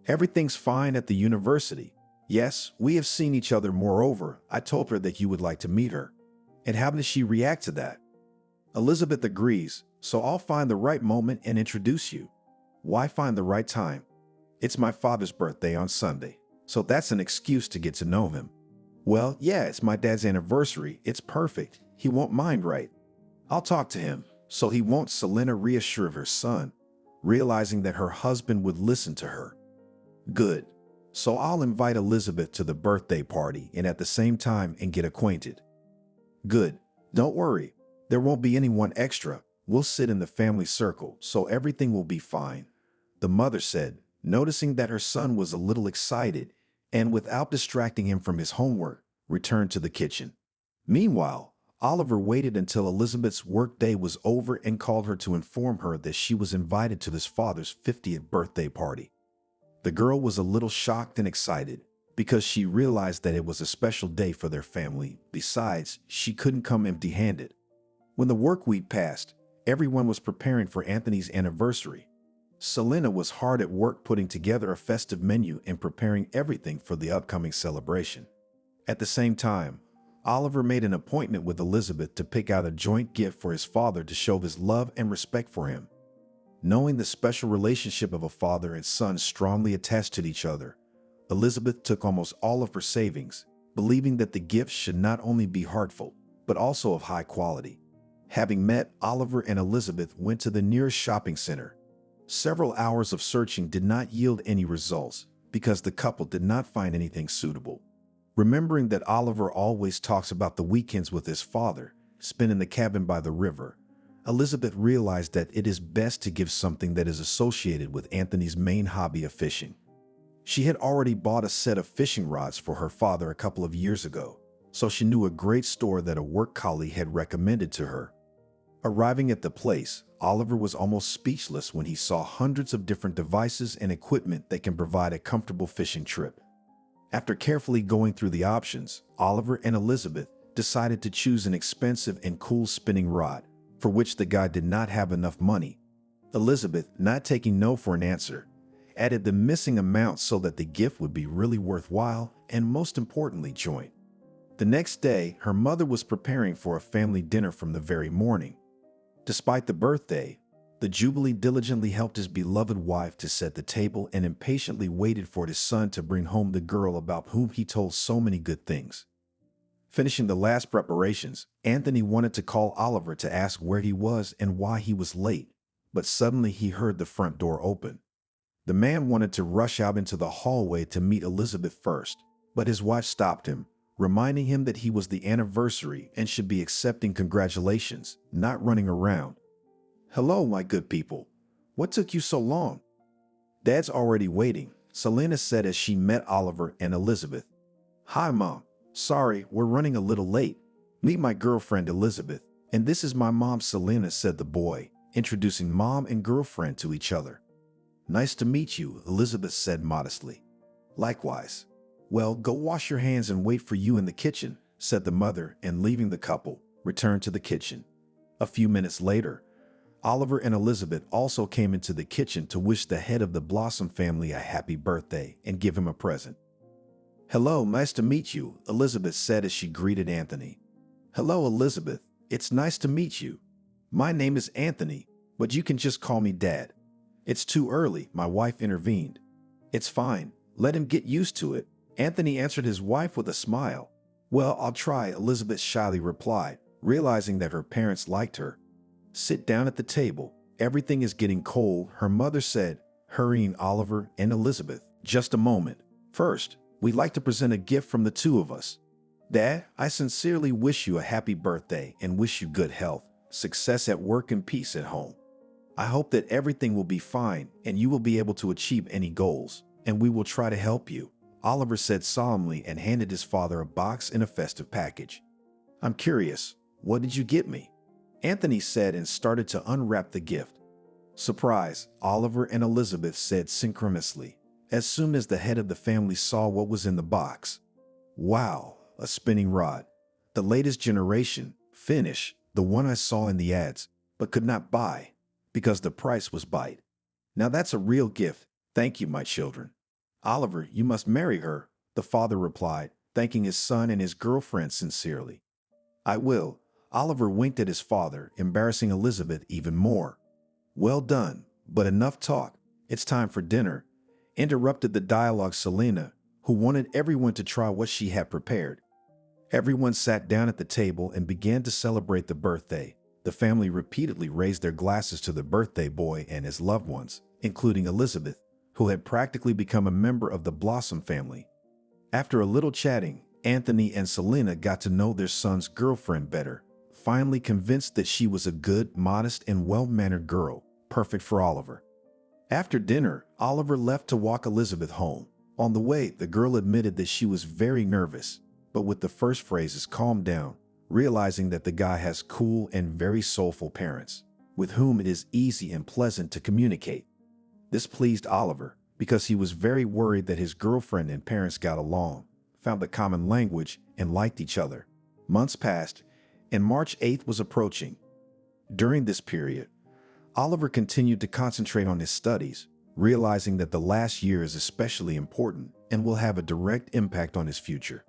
"Everything's fine at the university. Yes, we have seen each other. Moreover, I told her that you would like to meet her." "And how does she react to that?" "Elizabeth agrees, so I'll find the right moment and introduce you." "Why find the right time?" "It's my father's birthday on Sunday, so that's an excuse to get to know him." "Well, yeah, it's my dad's anniversary. It's perfect. He won't mind, right?" "I'll talk to him, so he won't," Selena reassured her son, realizing that her husband would listen to her. "Good. So I'll invite Elizabeth to the birthday party and at the same time and get acquainted." "Good. Don't worry. There won't be anyone extra. We'll sit in the family circle, so everything will be fine," the mother said, noticing that her son was a little excited and, without distracting him from his homework, returned to the kitchen. Meanwhile, Oliver waited until Elizabeth's workday was over and called her to inform her that she was invited to his father's 50th birthday party. The girl was a little shocked and excited because she realized that it was a special day for their family. Besides, she couldn't come empty-handed. When the work week passed, everyone was preparing for Anthony's anniversary. Selena was hard at work putting together a festive menu and preparing everything for the upcoming celebration. At the same time, Oliver made an appointment with Elizabeth to pick out a joint gift for his father to show his love and respect for him. Knowing the special relationship of a father and son strongly attached to each other, Elizabeth took almost all of her savings, believing that the gift should not only be heartfelt, but also of high quality. Having met, Oliver and Elizabeth went to the nearest shopping center. Several hours of searching did not yield any results because the couple did not find anything suitable. Remembering that Oliver always talks about the weekends with his father, spent in the cabin by the river, Elizabeth realized that it is best to give something that is associated with Anthony's main hobby of fishing. She had already bought a set of fishing rods for her father a couple of years ago, so she knew a great store that a work colleague had recommended to her. Arriving at the place, Oliver was almost speechless when he saw hundreds of different devices and equipment that can provide a comfortable fishing trip. After carefully going through the options, Oliver and Elizabeth decided to choose an expensive and cool spinning rod, for which the guy did not have enough money. Elizabeth, not taking no for an answer, added the missing amount so that the gift would be really worthwhile and, most importantly, joint. The next day, her mother was preparing for a family dinner from the very morning. Despite the birthday, the Jubilee diligently helped his beloved wife to set the table and impatiently waited for his son to bring home the girl about whom he told so many good things. Finishing the last preparations, Anthony wanted to call Oliver to ask where he was and why he was late, but suddenly he heard the front door open. The man wanted to rush out into the hallway to meet Elizabeth first, but his wife stopped him, reminding him that he was the anniversary and should be accepting congratulations, not running around. "Hello, my good people. What took you so long?" "Dad's already waiting," Selena said as she met Oliver and Elizabeth. "Hi, Mom. Sorry, we're running a little late. Meet my girlfriend, Elizabeth. And this is my mom, Selena," said the boy, introducing mom and girlfriend to each other. "Nice to meet you," Elizabeth said modestly. "Likewise." "Well, go wash your hands and wait for you in the kitchen," said the mother, and leaving the couple, returned to the kitchen. A few minutes later, Oliver and Elizabeth also came into the kitchen to wish the head of the Blossom family a happy birthday and give him a present. "Hello, nice to meet you," Elizabeth said as she greeted Anthony. "Hello, Elizabeth. It's nice to meet you. My name is Anthony, but you can just call me Dad." "It's too early," my wife intervened. "It's fine. Let him get used to it," Anthony answered his wife with a smile. "Well, I'll try," Elizabeth shyly replied, realizing that her parents liked her. "Sit down at the table. Everything is getting cold," her mother said, hurrying Oliver and Elizabeth. "Just a moment. First, we'd like to present a gift from the two of us. Dad, I sincerely wish you a happy birthday and wish you good health, success at work, and peace at home. I hope that everything will be fine and you will be able to achieve any goals, and we will try to help you," Oliver said solemnly and handed his father a box and a festive package. I'm curious, what did you get me? Anthony said and started to unwrap the gift. Surprise, Oliver and Elizabeth said synchronously, as soon as the head of the family saw what was in the box. Wow, a spinning rod. The latest generation, Finnish, the one I saw in the ads, but could not buy, because the price was bite. Now that's a real gift. Thank you, my children. Oliver, you must marry her, the father replied, thanking his son and his girlfriend sincerely. I will. Oliver winked at his father, embarrassing Elizabeth even more. Well done, but enough talk. It's time for dinner, interrupted the dialogue Selena, who wanted everyone to try what she had prepared. Everyone sat down at the table and began to celebrate the birthday. The family repeatedly raised their glasses to the birthday boy and his loved ones, including Elizabeth, who had practically become a member of the Blossom family. After a little chatting, Anthony and Selena got to know their son's girlfriend better, finally convinced that she was a good, modest, and well-mannered girl, perfect for Oliver. After dinner, Oliver left to walk Elizabeth home. On the way, the girl admitted that she was very nervous, but with the first phrases calmed down, realizing that the guy has cool and very soulful parents, with whom it is easy and pleasant to communicate. This pleased Oliver, because he was very worried that his girlfriend and parents got along, found the common language, and liked each other. Months passed, and March 8th was approaching. During this period, Oliver continued to concentrate on his studies, realizing that the last year is especially important and will have a direct impact on his future.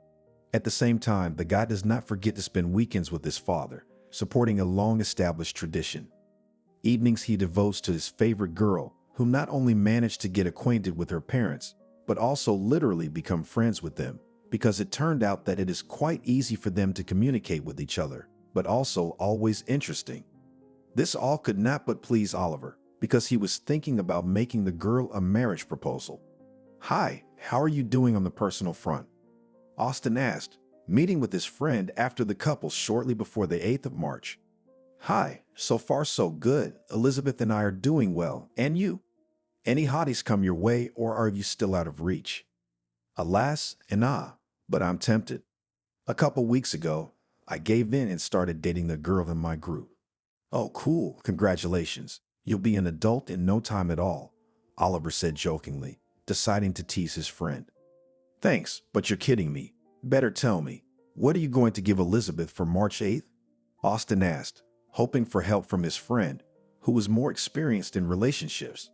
At the same time, the guy does not forget to spend weekends with his father, supporting a long-established tradition. Evenings he devotes to his favorite girl, who not only managed to get acquainted with her parents, but also literally become friends with them, because it turned out that it is quite easy for them to communicate with each other, but also always interesting. This all could not but please Oliver, because he was thinking about making the girl a marriage proposal. Hi, how are you doing on the personal front? Austin asked, meeting with his friend after the couple shortly before the 8th of March. Hi, so far so good. Elizabeth and I are doing well. And you? Any hotties come your way, or are you still out of reach? Alas and but I'm tempted. A couple weeks ago, I gave in and started dating the girl in my group. Oh, cool. Congratulations. You'll be an adult in no time at all, Oliver said jokingly, deciding to tease his friend. Thanks, but you're kidding me. Better tell me, what are you going to give Elizabeth for March 8th? Austin asked, hoping for help from his friend, who was more experienced in relationships.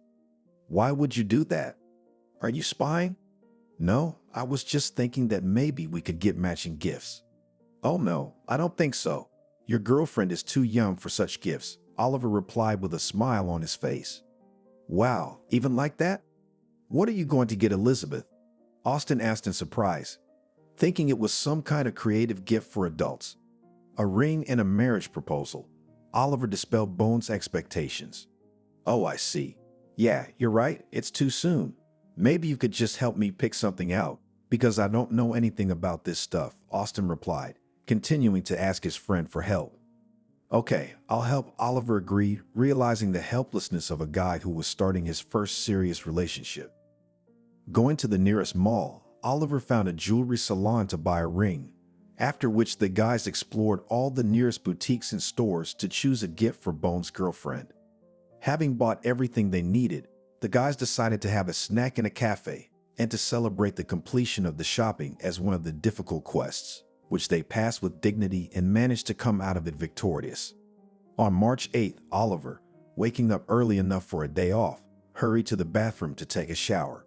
Why would you do that? Are you spying? No, I was just thinking that maybe we could get matching gifts. Oh no, I don't think so. Your girlfriend is too young for such gifts, Oliver replied with a smile on his face. Wow, even like that? What are you going to get Elizabeth? Austin asked in surprise, thinking it was some kind of creative gift for adults. A ring and a marriage proposal. Oliver dispelled Bones' expectations. Oh, I see. Yeah, you're right, it's too soon. Maybe you could just help me pick something out, because I don't know anything about this stuff, Austin replied, continuing to ask his friend for help. Okay, I'll help, Oliver agreed, realizing the helplessness of a guy who was starting his first serious relationship. Going to the nearest mall, Oliver found a jewelry salon to buy a ring, after which the guys explored all the nearest boutiques and stores to choose a gift for Bones' girlfriend. Having bought everything they needed, the guys decided to have a snack in a cafe and to celebrate the completion of the shopping as one of the difficult quests, which they passed with dignity and managed to come out of it victorious. On March 8th, Oliver, waking up early enough for a day off, hurried to the bathroom to take a shower.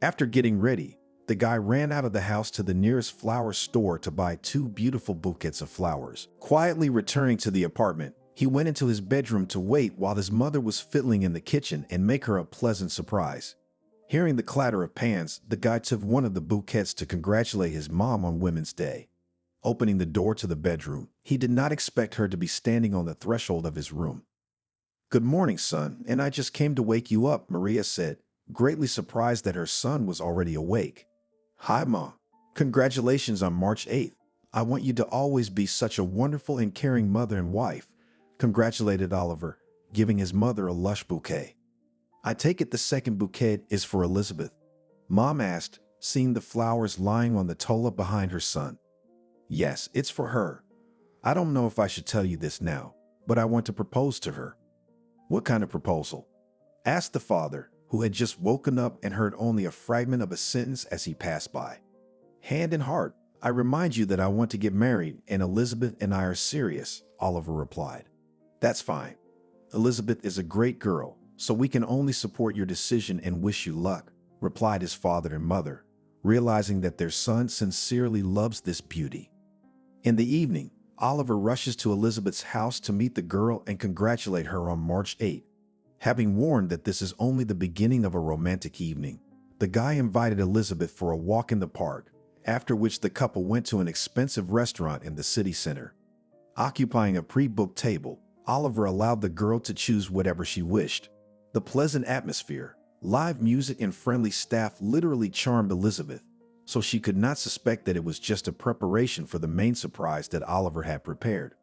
After getting ready, the guy ran out of the house to the nearest flower store to buy 2 beautiful bouquets of flowers. Quietly returning to the apartment, he went into his bedroom to wait while his mother was fiddling in the kitchen and make her a pleasant surprise. Hearing the clatter of pans, the guy took one of the bouquets to congratulate his mom on Women's Day. Opening the door to the bedroom, he did not expect her to be standing on the threshold of his room. Good morning, son, and I just came to wake you up, Maria said, greatly surprised that her son was already awake. Hi, Ma. Congratulations on March 8th. I want you to always be such a wonderful and caring mother and wife, congratulated Oliver, giving his mother a lush bouquet. I take it the second bouquet is for Elizabeth? Mom asked, seeing the flowers lying on the tola behind her son. Yes, it's for her. I don't know if I should tell you this now, but I want to propose to her. What kind of proposal? Asked the father, who had just woken up and heard only a fragment of a sentence as he passed by. Hand in heart, I remind you that I want to get married and Elizabeth and I are serious, Oliver replied. That's fine. Elizabeth is a great girl, so we can only support your decision and wish you luck, replied his father and mother, realizing that their son sincerely loves this beauty. In the evening, Oliver rushes to Elizabeth's house to meet the girl and congratulate her on March 8. Having warned that this is only the beginning of a romantic evening, the guy invited Elizabeth for a walk in the park, after which the couple went to an expensive restaurant in the city center. Occupying a pre-booked table, Oliver allowed the girl to choose whatever she wished. The pleasant atmosphere, live music, and friendly staff literally charmed Elizabeth, so she could not suspect that it was just a preparation for the main surprise that Oliver had prepared.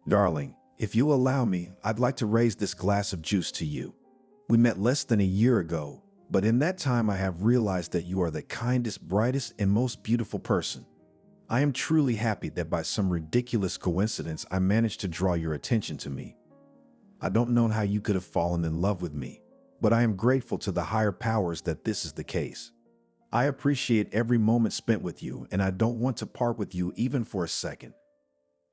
Darling, if you allow me, I'd like to raise this glass of juice to you. We met less than a year ago, but in that time I have realized that you are the kindest, brightest, and most beautiful person. I am truly happy that by some ridiculous coincidence I managed to draw your attention to me. I don't know how you could have fallen in love with me, but I am grateful to the higher powers that this is the case. I appreciate every moment spent with you, and I don't want to part with you even for a second.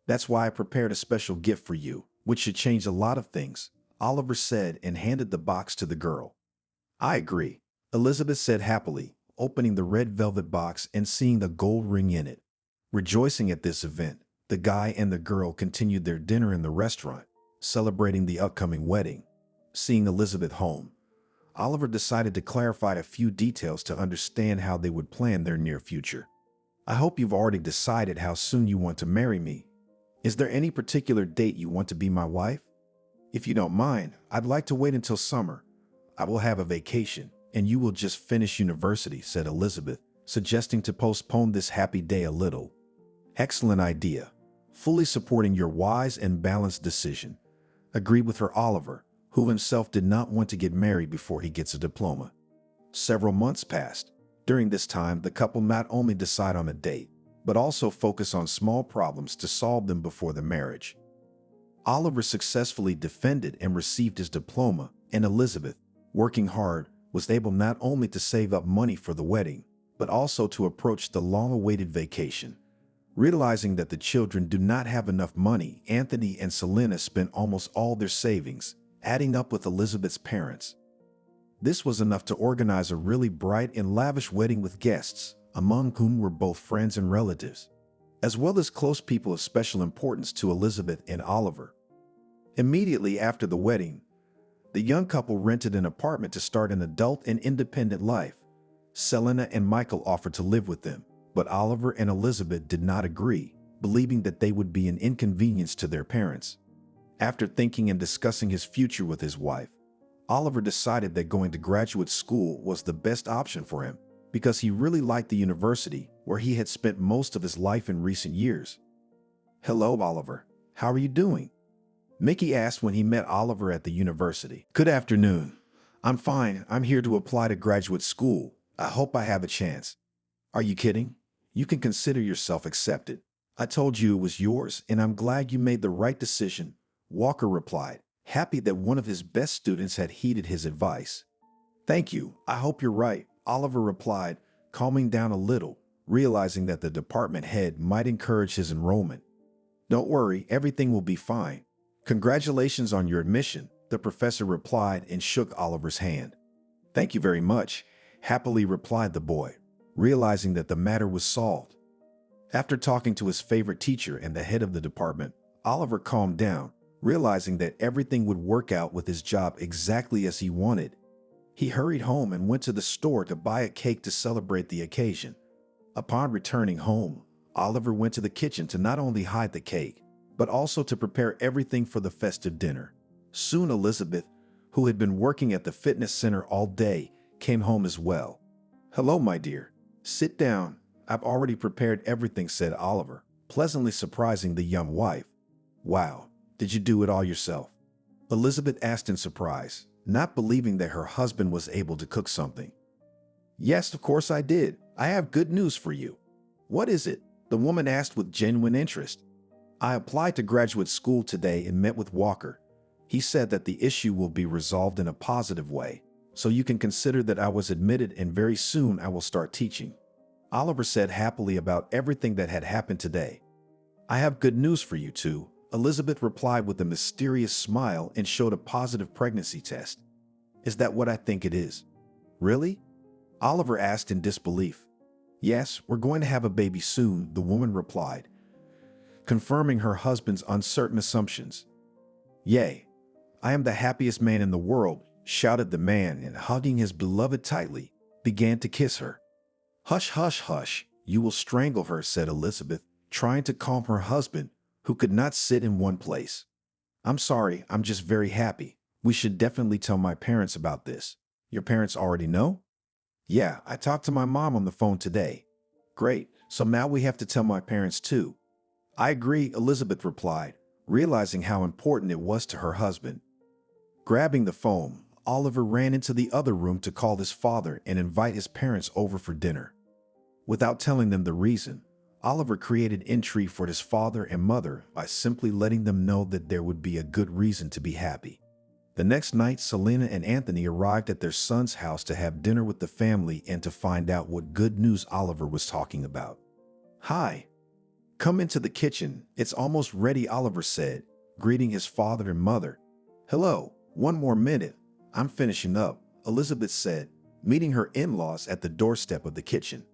That's why I prepared a special gift for you, which should change a lot of things, Oliver said and handed the box to the girl. I agree, Elizabeth said happily, opening the red velvet box and seeing the gold ring in it. Rejoicing at this event, the guy and the girl continued their dinner in the restaurant, celebrating the upcoming wedding. Seeing Elizabeth home, Oliver decided to clarify a few details to understand how they would plan their near future. I hope you've already decided how soon you want to marry me. Is there any particular date you want to be my wife? If you don't mind, I'd like to wait until summer. I will have a vacation, and you will just finish university, said Elizabeth, suggesting to postpone this happy day a little. Excellent idea. Fully supporting your wise and balanced decision. Agreed with her Oliver, who himself did not want to get married before he gets a diploma. Several months passed. During this time, the couple not only decide on a date, but also focus on small problems to solve them before the marriage. Oliver successfully defended and received his diploma, and Elizabeth, working hard, was able not only to save up money for the wedding, but also to approach the long-awaited vacation. Realizing that the children do not have enough money, Anthony and Selena spent almost all their savings, adding up with Elizabeth's parents. This was enough to organize a really bright and lavish wedding with guests, among whom were both friends and relatives, as well as close people of special importance to Elizabeth and Oliver. Immediately after the wedding, the young couple rented an apartment to start an adult and independent life. Selena and Michael offered to live with them, but Oliver and Elizabeth did not agree, believing that they would be an inconvenience to their parents. After thinking and discussing his future with his wife, Oliver decided that going to graduate school was the best option for him because he really liked the university where he had spent most of his life in recent years. Hello, Oliver. How are you doing? Mickey asked when he met Oliver at the university. Good afternoon. I'm fine. I'm here to apply to graduate school. I hope I have a chance. Are you kidding? You can consider yourself accepted. I told you it was yours, and I'm glad you made the right decision, Walker replied, happy that one of his best students had heeded his advice. Thank you. I hope you're right, Oliver replied, calming down a little, realizing that the department head might encourage his enrollment. Don't worry, everything will be fine. Congratulations on your admission, the professor replied and shook Oliver's hand. Thank you very much, happily replied the boy, realizing that the matter was solved. After talking to his favorite teacher and the head of the department, Oliver calmed down, realizing that everything would work out with his job exactly as he wanted. He hurried home and went to the store to buy a cake to celebrate the occasion. Upon returning home, Oliver went to the kitchen to not only hide the cake, but also to prepare everything for the festive dinner. Soon Elizabeth, who had been working at the fitness center all day, came home as well. Hello, my dear. Sit down. I've already prepared everything, said Oliver, pleasantly surprising the young wife. Wow, did you do it all yourself? Elizabeth asked in surprise, not believing that her husband was able to cook something. Yes, of course I did. I have good news for you. What is it? The woman asked with genuine interest. I applied to graduate school today and met with Walker. He said that the issue will be resolved in a positive way, so you can consider that I was admitted and very soon I will start teaching. Oliver said happily about everything that had happened today. I have good news for you too, Elizabeth replied with a mysterious smile and showed a positive pregnancy test. Is that what I think it is? Really? Oliver asked in disbelief. Yes, we're going to have a baby soon, the woman replied, confirming her husband's uncertain assumptions. Yay! I am the happiest man in the world, shouted the man, and hugging his beloved tightly, began to kiss her. Hush, hush, hush, you will strangle her, said Elizabeth, trying to calm her husband, who could not sit in one place. I'm sorry, I'm just very happy. We should definitely tell my parents about this. Your parents already know? Yeah, I talked to my mom on the phone today. Great, so now we have to tell my parents too. I agree, Elizabeth replied, realizing how important it was to her husband. Grabbing the phone, Oliver ran into the other room to call his father and invite his parents over for dinner. Without telling them the reason, Oliver created intrigue for his father and mother by simply letting them know that there would be a good reason to be happy. The next night, Selena and Anthony arrived at their son's house to have dinner with the family and to find out what good news Oliver was talking about. Hi. Come into the kitchen. It's almost ready, Oliver said, greeting his father and mother. Hello. One more minute. I'm finishing up, Elizabeth said, meeting her in-laws at the doorstep of the kitchen.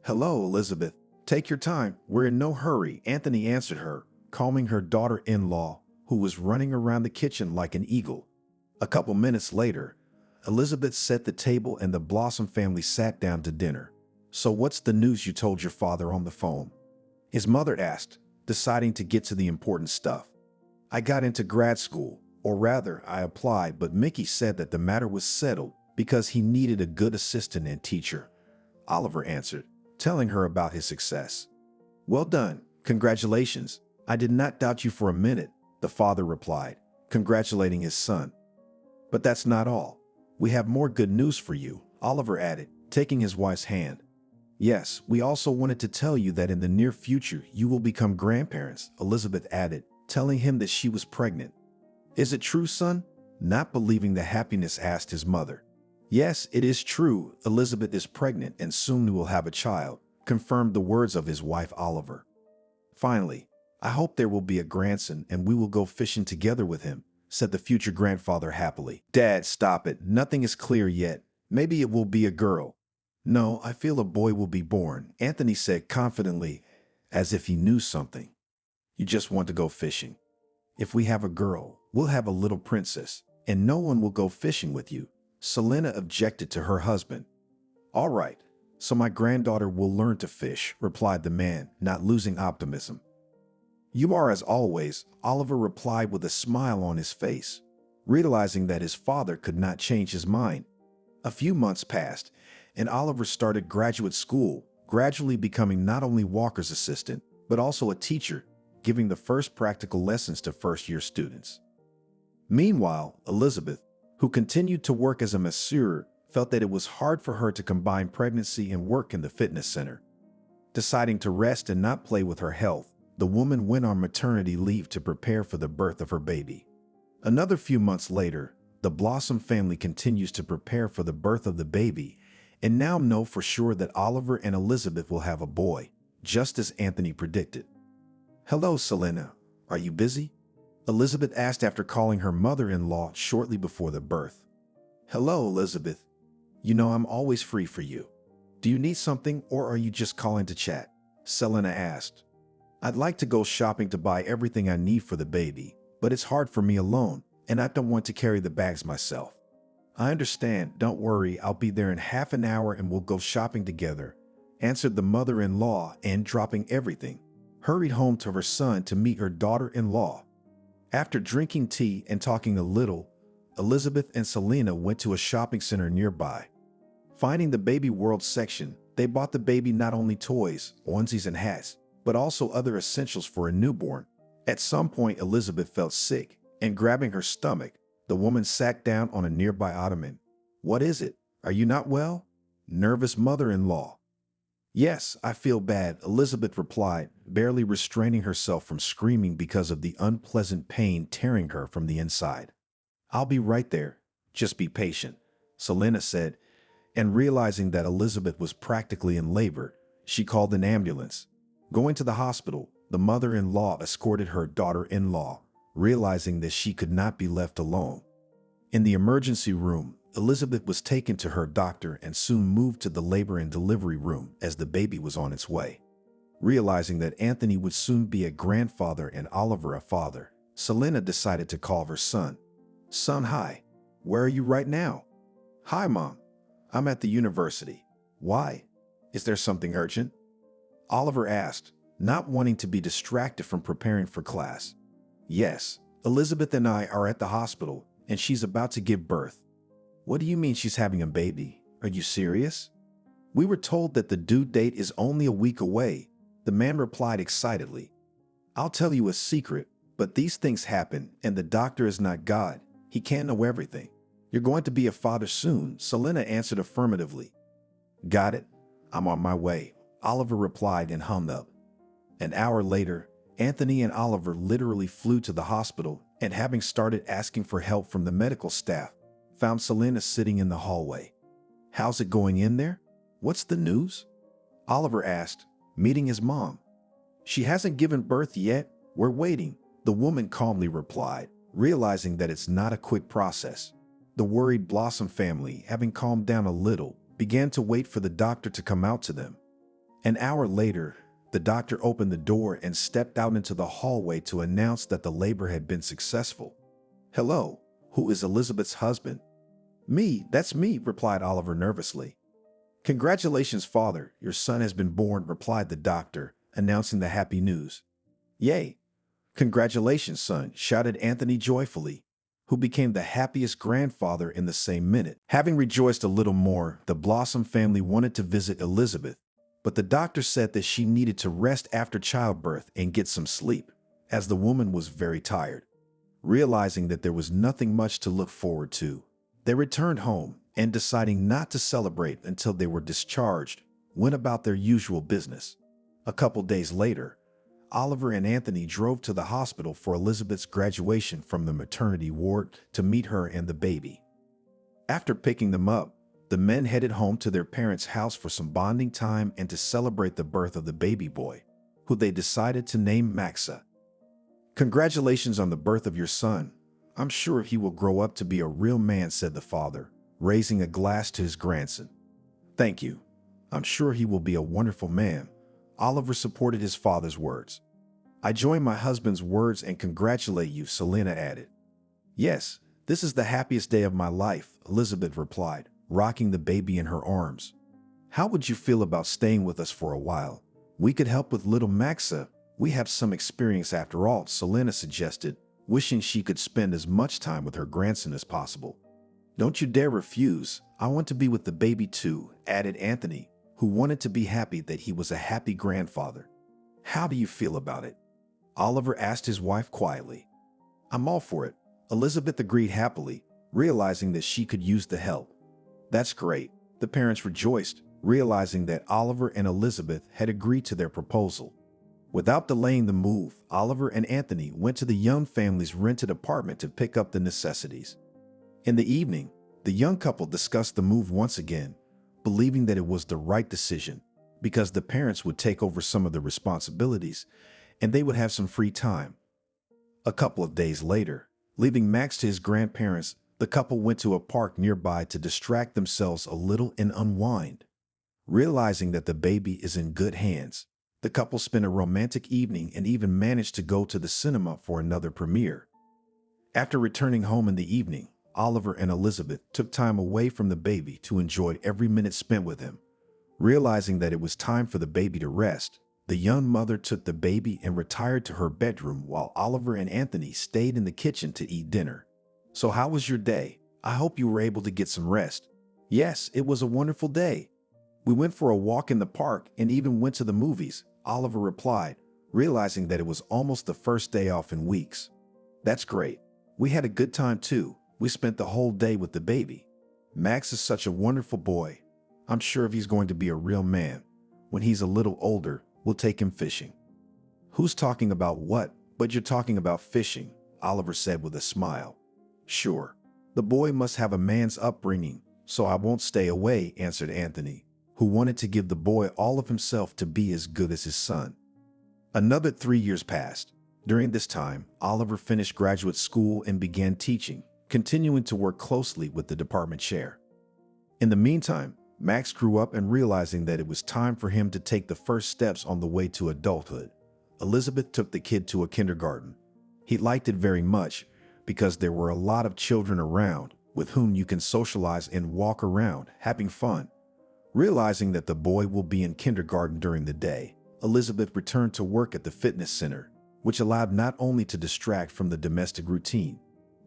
Hello, Elizabeth. Take your time. We're in no hurry, Anthony answered her, calming her daughter-in-law, who was running around the kitchen like an eagle. A couple minutes later, Elizabeth set the table and the Blossom family sat down to dinner. So what's the news you told your father on the phone? His mother asked, deciding to get to the important stuff. I got into grad school, or rather, I applied, but Mickey said that the matter was settled because he needed a good assistant and teacher, Oliver answered, telling her about his success. Well done. Congratulations. I did not doubt you for a minute, the father replied, congratulating his son. But that's not all. We have more good news for you, Oliver added, taking his wife's hand. Yes, we also wanted to tell you that in the near future you will become grandparents, Elizabeth added, telling him that she was pregnant. Is it true, son? Not believing the happiness, asked his mother. Yes, it is true. Elizabeth is pregnant and soon we will have a child, confirmed the words of his wife, Oliver. Finally, I hope there will be a grandson and we will go fishing together with him, said the future grandfather happily. Dad, stop it. Nothing is clear yet. Maybe it will be a girl. No, I feel a boy will be born, Anthony said confidently, as if he knew something. You just want to go fishing. If we have a girl, we'll have a little princess, and no one will go fishing with you, Selena objected to her husband. All right, so my granddaughter will learn to fish, replied the man, not losing optimism. You are as always, Oliver replied with a smile on his face, realizing that his father could not change his mind. A few months passed, and Oliver started graduate school, gradually becoming not only Walker's assistant, but also a teacher, giving the first practical lessons to first-year students. Meanwhile, Elizabeth, who continued to work as a masseur, felt that it was hard for her to combine pregnancy and work in the fitness center. Deciding to rest and not play with her health, the woman went on maternity leave to prepare for the birth of her baby. Another few months later, the Blossom family continues to prepare for the birth of the baby, and now know for sure that Oliver and Elizabeth will have a boy, just as Anthony predicted. Hello, Selena. Are you busy? Elizabeth asked after calling her mother-in-law shortly before the birth. Hello, Elizabeth. You know I'm always free for you. Do you need something or are you just calling to chat? Selena asked. I'd like to go shopping to buy everything I need for the baby, but it's hard for me alone, and I don't want to carry the bags myself. I understand. Don't worry. I'll be there in half an hour and we'll go shopping together, answered the mother-in-law and, dropping everything, hurried home to her son to meet her daughter-in-law. After drinking tea and talking a little, Elizabeth and Selena went to a shopping center nearby. Finding the baby world section, they bought the baby not only toys, onesies, and hats, but also other essentials for a newborn. At some point, Elizabeth felt sick, and grabbing her stomach, the woman sat down on a nearby ottoman. What is it? Are you not well? Nervous mother-in-law. Yes, I feel bad, Elizabeth replied, barely restraining herself from screaming because of the unpleasant pain tearing her from the inside. I'll be right there. Just be patient, Selena said, and realizing that Elizabeth was practically in labor, she called an ambulance. Going to the hospital, the mother-in-law escorted her daughter-in-law, realizing that she could not be left alone. In the emergency room, Elizabeth was taken to her doctor and soon moved to the labor and delivery room as the baby was on its way. Realizing that Anthony would soon be a grandfather and Oliver a father, Selena decided to call her son. Son, hi. Where are you right now? Hi, Mom. I'm at the university. Why? Is there something urgent? Oliver asked, not wanting to be distracted from preparing for class. Yes, Elizabeth and I are at the hospital, and she's about to give birth. What do you mean she's having a baby? Are you serious? We were told that the due date is only a week away, the man replied excitedly. I'll tell you a secret, but these things happen, and the doctor is not God. He can't know everything. You're going to be a father soon, Selena answered affirmatively. Got it. I'm on my way, Oliver replied and hung up. An hour later, Anthony and Oliver literally flew to the hospital and, having started asking for help from the medical staff, found Selena sitting in the hallway. How's it going in there? What's the news? Oliver asked, meeting his mom. She hasn't given birth yet. We're waiting, the woman calmly replied, realizing that it's not a quick process. The worried Blossom family, having calmed down a little, began to wait for the doctor to come out to them. An hour later, the doctor opened the door and stepped out into the hallway to announce that the labor had been successful. Hello, who is Elizabeth's husband? Me, that's me, replied Oliver nervously. Congratulations, father, your son has been born, replied the doctor, announcing the happy news. Yay! Congratulations, son, shouted Anthony joyfully, who became the happiest grandfather in the same minute. Having rejoiced a little more, the Blossom family wanted to visit Elizabeth, but the doctor said that she needed to rest after childbirth and get some sleep, as the woman was very tired. Realizing that there was nothing much to look forward to, they returned home and, deciding not to celebrate until they were discharged, went about their usual business. A couple days later, Oliver and Anthony drove to the hospital for Elizabeth's graduation from the maternity ward to meet her and the baby. After picking them up, the men headed home to their parents' house for some bonding time and to celebrate the birth of the baby boy, who they decided to name Maxa. Congratulations on the birth of your son. I'm sure he will grow up to be a real man, said the father, raising a glass to his grandson. Thank you. I'm sure he will be a wonderful man. Oliver supported his father's words. I join my husband's words and congratulate you, Selena added. Yes, this is the happiest day of my life, Elizabeth replied, rocking the baby in her arms. How would you feel about staying with us for a while? We could help with little Maxa. We have some experience after all, Selena suggested, wishing she could spend as much time with her grandson as possible. Don't you dare refuse. I want to be with the baby too, added Anthony, who wanted to be happy that he was a happy grandfather. How do you feel about it? Oliver asked his wife quietly. I'm all for it, Elizabeth agreed happily, realizing that she could use the help. That's great, the parents rejoiced, realizing that Oliver and Elizabeth had agreed to their proposal. Without delaying the move, Oliver and Anthony went to the young family's rented apartment to pick up the necessities. In the evening, the young couple discussed the move once again, believing that it was the right decision because the parents would take over some of the responsibilities and they would have some free time. A couple of days later, leaving Max to his grandparents, the couple went to a park nearby to distract themselves a little and unwind. Realizing that the baby is in good hands, the couple spent a romantic evening and even managed to go to the cinema for another premiere. After returning home in the evening, Oliver and Elizabeth took time away from the baby to enjoy every minute spent with him. Realizing that it was time for the baby to rest, the young mother took the baby and retired to her bedroom while Oliver and Anthony stayed in the kitchen to eat dinner. So how was your day? I hope you were able to get some rest. Yes, it was a wonderful day. We went for a walk in the park and even went to the movies, Oliver replied, realizing that it was almost the first day off in weeks. That's great. We had a good time too. We spent the whole day with the baby. Max is such a wonderful boy. I'm sure he's going to be a real man. When he's a little older, we'll take him fishing." "Who's talking about what? But you're talking about fishing," Oliver said with a smile. "Sure. The boy must have a man's upbringing, so I won't stay away," answered Anthony, who wanted to give the boy all of himself to be as good as his son. Another 3 years passed. During this time, Oliver finished graduate school and began teaching, continuing to work closely with the department chair. In the meantime, Max grew up and realizing that it was time for him to take the first steps on the way to adulthood. Elizabeth took the kid to a kindergarten. He liked it very much because there were a lot of children around with whom you can socialize and walk around, having fun. Realizing that the boy will be in kindergarten during the day, Elizabeth returned to work at the fitness center, which allowed not only to distract from the domestic routine,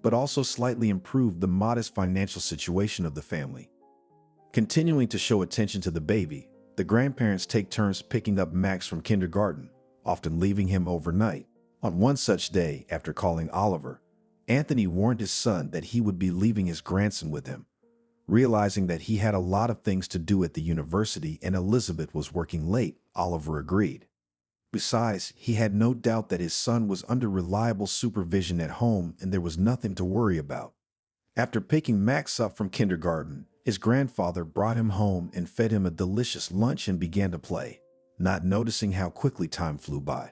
but also slightly improve the modest financial situation of the family. Continuing to show attention to the baby, the grandparents take turns picking up Max from kindergarten, often leaving him overnight. On one such day, after calling Oliver, Anthony warned his son that he would be leaving his grandson with him. Realizing that he had a lot of things to do at the university and Elizabeth was working late, Oliver agreed. Besides, he had no doubt that his son was under reliable supervision at home and there was nothing to worry about. After picking Max up from kindergarten, his grandfather brought him home and fed him a delicious lunch and began to play, not noticing how quickly time flew by.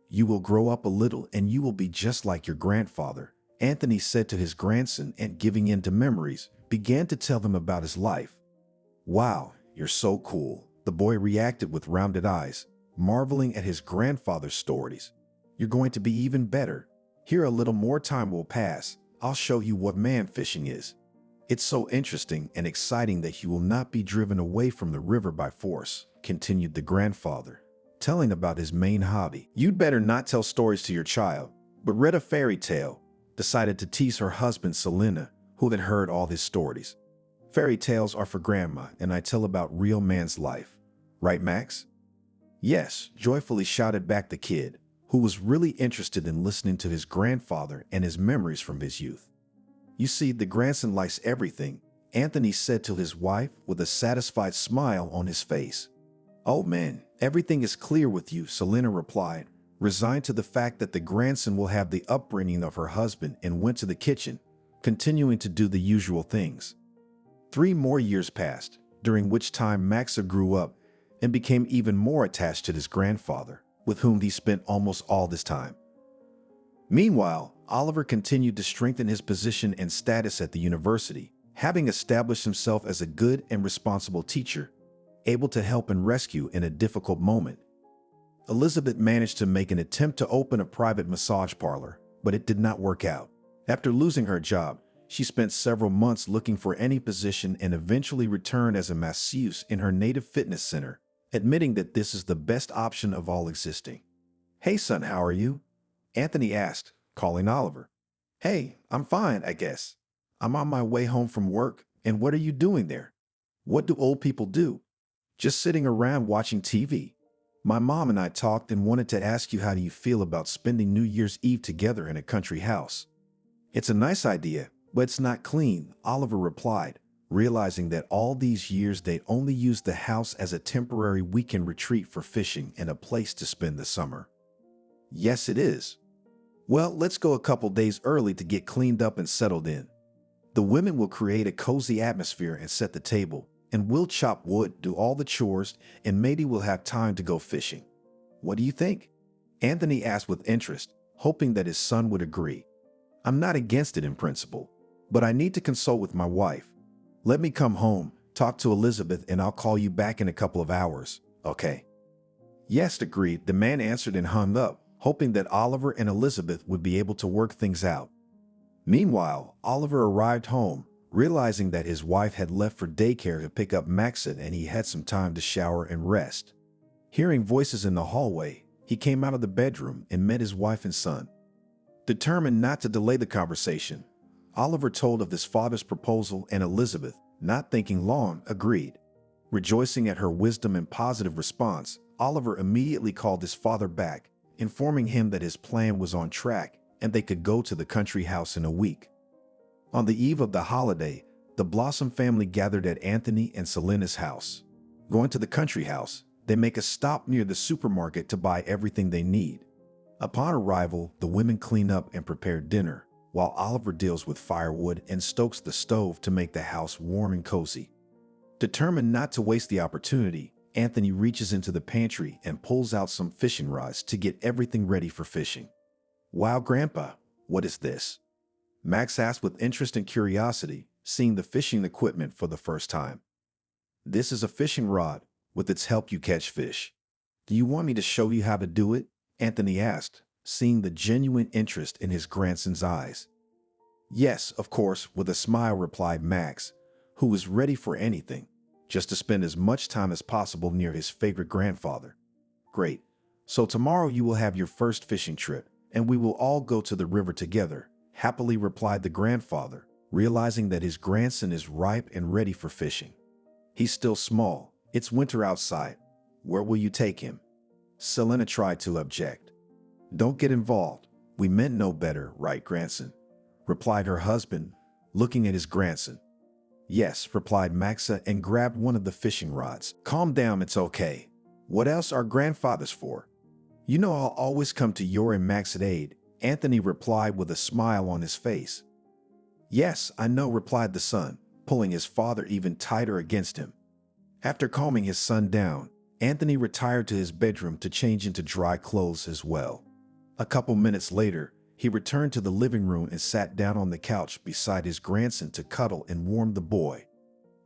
"You will grow up a little and you will be just like your grandfather," Anthony said to his grandson, and giving in to memories, began to tell him about his life. "Wow, you're so cool," the boy reacted with rounded eyes, marveling at his grandfather's stories. "You're going to be even better. Here a little more time will pass. I'll show you what man fishing is. It's so interesting and exciting that you will not be driven away from the river by force," continued the grandfather, telling about his main hobby. "You'd better not tell stories to your child, but read a fairy tale," decided to tease her husband Selena, who had heard all his stories. "Fairy tales are for grandma, and I tell about real man's life. Right, Max?" "Yes," joyfully shouted back the kid, who was really interested in listening to his grandfather and his memories from his youth. "You see, the grandson likes everything," Anthony said to his wife with a satisfied smile on his face. "Oh man, everything is clear with you," Selena replied, resigned to the fact that the grandson will have the upbringing of her husband, and went to the kitchen, continuing to do the usual things. 3 more years passed, during which time Maxa grew up and became even more attached to his grandfather, with whom he spent almost all this time. Meanwhile, Oliver continued to strengthen his position and status at the university, having established himself as a good and responsible teacher, able to help and rescue in a difficult moment. Elizabeth managed to make an attempt to open a private massage parlor, but it did not work out. After losing her job, she spent several months looking for any position and eventually returned as a masseuse in her native fitness center, admitting that this is the best option of all existing. "Hey son, how are you?" Anthony asked, calling Oliver. "Hey, I'm fine, I guess. I'm on my way home from work, and what are you doing there?" "What do old people do?" "Just sitting around watching TV. My mom and I talked and wanted to ask you, how do you feel about spending New Year's Eve together in a country house?" "It's a nice idea, but it's not clean," Oliver replied, realizing that all these years they'd only used the house as a temporary weekend retreat for fishing and a place to spend the summer. "Yes, it is." "Well, let's go a couple days early to get cleaned up and settled in. The women will create a cozy atmosphere and set the table, and we'll chop wood, do all the chores, and maybe we'll have time to go fishing. What do you think?" Anthony asked with interest, hoping that his son would agree. "I'm not against it in principle, but I need to consult with my wife. Let me come home, talk to Elizabeth, and I'll call you back in a couple of hours, okay?" "Yes," agreed, the man answered and hung up, hoping that Oliver and Elizabeth would be able to work things out. Meanwhile, Oliver arrived home, realizing that his wife had left for daycare to pick up Maxon and he had some time to shower and rest. Hearing voices in the hallway, he came out of the bedroom and met his wife and son. Determined not to delay the conversation, Oliver told of his father's proposal, and Elizabeth, not thinking long, agreed. Rejoicing at her wisdom and positive response, Oliver immediately called his father back, informing him that his plan was on track and they could go to the country house in a week. On the eve of the holiday, the Blossom family gathered at Anthony and Selena's house. Going to the country house, They make a stop near the supermarket to buy everything they need. Upon arrival, the women clean up and prepare dinner, while Oliver deals with firewood and stokes the stove to make the house warm and cozy. Determined not to waste the opportunity, Anthony reaches into the pantry and pulls out some fishing rods to get everything ready for fishing. "Wow, Grandpa, what is this?" Max asks with interest and curiosity, seeing the fishing equipment for the first time. "This is a fishing rod. With its help you catch fish." "Do you want me to show you how to do it?" Anthony asked, seeing the genuine interest in his grandson's eyes. "Yes, of course," with a smile replied Max, who was ready for anything, just to spend as much time as possible near his favorite grandfather. "Great. So tomorrow you will have your first fishing trip, and we will all go to the river together," happily replied the grandfather, realizing that his grandson is ripe and ready for fishing. "He's still small. It's winter outside. Where will you take him?" Selena tried to object. "Don't get involved. We meant no better, right, grandson?" replied her husband, looking at his grandson. "Yes," replied Maxa and grabbed one of the fishing rods. "Calm down, it's okay. What else are grandfathers for? You know I'll always come to your and Max's aid," Anthony replied with a smile on his face. "Yes, I know," replied the son, pulling his father even tighter against him. After calming his son down, Anthony retired to his bedroom to change into dry clothes as well. A couple minutes later, he returned to the living room and sat down on the couch beside his grandson to cuddle and warm the boy.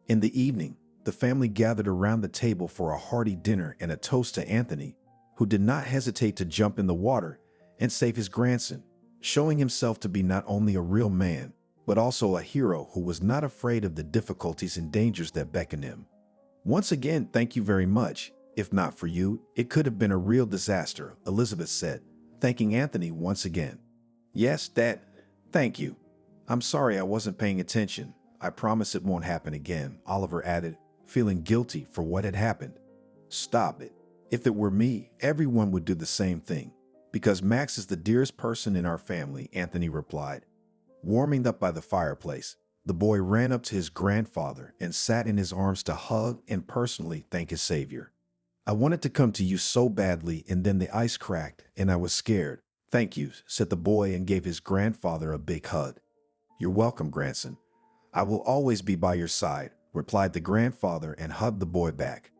In the evening, the family gathered around the table for a hearty dinner and a toast to Anthony, who did not hesitate to jump in the water and save his grandson, showing himself to be not only a real man, but also a hero who was not afraid of the difficulties and dangers that beckoned him. "Once again, thank you very much. If not for you, it could have been a real disaster," Elizabeth said, thanking Anthony once again. "Yes, Dad, thank you. I'm sorry I wasn't paying attention. I promise it won't happen again," Oliver added, feeling guilty for what had happened. "Stop it. If it were me, everyone would do the same thing. Because Max is the dearest person in our family," Anthony replied. Warming up by the fireplace, the boy ran up to his grandfather and sat in his arms to hug and personally thank his savior. "I wanted to come to you so badly, and then the ice cracked and I was scared. Thank you," said the boy and gave his grandfather a big hug. "You're welcome, grandson. I will always be by your side," replied the grandfather and hugged the boy back.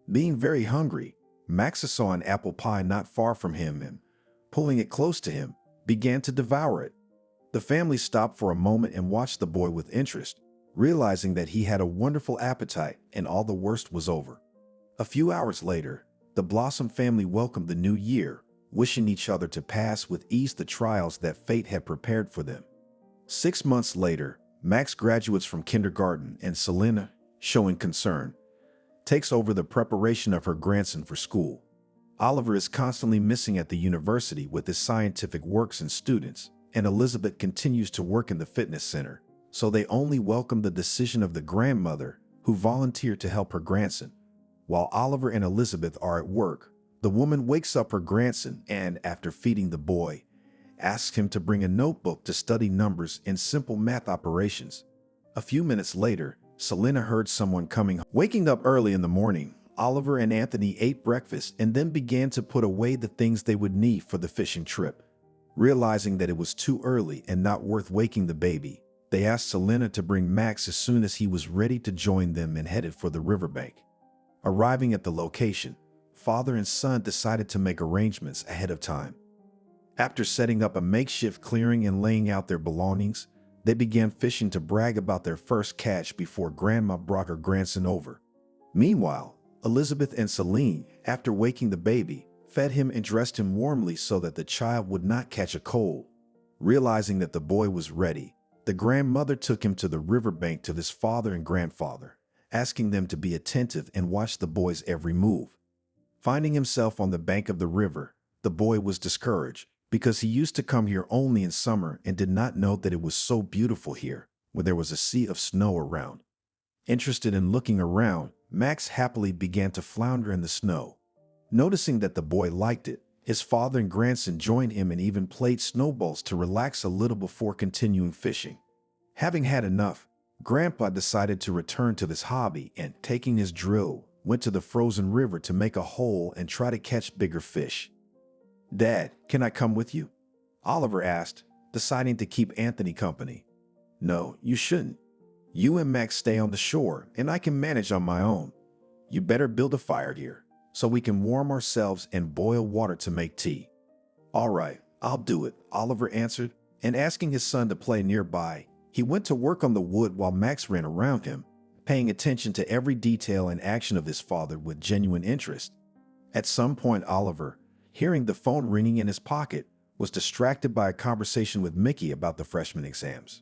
Being very hungry, Maxa saw an apple pie not far from him and, pulling it close to him, began to devour it. The family stopped for a moment and watched the boy with interest, realizing that he had a wonderful appetite and all the worst was over. A few hours later, the Blossom family welcomed the new year, wishing each other to pass with ease the trials that fate had prepared for them. 6 months later, Max graduates from kindergarten and Selena, showing concern, takes over the preparation of her grandson for school. Oliver is constantly missing at the university with his scientific works and students, and Elizabeth continues to work in the fitness center, so they only welcome the decision of the grandmother who volunteered to help her grandson. While Oliver and Elizabeth are at work, the woman wakes up her grandson and, after feeding the boy, asks him to bring a notebook to study numbers and simple math operations. A few minutes later, Selena heard someone coming. Waking up early in the morning, Oliver and Anthony ate breakfast and then began to put away the things they would need for the fishing trip. Realizing that it was too early and not worth waking the baby, they asked Selena to bring Max as soon as he was ready to join them and headed for the riverbank. Arriving at the location, father and son decided to make arrangements ahead of time. After setting up a makeshift clearing and laying out their belongings, they began fishing to brag about their first catch before Grandma brought her grandson over. Meanwhile, Elizabeth and Celine, after waking the baby, fed him and dressed him warmly so that the child would not catch a cold. Realizing that the boy was ready, the grandmother took him to the riverbank to his father and grandfather, asking them to be attentive and watch the boy's every move. Finding himself on the bank of the river, the boy was discouraged because he used to come here only in summer and did not know that it was so beautiful here, where there was a sea of snow around. Interested in looking around, Max happily began to flounder in the snow. Noticing that the boy liked it, his father and grandson joined him and even played snowballs to relax a little before continuing fishing. Having had enough, Grandpa decided to return to this hobby and, taking his drill, went to the frozen river to make a hole and try to catch bigger fish. "Dad, can I come with you?" Oliver asked, deciding to keep Anthony company. "No, you shouldn't. You and Max stay on the shore, and I can manage on my own. You better build a fire here, so we can warm ourselves and boil water to make tea." "All right, I'll do it," Oliver answered, and asking his son to play nearby, he went to work on the wood while Max ran around him, paying attention to every detail and action of his father with genuine interest. At some point, Oliver, hearing the phone ringing in his pocket, was distracted by a conversation with Mickey about the freshman exams.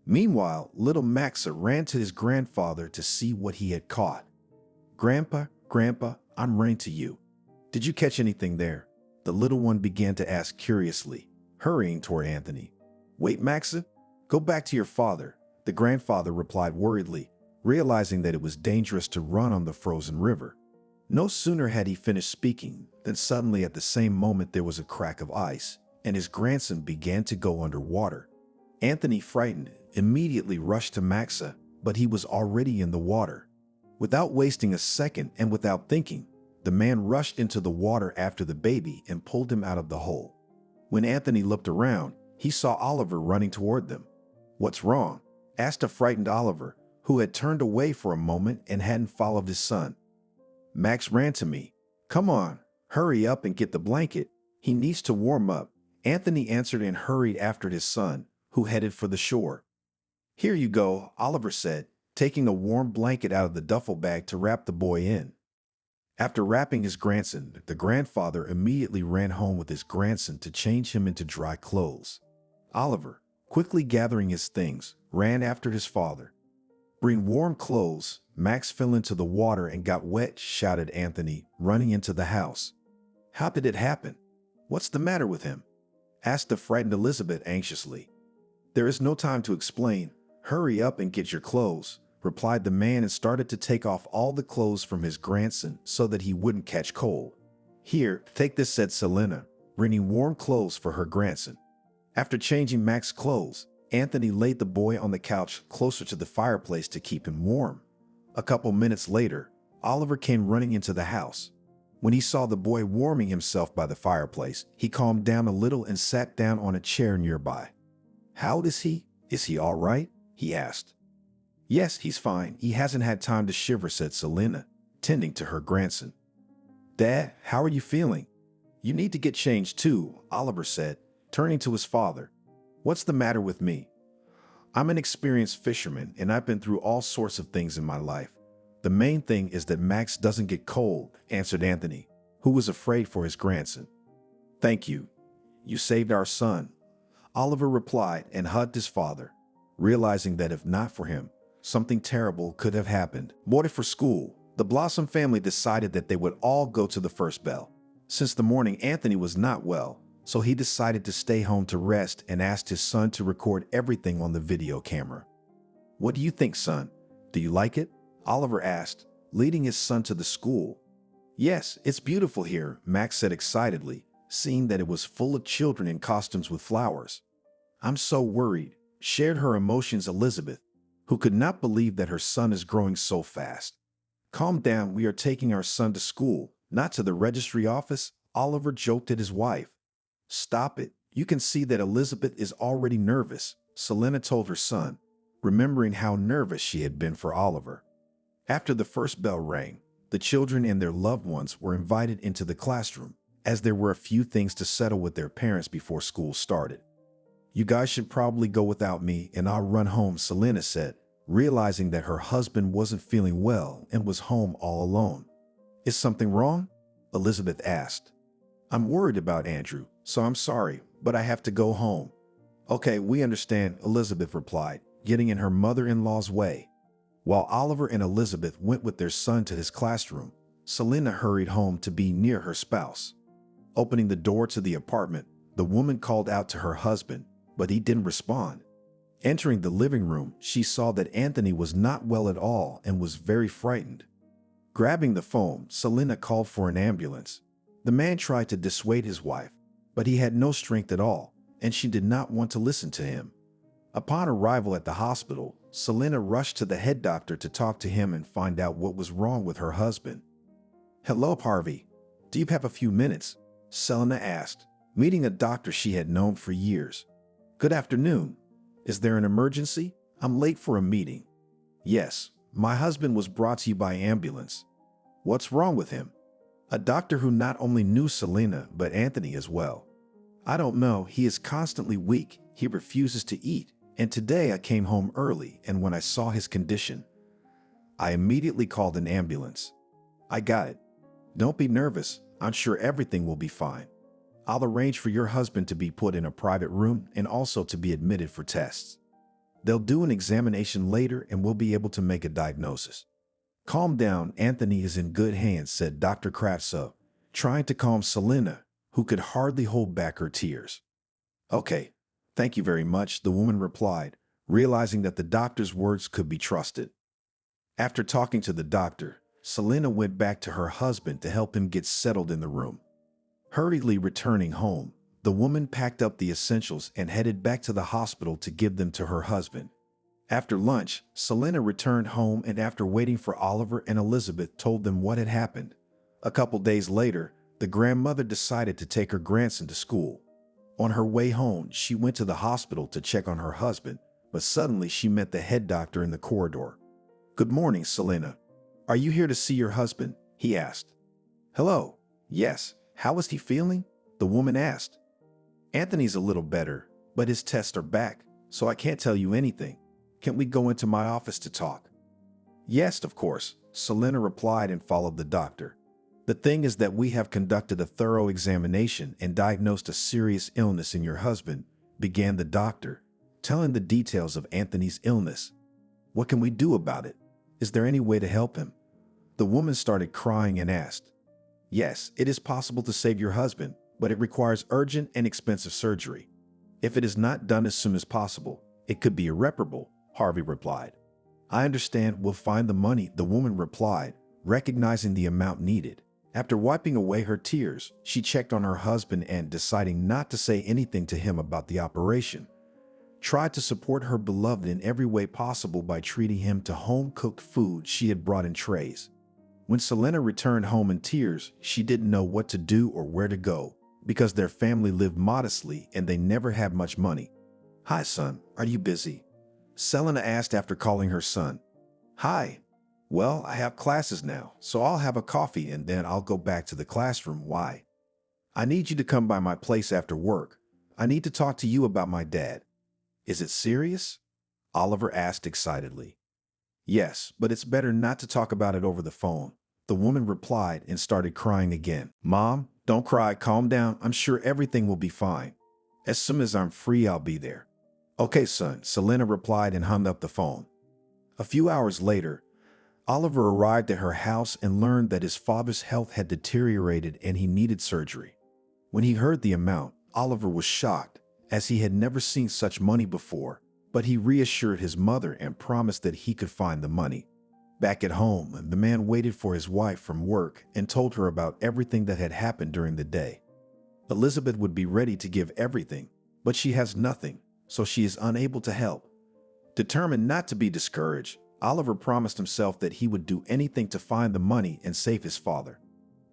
Meanwhile, little Maxa ran to his grandfather to see what he had caught. Grandpa, I'm running to you. Did you catch anything there?" the little one began to ask curiously, hurrying toward Anthony. "Wait, Maxa, go back to your father," the grandfather replied worriedly, realizing that it was dangerous to run on the frozen river. No sooner had he finished speaking than suddenly at the same moment there was a crack of ice, and his grandson began to go underwater. Anthony, frightened, immediately rushed to Maxa, but he was already in the water. Without wasting a second and without thinking, the man rushed into the water after the baby and pulled him out of the hole. When Anthony looked around, he saw Oliver running toward them. "What's wrong?" asked a frightened Oliver, who had turned away for a moment and hadn't followed his son. "Max ran to me. Come on, hurry up and get the blanket. He needs to warm up," Anthony answered and hurried after his son, who headed for the shore. "Here you go," Oliver said, taking a warm blanket out of the duffel bag to wrap the boy in. After wrapping his grandson, the grandfather immediately ran home with his grandson to change him into dry clothes. Oliver, quickly gathering his things, ran after his father. "Bring warm clothes." Max fell into the water and got wet, shouted Anthony, running into the house. "How did it happen? What's the matter with him?" asked the frightened Elizabeth anxiously. "There is no time to explain. Hurry up and get your clothes," replied the man, and started to take off all the clothes from his grandson so that he wouldn't catch cold. "Here, take this," said Selena, bringing warm clothes for her grandson. After changing Max's clothes, Anthony laid the boy on the couch closer to the fireplace to keep him warm. A couple minutes later, Oliver came running into the house. When he saw the boy warming himself by the fireplace, he calmed down a little and sat down on a chair nearby. "How old is he? Is he all right?" he asked. "Yes, he's fine. He hasn't had time to shiver," said Selena, tending to her grandson. "Dad, how are you feeling?" "You need to get changed too," Oliver said, turning to his father. "What's the matter with me?" "I'm an experienced fisherman, and I've been through all sorts of things in my life. The main thing is that Max doesn't get cold," answered Anthony, who was afraid for his grandson. "Thank you. You saved our son," Oliver replied and hugged his father, realizing that if not for him, something terrible could have happened. Morning for school, the Blossom family decided that they would all go to the first bell. Since the morning Anthony was not well, so he decided to stay home to rest and asked his son to record everything on the video camera. "What do you think, son? Do you like it?" Oliver asked, leading his son to the school. "Yes, it's beautiful here," Max said excitedly, seeing that it was full of children in costumes with flowers. "I'm so worried," shared her emotions Elizabeth, who could not believe that her son is growing so fast. "Calm down, we are taking our son to school, not to the registry office," Oliver joked at his wife. "Stop it, you can see that Elizabeth is already nervous," Selena told her son, remembering how nervous she had been for Oliver. After the first bell rang, the children and their loved ones were invited into the classroom, as there were a few things to settle with their parents before school started. "You guys should probably go without me and I'll run home," Selena said, realizing that her husband wasn't feeling well and was home all alone. "Is something wrong?" Elizabeth asked. "I'm worried about Andrew, so I'm sorry, but I have to go home." "Okay, we understand," Elizabeth replied, getting in her mother-in-law's way. While Oliver and Elizabeth went with their son to his classroom, Selena hurried home to be near her spouse. Opening the door to the apartment, the woman called out to her husband, but he didn't respond. Entering the living room, she saw that Anthony was not well at all and was very frightened. Grabbing the phone, Selena called for an ambulance. The man tried to dissuade his wife, but he had no strength at all, and she did not want to listen to him. Upon arrival at the hospital, Selena rushed to the head doctor to talk to him and find out what was wrong with her husband. "Hello, Harvey. Do you have a few minutes?" Selena asked, meeting a doctor she had known for years. "Good afternoon. Is there an emergency? I'm late for a meeting." "Yes, my husband was brought to you by ambulance." "What's wrong with him?" A doctor who not only knew Selena, but Anthony as well. "I don't know. He is constantly weak. He refuses to eat. And today I came home early, and when I saw his condition, I immediately called an ambulance." "I got it. Don't be nervous. I'm sure everything will be fine. I'll arrange for your husband to be put in a private room and also to be admitted for tests. They'll do an examination later and we'll be able to make a diagnosis." "Calm down. Anthony is in good hands," said Dr. Kravtsov, trying to calm Selena, who could hardly hold back her tears. "Okay, thank you very much," the woman replied, realizing that the doctor's words could be trusted. After talking to the doctor, Selena went back to her husband to help him get settled in the room. Hurriedly returning home, the woman packed up the essentials and headed back to the hospital to give them to her husband. After lunch, Selena returned home and after waiting for Oliver and Elizabeth told them what had happened. A couple days later, the grandmother decided to take her grandson to school. On her way home, she went to the hospital to check on her husband, but suddenly she met the head doctor in the corridor. "Good morning, Selena. Are you here to see your husband?" he asked. "Hello. Yes. How is he feeling?" the woman asked. "Anthony's a little better, but his tests are back, so I can't tell you anything. Can we go into my office to talk?" "Yes, of course," Selena replied and followed the doctor. "The thing is that we have conducted a thorough examination and diagnosed a serious illness in your husband," began the doctor, telling the details of Anthony's illness. "What can we do about it? Is there any way to help him?" The woman started crying and asked. "Yes, it is possible to save your husband, but it requires urgent and expensive surgery. If it is not done as soon as possible, it could be irreparable," Harvey replied. "I understand. We'll find the money," the woman replied, recognizing the amount needed. After wiping away her tears, she checked on her husband and, deciding not to say anything to him about the operation, tried to support her beloved in every way possible by treating him to home-cooked food she had brought in trays. When Selena returned home in tears, she didn't know what to do or where to go, because their family lived modestly and they never had much money. "Hi, son. Are you busy?" Selena asked after calling her son. "Hi. Well, I have classes now, so I'll have a coffee and then I'll go back to the classroom. Why?" "I need you to come by my place after work. I need to talk to you about my dad." "Is it serious?" Oliver asked excitedly. "Yes, but it's better not to talk about it over the phone," the woman replied and started crying again. "Mom, don't cry. Calm down. I'm sure everything will be fine. As soon as I'm free, I'll be there." "Okay, son," Selena replied and hung up the phone. A few hours later, Oliver arrived at her house and learned that his father's health had deteriorated and he needed surgery. When he heard the amount, Oliver was shocked, as he had never seen such money before, but he reassured his mother and promised that he could find the money. Back at home, the man waited for his wife from work and told her about everything that had happened during the day. Elizabeth would be ready to give everything, but she has nothing, so she is unable to help. Determined not to be discouraged, Oliver promised himself that he would do anything to find the money and save his father.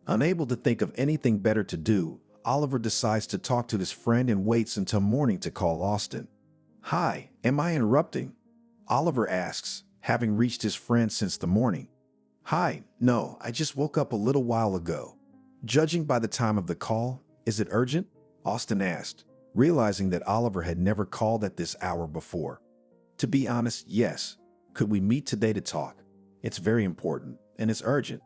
Unable to think of anything better to do, Oliver decides to talk to his friend and waits until morning to call Austin. "Hi, am I interrupting?" Oliver asks, having reached his friend since the morning. "Hi, no, I just woke up a little while ago." "Judging by the time of the call, is it urgent?" Austin asked, realizing that Oliver had never called at this hour before. "To be honest, yes. Could we meet today to talk? It's very important, and it's urgent."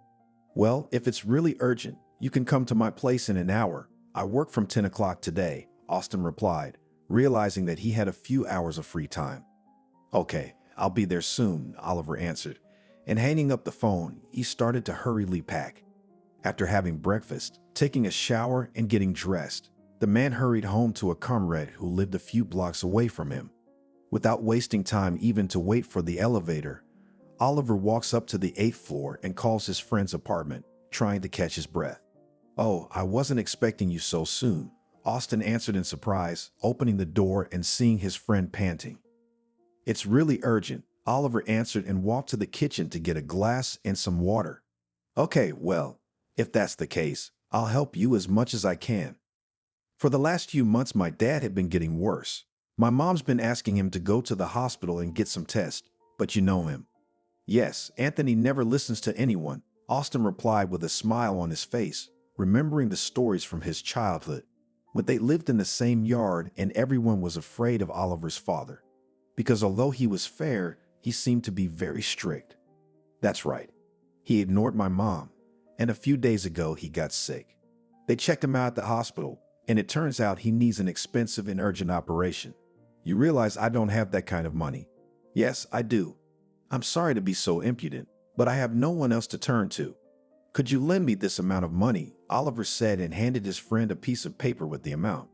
"Well, if it's really urgent, you can come to my place in an hour. I work from 10 o'clock today," Austin replied, realizing that he had a few hours of free time. "Okay, I'll be there soon," Oliver answered, and hanging up the phone, he started to hurriedly pack. After having breakfast, taking a shower, and getting dressed, the man hurried home to a comrade who lived a few blocks away from him. Without wasting time even to wait for the elevator, Oliver walks up to the 8th floor and calls his friend's apartment, trying to catch his breath. "Oh, I wasn't expecting you so soon," Austin answered in surprise, opening the door and seeing his friend panting. "It's really urgent," Oliver answered and walked to the kitchen to get a glass and some water. Okay, well, if that's the case, I'll help you as much as I can. For the last few months, my dad had been getting worse. My mom's been asking him to go to the hospital and get some tests, but you know him. Yes, Anthony never listens to anyone, Austin replied with a smile on his face, remembering the stories from his childhood, when they lived in the same yard and everyone was afraid of Oliver's father. Because although he was fair, he seemed to be very strict. That's right. He ignored my mom, and a few days ago he got sick. They checked him out at the hospital, and it turns out he needs an expensive and urgent operation. You realize I don't have that kind of money. Yes, I do. I'm sorry to be so impudent, but I have no one else to turn to. Could you lend me this amount of money? Oliver said and handed his friend a piece of paper with the amount.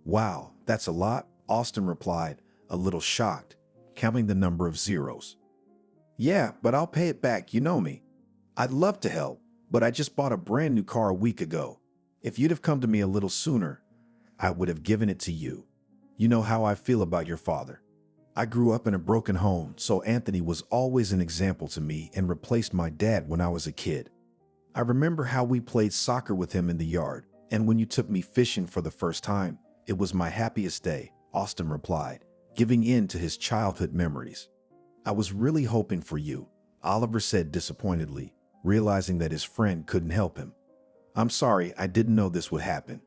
Wow, that's a lot, Austin replied, a little shocked, counting the number of zeros. Yeah, but I'll pay it back, you know me. I'd love to help, but I just bought a brand new car a week ago. If you'd have come to me a little sooner, I would have given it to you. You know how I feel about your father. I grew up in a broken home, so Anthony was always an example to me and replaced my dad when I was a kid. I remember how we played soccer with him in the yard, and when you took me fishing for the first time, it was my happiest day, Austin replied, giving in to his childhood memories. I was really hoping for you, Oliver said disappointedly, realizing that his friend couldn't help him. I'm sorry, I didn't know this would happen.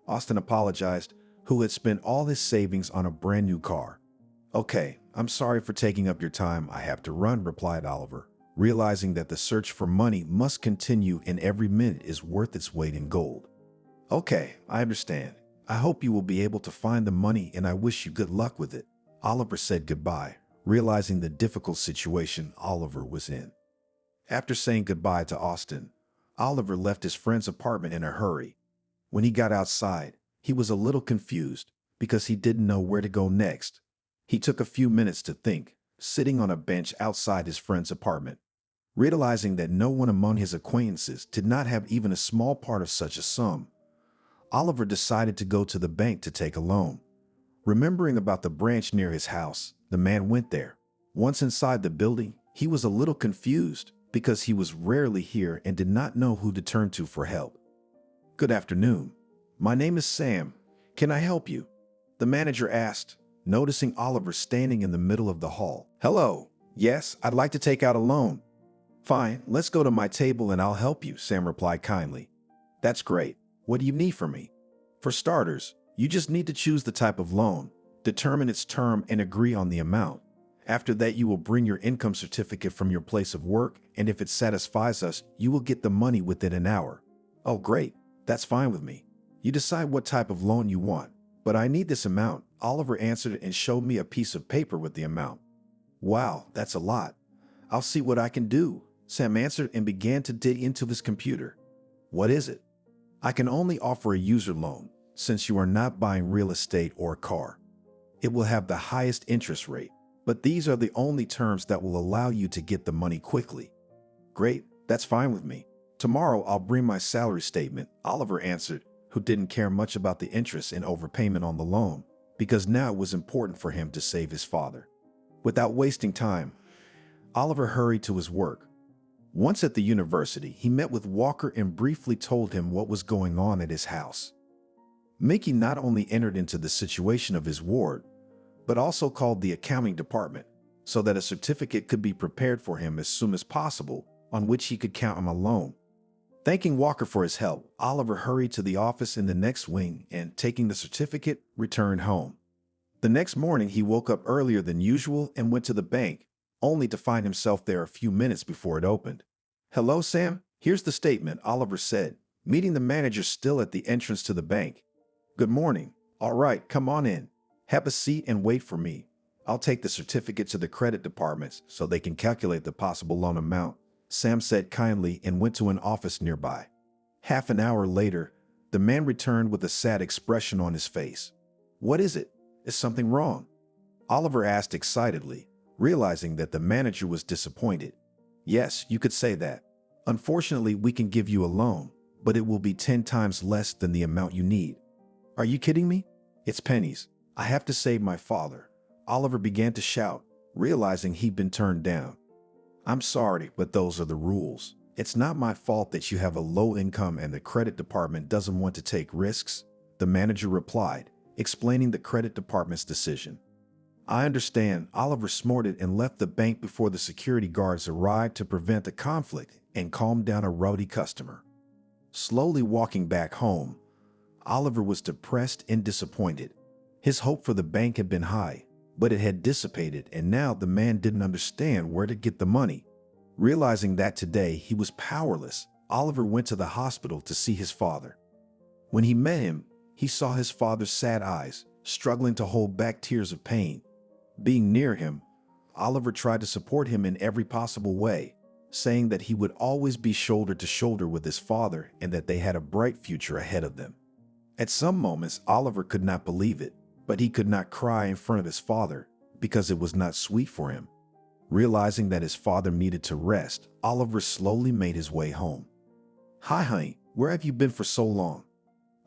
Austin apologized, who had spent all his savings on a brand new car. Okay, I'm sorry for taking up your time. I have to run, replied Oliver, realizing that the search for money must continue and every minute is worth its weight in gold. Okay, I understand. I hope you will be able to find the money and I wish you good luck with it. Oliver said goodbye, realizing the difficult situation Oliver was in. After saying goodbye to Austin, Oliver left his friend's apartment in a hurry. When he got outside, he was a little confused because he didn't know where to go next. He took a few minutes to think, sitting on a bench outside his friend's apartment. Realizing that no one among his acquaintances did not have even a small part of such a sum, Oliver decided to go to the bank to take a loan. Remembering about the branch near his house, the man went there. Once inside the building, he was a little confused because he was rarely here and did not know who to turn to for help. Good afternoon. My name is Sam. Can I help you? The manager asked, noticing Oliver standing in the middle of the hall. Hello. Yes, I'd like to take out a loan. Fine, let's go to my table and I'll help you, Sam replied kindly. That's great. What do you need from me? For starters, you just need to choose the type of loan, determine its term, and agree on the amount. After that, you will bring your income certificate from your place of work, and if it satisfies us, you will get the money within an hour. Oh, great. That's fine with me. You decide what type of loan you want, but I need this amount, Oliver answered and showed me a piece of paper with the amount. Wow, that's a lot. I'll see what I can do, Sam answered and began to dig into his computer. What is it? I can only offer a user loan, since you are not buying real estate or a car. It will have the highest interest rate, but these are the only terms that will allow you to get the money quickly. Great, that's fine with me. Tomorrow I'll bring my salary statement, Oliver answered, who didn't care much about the interest and overpayment on the loan, because now it was important for him to save his father. Without wasting time, Oliver hurried to his work. Once at the university, he met with Walker and briefly told him what was going on at his house. Mickey not only entered into the situation of his ward, but also called the accounting department so that a certificate could be prepared for him as soon as possible, on which he could count on a loan. Thanking Walker for his help, Oliver hurried to the office in the next wing and, taking the certificate, returned home. The next morning, he woke up earlier than usual and went to the bank, only to find himself there a few minutes before it opened. Hello, Sam. Here's the statement, Oliver said, meeting the manager still at the entrance to the bank. Good morning. All right, come on in. Have a seat and wait for me. I'll take the certificate to the credit departments so they can calculate the possible loan amount, Sam said kindly and went to an office nearby. Half an hour later, the man returned with a sad expression on his face. What is it? Is something wrong? Oliver asked excitedly, realizing that the manager was disappointed. Yes, you could say that. Unfortunately, we can give you a loan, but it will be 10 times less than the amount you need. Are you kidding me? It's pennies. I have to save my father. Oliver began to shout, realizing he'd been turned down. "I'm sorry, but those are the rules. It's not my fault that you have a low income and the credit department doesn't want to take risks," the manager replied, explaining the credit department's decision. "I understand." Oliver snorted and left the bank before the security guards arrived to prevent a conflict and calm down a rowdy customer. Slowly walking back home, Oliver was depressed and disappointed. His hope for the bank had been high, but it had dissipated, and now the man didn't understand where to get the money. Realizing that today he was powerless, Oliver went to the hospital to see his father. When he met him, he saw his father's sad eyes, struggling to hold back tears of pain. Being near him, Oliver tried to support him in every possible way, saying that he would always be shoulder to shoulder with his father and that they had a bright future ahead of them. At some moments, Oliver could not believe it, but he could not cry in front of his father because it was not sweet for him. Realizing that his father needed to rest, Oliver slowly made his way home. "Hi, honey, where have you been for so long?"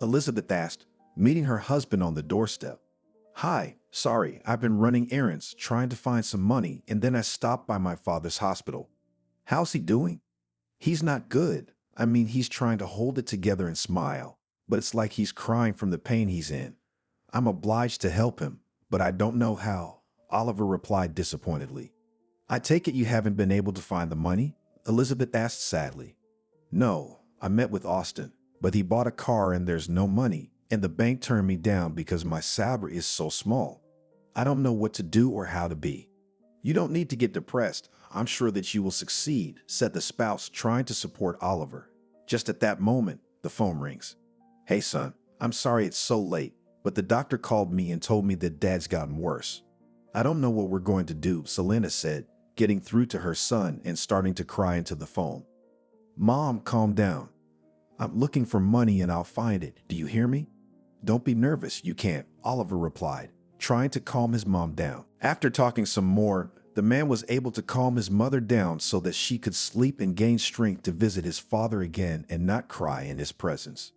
Elizabeth asked, meeting her husband on the doorstep. "Hi, sorry, I've been running errands, trying to find some money, and then I stopped by my father's hospital." "How's he doing?" "He's not good. I mean, he's trying to hold it together and smile, but it's like he's crying from the pain he's in. I'm obliged to help him, but I don't know how," Oliver replied disappointedly. "I take it you haven't been able to find the money?" Elizabeth asked sadly. "No, I met with Austin, but he bought a car and there's no money, and the bank turned me down because my salary is so small. I don't know what to do or how to be." "You don't need to get depressed. I'm sure that you will succeed," said the spouse, trying to support Oliver. Just at that moment, the phone rings. "Hey son, I'm sorry it's so late, but the doctor called me and told me that Dad's gotten worse." "I don't know what we're going to do," Selena said, getting through to her son and starting to cry into the phone. "Mom, calm down. I'm looking for money and I'll find it. Do you hear me?" "Don't be nervous, you can't," Oliver replied, trying to calm his mom down. After talking some more, the man was able to calm his mother down so that she could sleep and gain strength to visit his father again and not cry in his presence.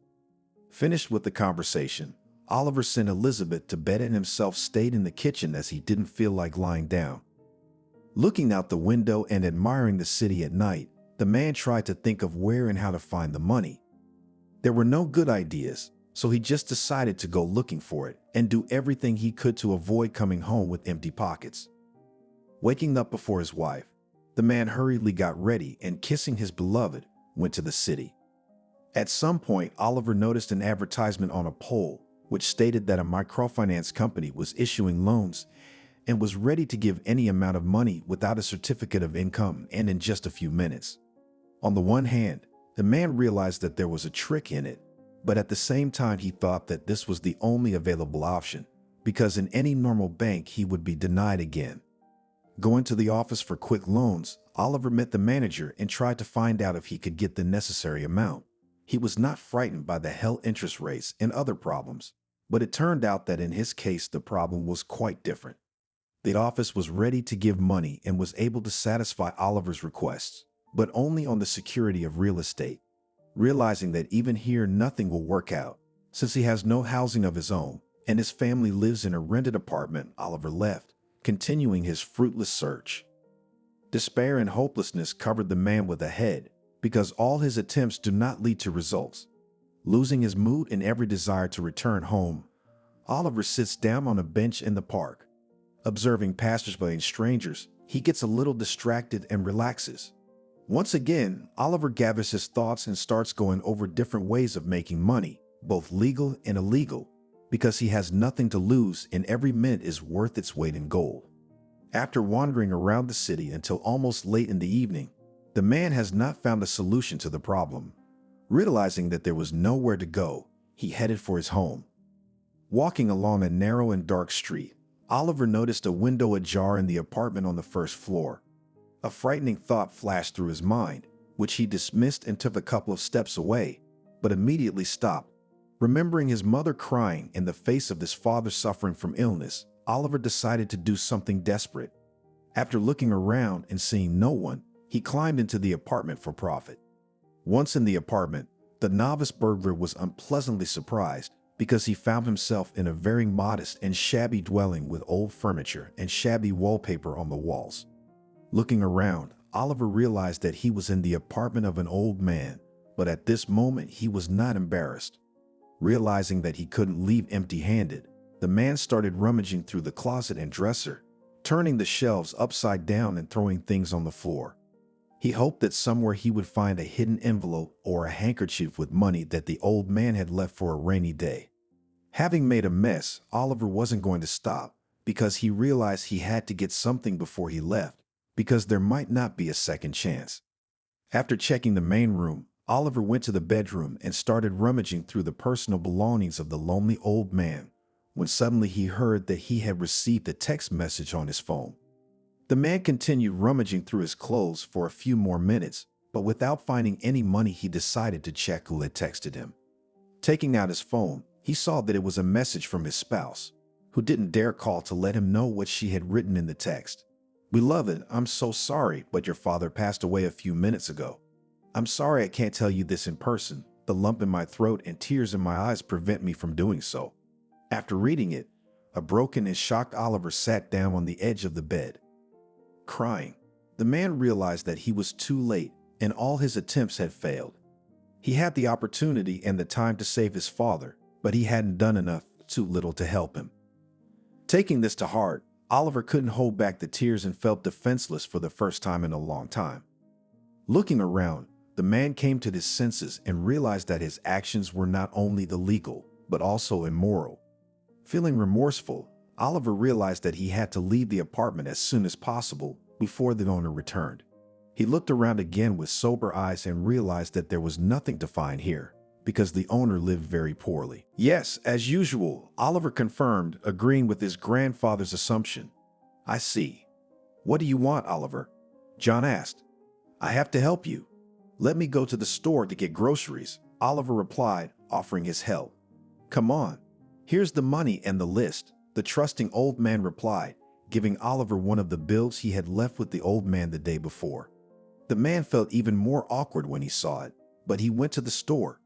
Finished with the conversation, Oliver sent Elizabeth to bed and himself stayed in the kitchen as he didn't feel like lying down. Looking out the window and admiring the city at night, the man tried to think of where and how to find the money. There were no good ideas, so he just decided to go looking for it and do everything he could to avoid coming home with empty pockets. Waking up before his wife, the man hurriedly got ready and, kissing his beloved, went to the city. At some point, Oliver noticed an advertisement on a pole which stated that a microfinance company was issuing loans and was ready to give any amount of money without a certificate of income and in just a few minutes. On the one hand, the man realized that there was a trick in it, but at the same time he thought that this was the only available option, because in any normal bank he would be denied again. Going to the office for quick loans, Oliver met the manager and tried to find out if he could get the necessary amount. He was not frightened by the high interest rates and other problems, but it turned out that in his case the problem was quite different. The office was ready to give money and was able to satisfy Oliver's requests, but only on the security of real estate. Realizing that even here nothing will work out, since he has no housing of his own and his family lives in a rented apartment, Oliver left, continuing his fruitless search. Despair and hopelessness covered the man with a head, because all his attempts do not lead to results. Losing his mood and every desire to return home, Oliver sits down on a bench in the park. Observing passersby and strangers, he gets a little distracted and relaxes. Once again, Oliver gathers his thoughts and starts going over different ways of making money, both legal and illegal, because he has nothing to lose and every minute is worth its weight in gold. After wandering around the city until almost late in the evening, the man has not found a solution to the problem. Realizing that there was nowhere to go, he headed for his home. Walking along a narrow and dark street, Oliver noticed a window ajar in the apartment on the first floor. A frightening thought flashed through his mind, which he dismissed and took a couple of steps away, but immediately stopped. Remembering his mother crying in the face of his father suffering from illness, Oliver decided to do something desperate. After looking around and seeing no one, he climbed into the apartment for profit. Once in the apartment, the novice burglar was unpleasantly surprised because he found himself in a very modest and shabby dwelling with old furniture and shabby wallpaper on the walls. Looking around, Oliver realized that he was in the apartment of an old man, but at this moment he was not embarrassed. Realizing that he couldn't leave empty-handed, the man started rummaging through the closet and dresser, turning the shelves upside down and throwing things on the floor. He hoped that somewhere he would find a hidden envelope or a handkerchief with money that the old man had left for a rainy day. Having made a mess, Oliver wasn't going to stop because he realized he had to get something before he left, because there might not be a second chance. After checking the main room, Oliver went to the bedroom and started rummaging through the personal belongings of the lonely old man, when suddenly he heard that he had received a text message on his phone. The man continued rummaging through his clothes for a few more minutes, but without finding any money, he decided to check who had texted him. Taking out his phone, he saw that it was a message from his spouse, who didn't dare call to let him know what she had written in the text. "Beloved, I'm so sorry, but your father passed away a few minutes ago. I'm sorry I can't tell you this in person. The lump in my throat and tears in my eyes prevent me from doing so." After reading it, a broken and shocked Oliver sat down on the edge of the bed, crying. The man realized that he was too late and all his attempts had failed. He had the opportunity and the time to save his father, but he hadn't done enough, too little to help him. Taking this to heart, Oliver couldn't hold back the tears and felt defenseless for the first time in a long time. Looking around, the man came to his senses and realized that his actions were not only illegal, but also immoral. Feeling remorseful, Oliver realized that he had to leave the apartment as soon as possible before the owner returned. He looked around again with sober eyes and realized that there was nothing to find here, because the owner lived very poorly. "Yes, as usual," Oliver confirmed, agreeing with his grandfather's assumption. "I see. What do you want, Oliver?" John asked. "I have to help you. Let me go to the store to get groceries," Oliver replied, offering his help. "Come on. Here's the money and the list," the trusting old man replied, giving Oliver one of the bills he had left with the old man the day before. The man felt even more awkward when he saw it, but he went to the store.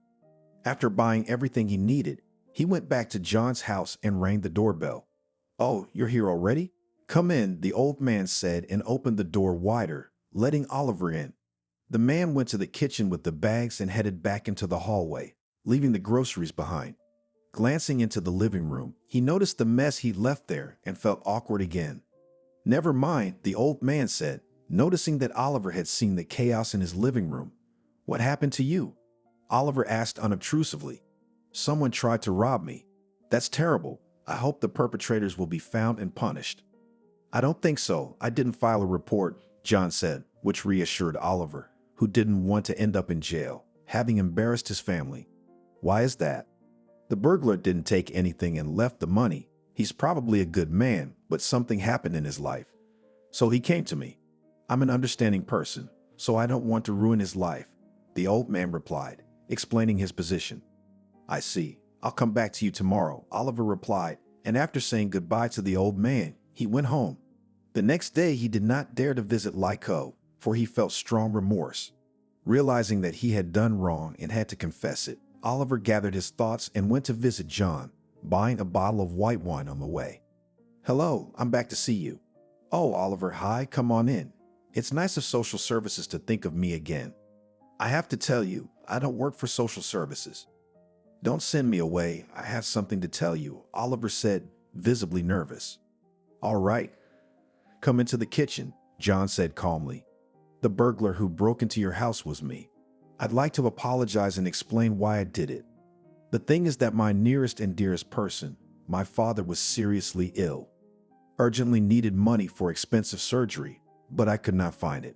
After buying everything he needed, he went back to John's house and rang the doorbell. "Oh, you're here already? Come in," the old man said and opened the door wider, letting Oliver in. The man went to the kitchen with the bags and headed back into the hallway, leaving the groceries behind. Glancing into the living room, he noticed the mess he'd left there and felt awkward again. "Never mind," the old man said, noticing that Oliver had seen the chaos in his living room. "What happened to you?" Oliver asked unobtrusively. "Someone tried to rob me." "That's terrible. I hope the perpetrators will be found and punished." "I don't think so. I didn't file a report," John said, which reassured Oliver, who didn't want to end up in jail, having embarrassed his family. "Why is that?" "The burglar didn't take anything and left the money. He's probably a good man, but something happened in his life. So he came to me. I'm an understanding person, so I don't want to ruin his life," the old man replied, explaining his position. "I see. I'll come back to you tomorrow," Oliver replied, and after saying goodbye to the old man, he went home. The next day, he did not dare to visit Lyko, for he felt strong remorse. Realizing that he had done wrong and had to confess it, Oliver gathered his thoughts and went to visit John, buying a bottle of white wine on the way. "Hello, I'm back to see you." "Oh, Oliver, hi, come on in. It's nice of social services to think of me again." "I have to tell you, I don't work for social services." "Don't send me away. I have something to tell you," Oliver said, visibly nervous. "All right. Come into the kitchen," John said calmly. "The burglar who broke into your house was me. I'd like to apologize and explain why I did it. The thing is that my nearest and dearest person, my father, was seriously ill. Urgently needed money for expensive surgery, but I could not find it.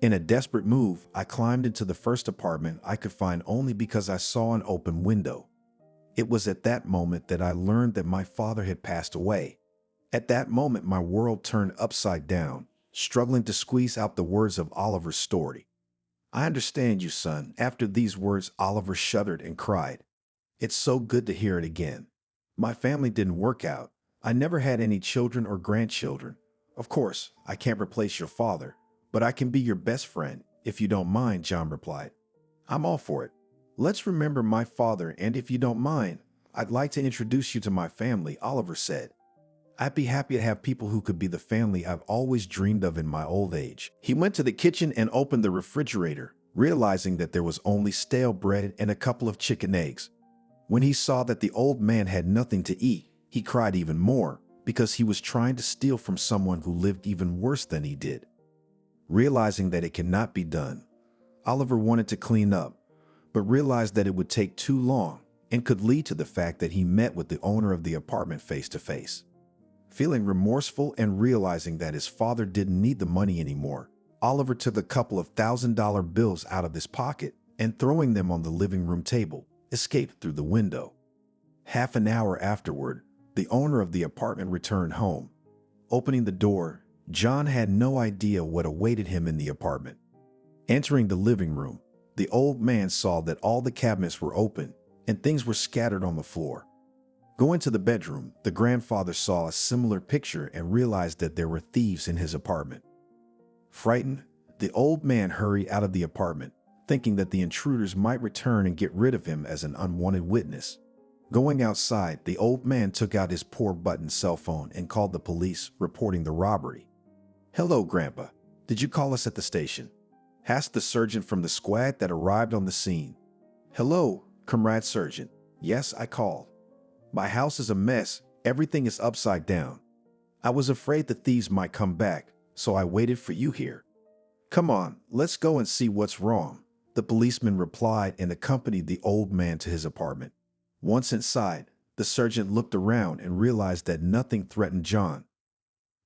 In a desperate move, I climbed into the first apartment I could find only because I saw an open window. It was at that moment that I learned that my father had passed away. At that moment, my world turned upside down, struggling to squeeze out the words of Oliver's story. I understand you, son." After these words, Oliver shuddered and cried. "It's so good to hear it again. My family didn't work out. I never had any children or grandchildren. Of course, I can't replace your father, but I can be your best friend, if you don't mind," John replied. "I'm all for it. Let's remember my father, and if you don't mind, I'd like to introduce you to my family, Oliver said. I'd be happy to have people who could be the family I've always dreamed of in my old age. He went to the kitchen and opened the refrigerator, realizing that there was only stale bread and a couple of chicken eggs. When he saw that the old man had nothing to eat, he cried even more because he was trying to steal from someone who lived even worse than he did. Realizing that it cannot be done, Oliver wanted to clean up, but realized that it would take too long and could lead to the fact that he met with the owner of the apartment face to face. Feeling remorseful and realizing that his father didn't need the money anymore, Oliver took a couple of $1,000 bills out of his pocket and, throwing them on the living room table, escaped through the window. Half an hour afterward, the owner of the apartment returned home. Opening the door, John had no idea what awaited him in the apartment. Entering the living room, the old man saw that all the cabinets were open and things were scattered on the floor. Going to the bedroom, the grandfather saw a similar picture and realized that there were thieves in his apartment. Frightened, the old man hurried out of the apartment, thinking that the intruders might return and get rid of him as an unwanted witness. Going outside, the old man took out his poor button cell phone and called the police, reporting the robbery. "Hello, Grandpa. Did you call us at the station?" asked the sergeant from the squad that arrived on the scene. "Hello, Comrade Sergeant. Yes, I called. My house is a mess. Everything is upside down. I was afraid the thieves might come back, so I waited for you here." "Come on, let's go and see what's wrong," the policeman replied and accompanied the old man to his apartment. Once inside, the sergeant looked around and realized that nothing threatened John.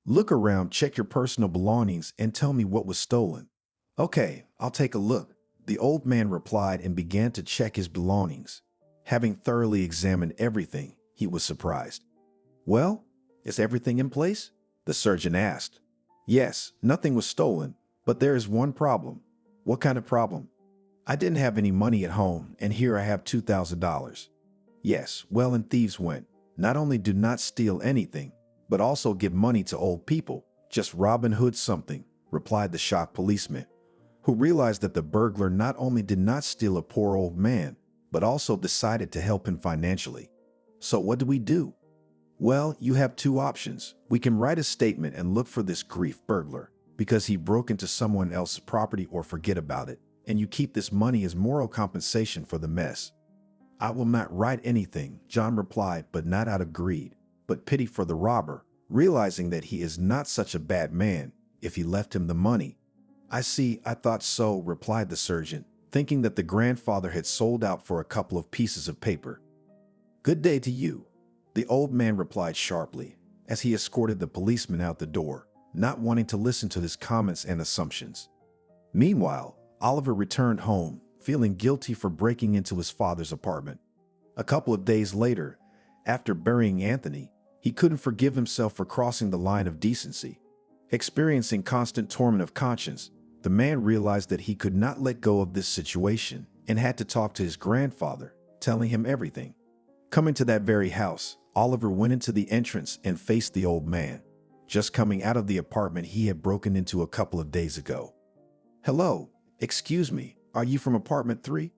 "Look around, check your personal belongings, and tell me what was stolen." "Okay, I'll take a look," the old man replied and began to check his belongings. Having thoroughly examined everything, he was surprised. "Well, is everything in place?" the sergeant asked. "Yes, nothing was stolen, but there is one problem." "What kind of problem?" "I didn't have any money at home, and here I have $2,000. "Yes, well, and thieves went. Not only do not steal anything, but also give money to old people. Just Robin Hood something," replied the shocked policeman, who realized that the burglar not only did not steal a poor old man, but also decided to help him financially. "So what do we do?" "Well, you have two options. We can write a statement and look for this grief burglar because he broke into someone else's property, or forget about it, and you keep this money as moral compensation for the mess." "I will not write anything," John replied, but not out of greed, but pity for the robber, realizing that he is not such a bad man if he left him the money. "I see, I thought so," replied the sergeant, thinking that the grandfather had sold out for a couple of pieces of paper. "Good day to you," the old man replied sharply, as he escorted the policeman out the door, not wanting to listen to his comments and assumptions. Meanwhile, Oliver returned home, feeling guilty for breaking into his father's apartment. A couple of days later, after burying Anthony, he couldn't forgive himself for crossing the line of decency. Experiencing constant torment of conscience, the man realized that he could not let go of this situation and had to talk to his grandfather, telling him everything. Coming to that very house, Oliver went into the entrance and faced the old man, just coming out of the apartment he had broken into a couple of days ago. "Hello, excuse me, are you from apartment 3?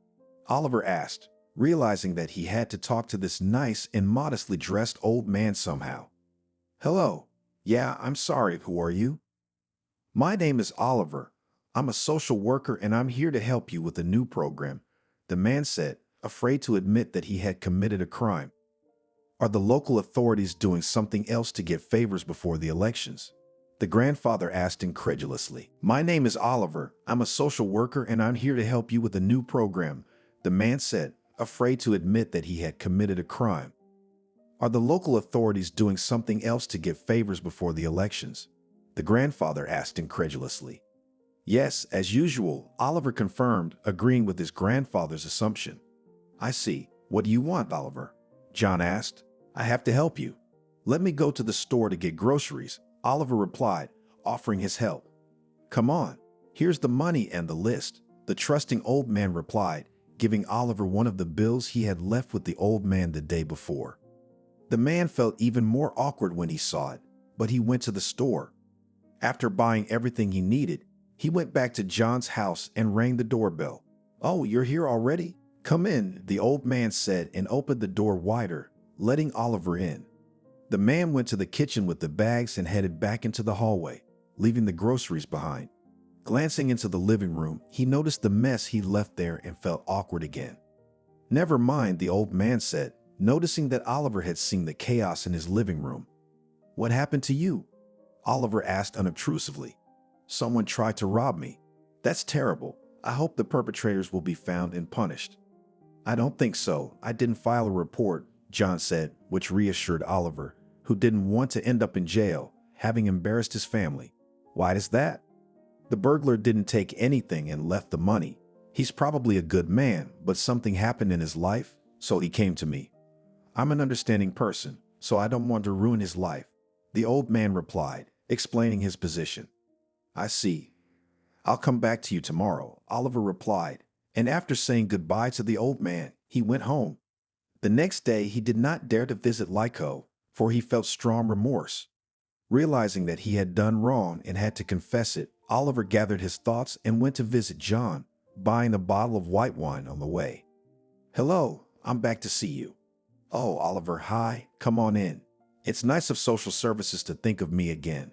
Oliver asked, realizing that he had to talk to this nice and modestly dressed old man somehow. "Hello. Yeah, I'm sorry, who are you?" "My name is Oliver. I'm a social worker and I'm here to help you with a new program," the man said, afraid to admit that he had committed a crime. "Are the local authorities doing something else to get favors before the elections?" the grandfather asked incredulously. "My name is Oliver. I'm a social worker and I'm here to help you with a new program," the man said, afraid to admit that he had committed a crime. "Are the local authorities doing something else to get favors before the elections?" the grandfather asked incredulously. "Yes, as usual," Oliver confirmed, agreeing with his grandfather's assumption. "I see. What do you want, Oliver?" John asked. "I have to help you." "Let me go to the store to get groceries," Oliver replied, offering his help. "Come on. Here's the money and the list," the trusting old man replied, giving Oliver one of the bills he had left with the old man the day before. The man felt even more awkward when he saw it, but he went to the store. After buying everything he needed, he went back to John's house and rang the doorbell. "Oh, you're here already?" "Come in," the old man said and opened the door wider, letting Oliver in. The man went to the kitchen with the bags and headed back into the hallway, leaving the groceries behind. Glancing into the living room, he noticed the mess he left there and felt awkward again. "Never mind," the old man said, noticing that Oliver had seen the chaos in his living room. "What happened to you?" Oliver asked unobtrusively. "Someone tried to rob me." "That's terrible. I hope the perpetrators will be found and punished." "I don't think so. I didn't file a report," John said, which reassured Oliver, who didn't want to end up in jail, having embarrassed his family. "Why is that?" "The burglar didn't take anything and left the money. He's probably a good man, but something happened in his life, so he came to me. I'm an understanding person, so I don't want to ruin his life," the old man replied, explaining his position. "I see. I'll come back to you tomorrow," Oliver replied, and after saying goodbye to the old man, he went home. The next day, he did not dare to visit Lyko, for he felt strong remorse. Realizing that he had done wrong and had to confess it, Oliver gathered his thoughts and went to visit John, buying a bottle of white wine on the way. "Hello, I'm back to see you." "Oh, Oliver, hi, come on in. It's nice of social services to think of me again."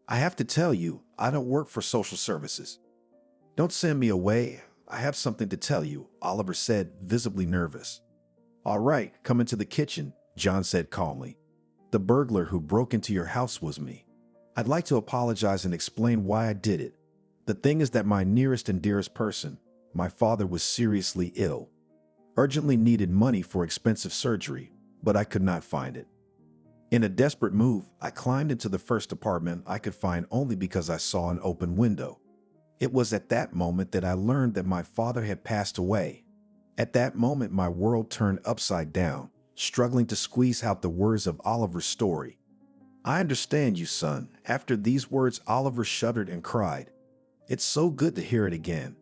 "I have to tell you, I don't work for social services." "Don't send me away. I have something to tell you," Oliver said, visibly nervous. "All right, come into the kitchen," John said calmly. "The burglar who broke into your house was me. I'd like to apologize and explain why I did it. The thing is that my nearest and dearest person, my father, was seriously ill. Urgently needed money for expensive surgery, but I could not find it. In a desperate move, I climbed into the first apartment I could find only because I saw an open window. It was at that moment that I learned that my father had passed away. At that moment, my world turned upside down, struggling to squeeze out the words of Oliver's story. "I understand you, son." After these words, Oliver shuddered and cried. "It's so good to hear it again.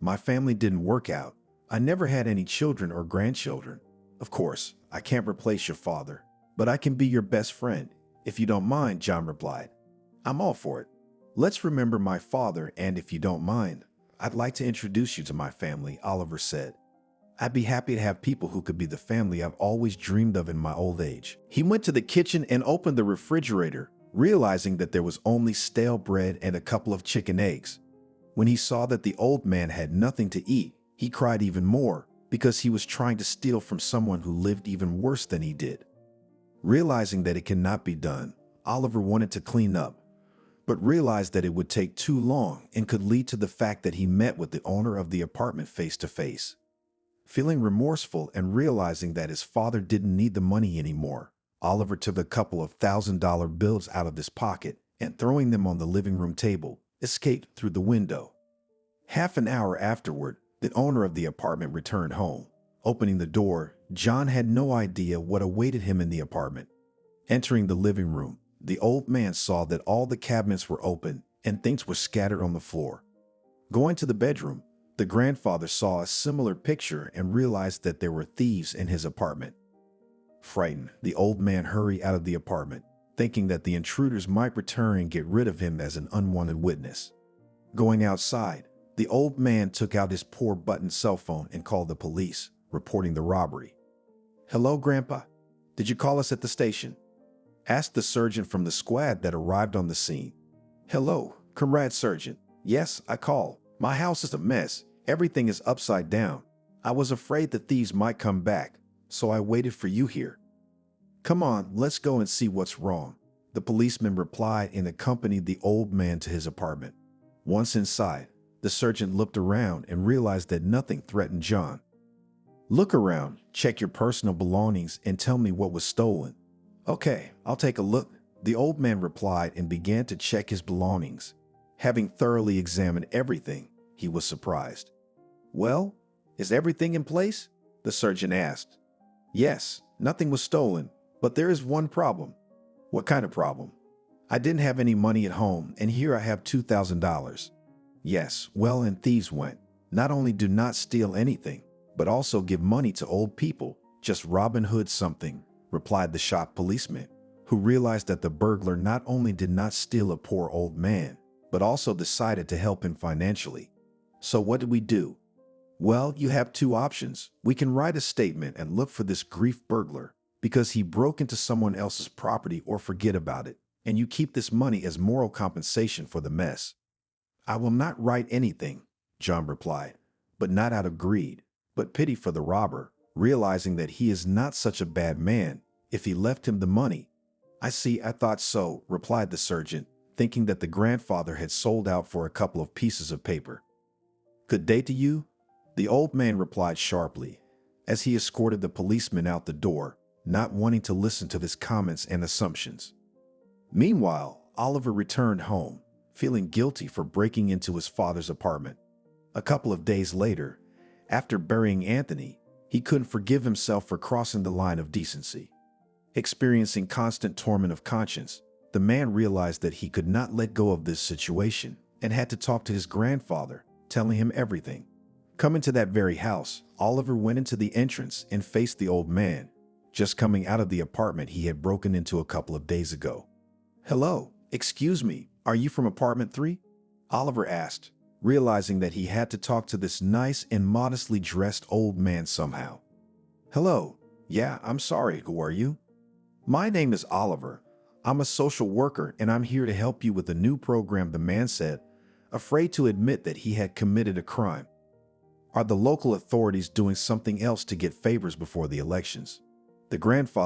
My family didn't work out. I never had any children or grandchildren. Of course, I can't replace your father, but I can be your best friend, if you don't mind," John replied. "I'm all for it. Let's remember my father, and if you don't mind, I'd like to introduce you to my family," Oliver said. "I'd be happy to have people who could be the family I've always dreamed of in my old age." He went to the kitchen and opened the refrigerator, realizing that there was only stale bread and a couple of chicken eggs. When he saw that the old man had nothing to eat, he cried even more because he was trying to steal from someone who lived even worse than he did. Realizing that it cannot be done, Oliver wanted to clean up, but realized that it would take too long and could lead to the fact that he met with the owner of the apartment face to face. Feeling remorseful and realizing that his father didn't need the money anymore, Oliver took a couple of $1,000 bills out of his pocket and, throwing them on the living room table, escaped through the window. Half an hour afterward, the owner of the apartment returned home. Opening the door, John had no idea what awaited him in the apartment. Entering the living room, the old man saw that all the cabinets were open and things were scattered on the floor. Going to the bedroom, the grandfather saw a similar picture and realized that there were thieves in his apartment. Frightened, the old man hurried out of the apartment, thinking that the intruders might return and get rid of him as an unwanted witness. Going outside, the old man took out his poor button cell phone and called the police, reporting the robbery. "Hello, Grandpa. Did you call us at the station?" asked the sergeant from the squad that arrived on the scene. "Hello, Comrade Sergeant. Yes, I called. My house is a mess. Everything is upside down. I was afraid the thieves might come back, so I waited for you here." "Come on, let's go and see what's wrong," the policeman replied and accompanied the old man to his apartment. Once inside, the sergeant looked around and realized that nothing threatened John. "Look around, check your personal belongings, and tell me what was stolen." "Okay, I'll take a look," the old man replied and began to check his belongings. Having thoroughly examined everything, he was surprised. "Well, is everything in place?" the sergeant asked. "Yes, nothing was stolen, but there is one problem." "What kind of problem?" "I didn't have any money at home, and here I have $2,000. "Yes, well, and thieves went. Not only do not steal anything, but also give money to old people, just Robin Hood something," replied the shop policeman, who realized that the burglar not only did not steal a poor old man, but also decided to help him financially. "So what did we do?" Well, you have two options. We can write a statement and look for this grief burglar because he broke into someone else's property, or forget about it, and you keep this money as moral compensation for the mess. I will not write anything, John replied, but not out of greed, but pity for the robber, realizing that he is not such a bad man if he left him the money. I see, I thought so, replied the sergeant, thinking that the grandfather had sold out for a couple of pieces of paper. Good day to you, the old man replied sharply, as he escorted the policeman out the door, not wanting to listen to his comments and assumptions. Meanwhile, Oliver returned home, feeling guilty for breaking into his father's apartment. A couple of days later, after burying Anthony, he couldn't forgive himself for crossing the line of decency. Experiencing constant torment of conscience, the man realized that he could not let go of this situation and had to talk to his grandfather, telling him everything. Coming to that very house, Oliver went into the entrance and faced the old man, just coming out of the apartment he had broken into a couple of days ago. "Hello, excuse me, are you from apartment 3? Oliver asked, realizing that he had to talk to this nice and modestly dressed old man somehow. "Hello, yeah, I'm sorry, who are you?" "My name is Oliver. I'm a social worker and I'm here to help you with a new program," the man said, afraid to admit that he had committed a crime. "Are the local authorities doing something else to get favors before the elections?" The grandfather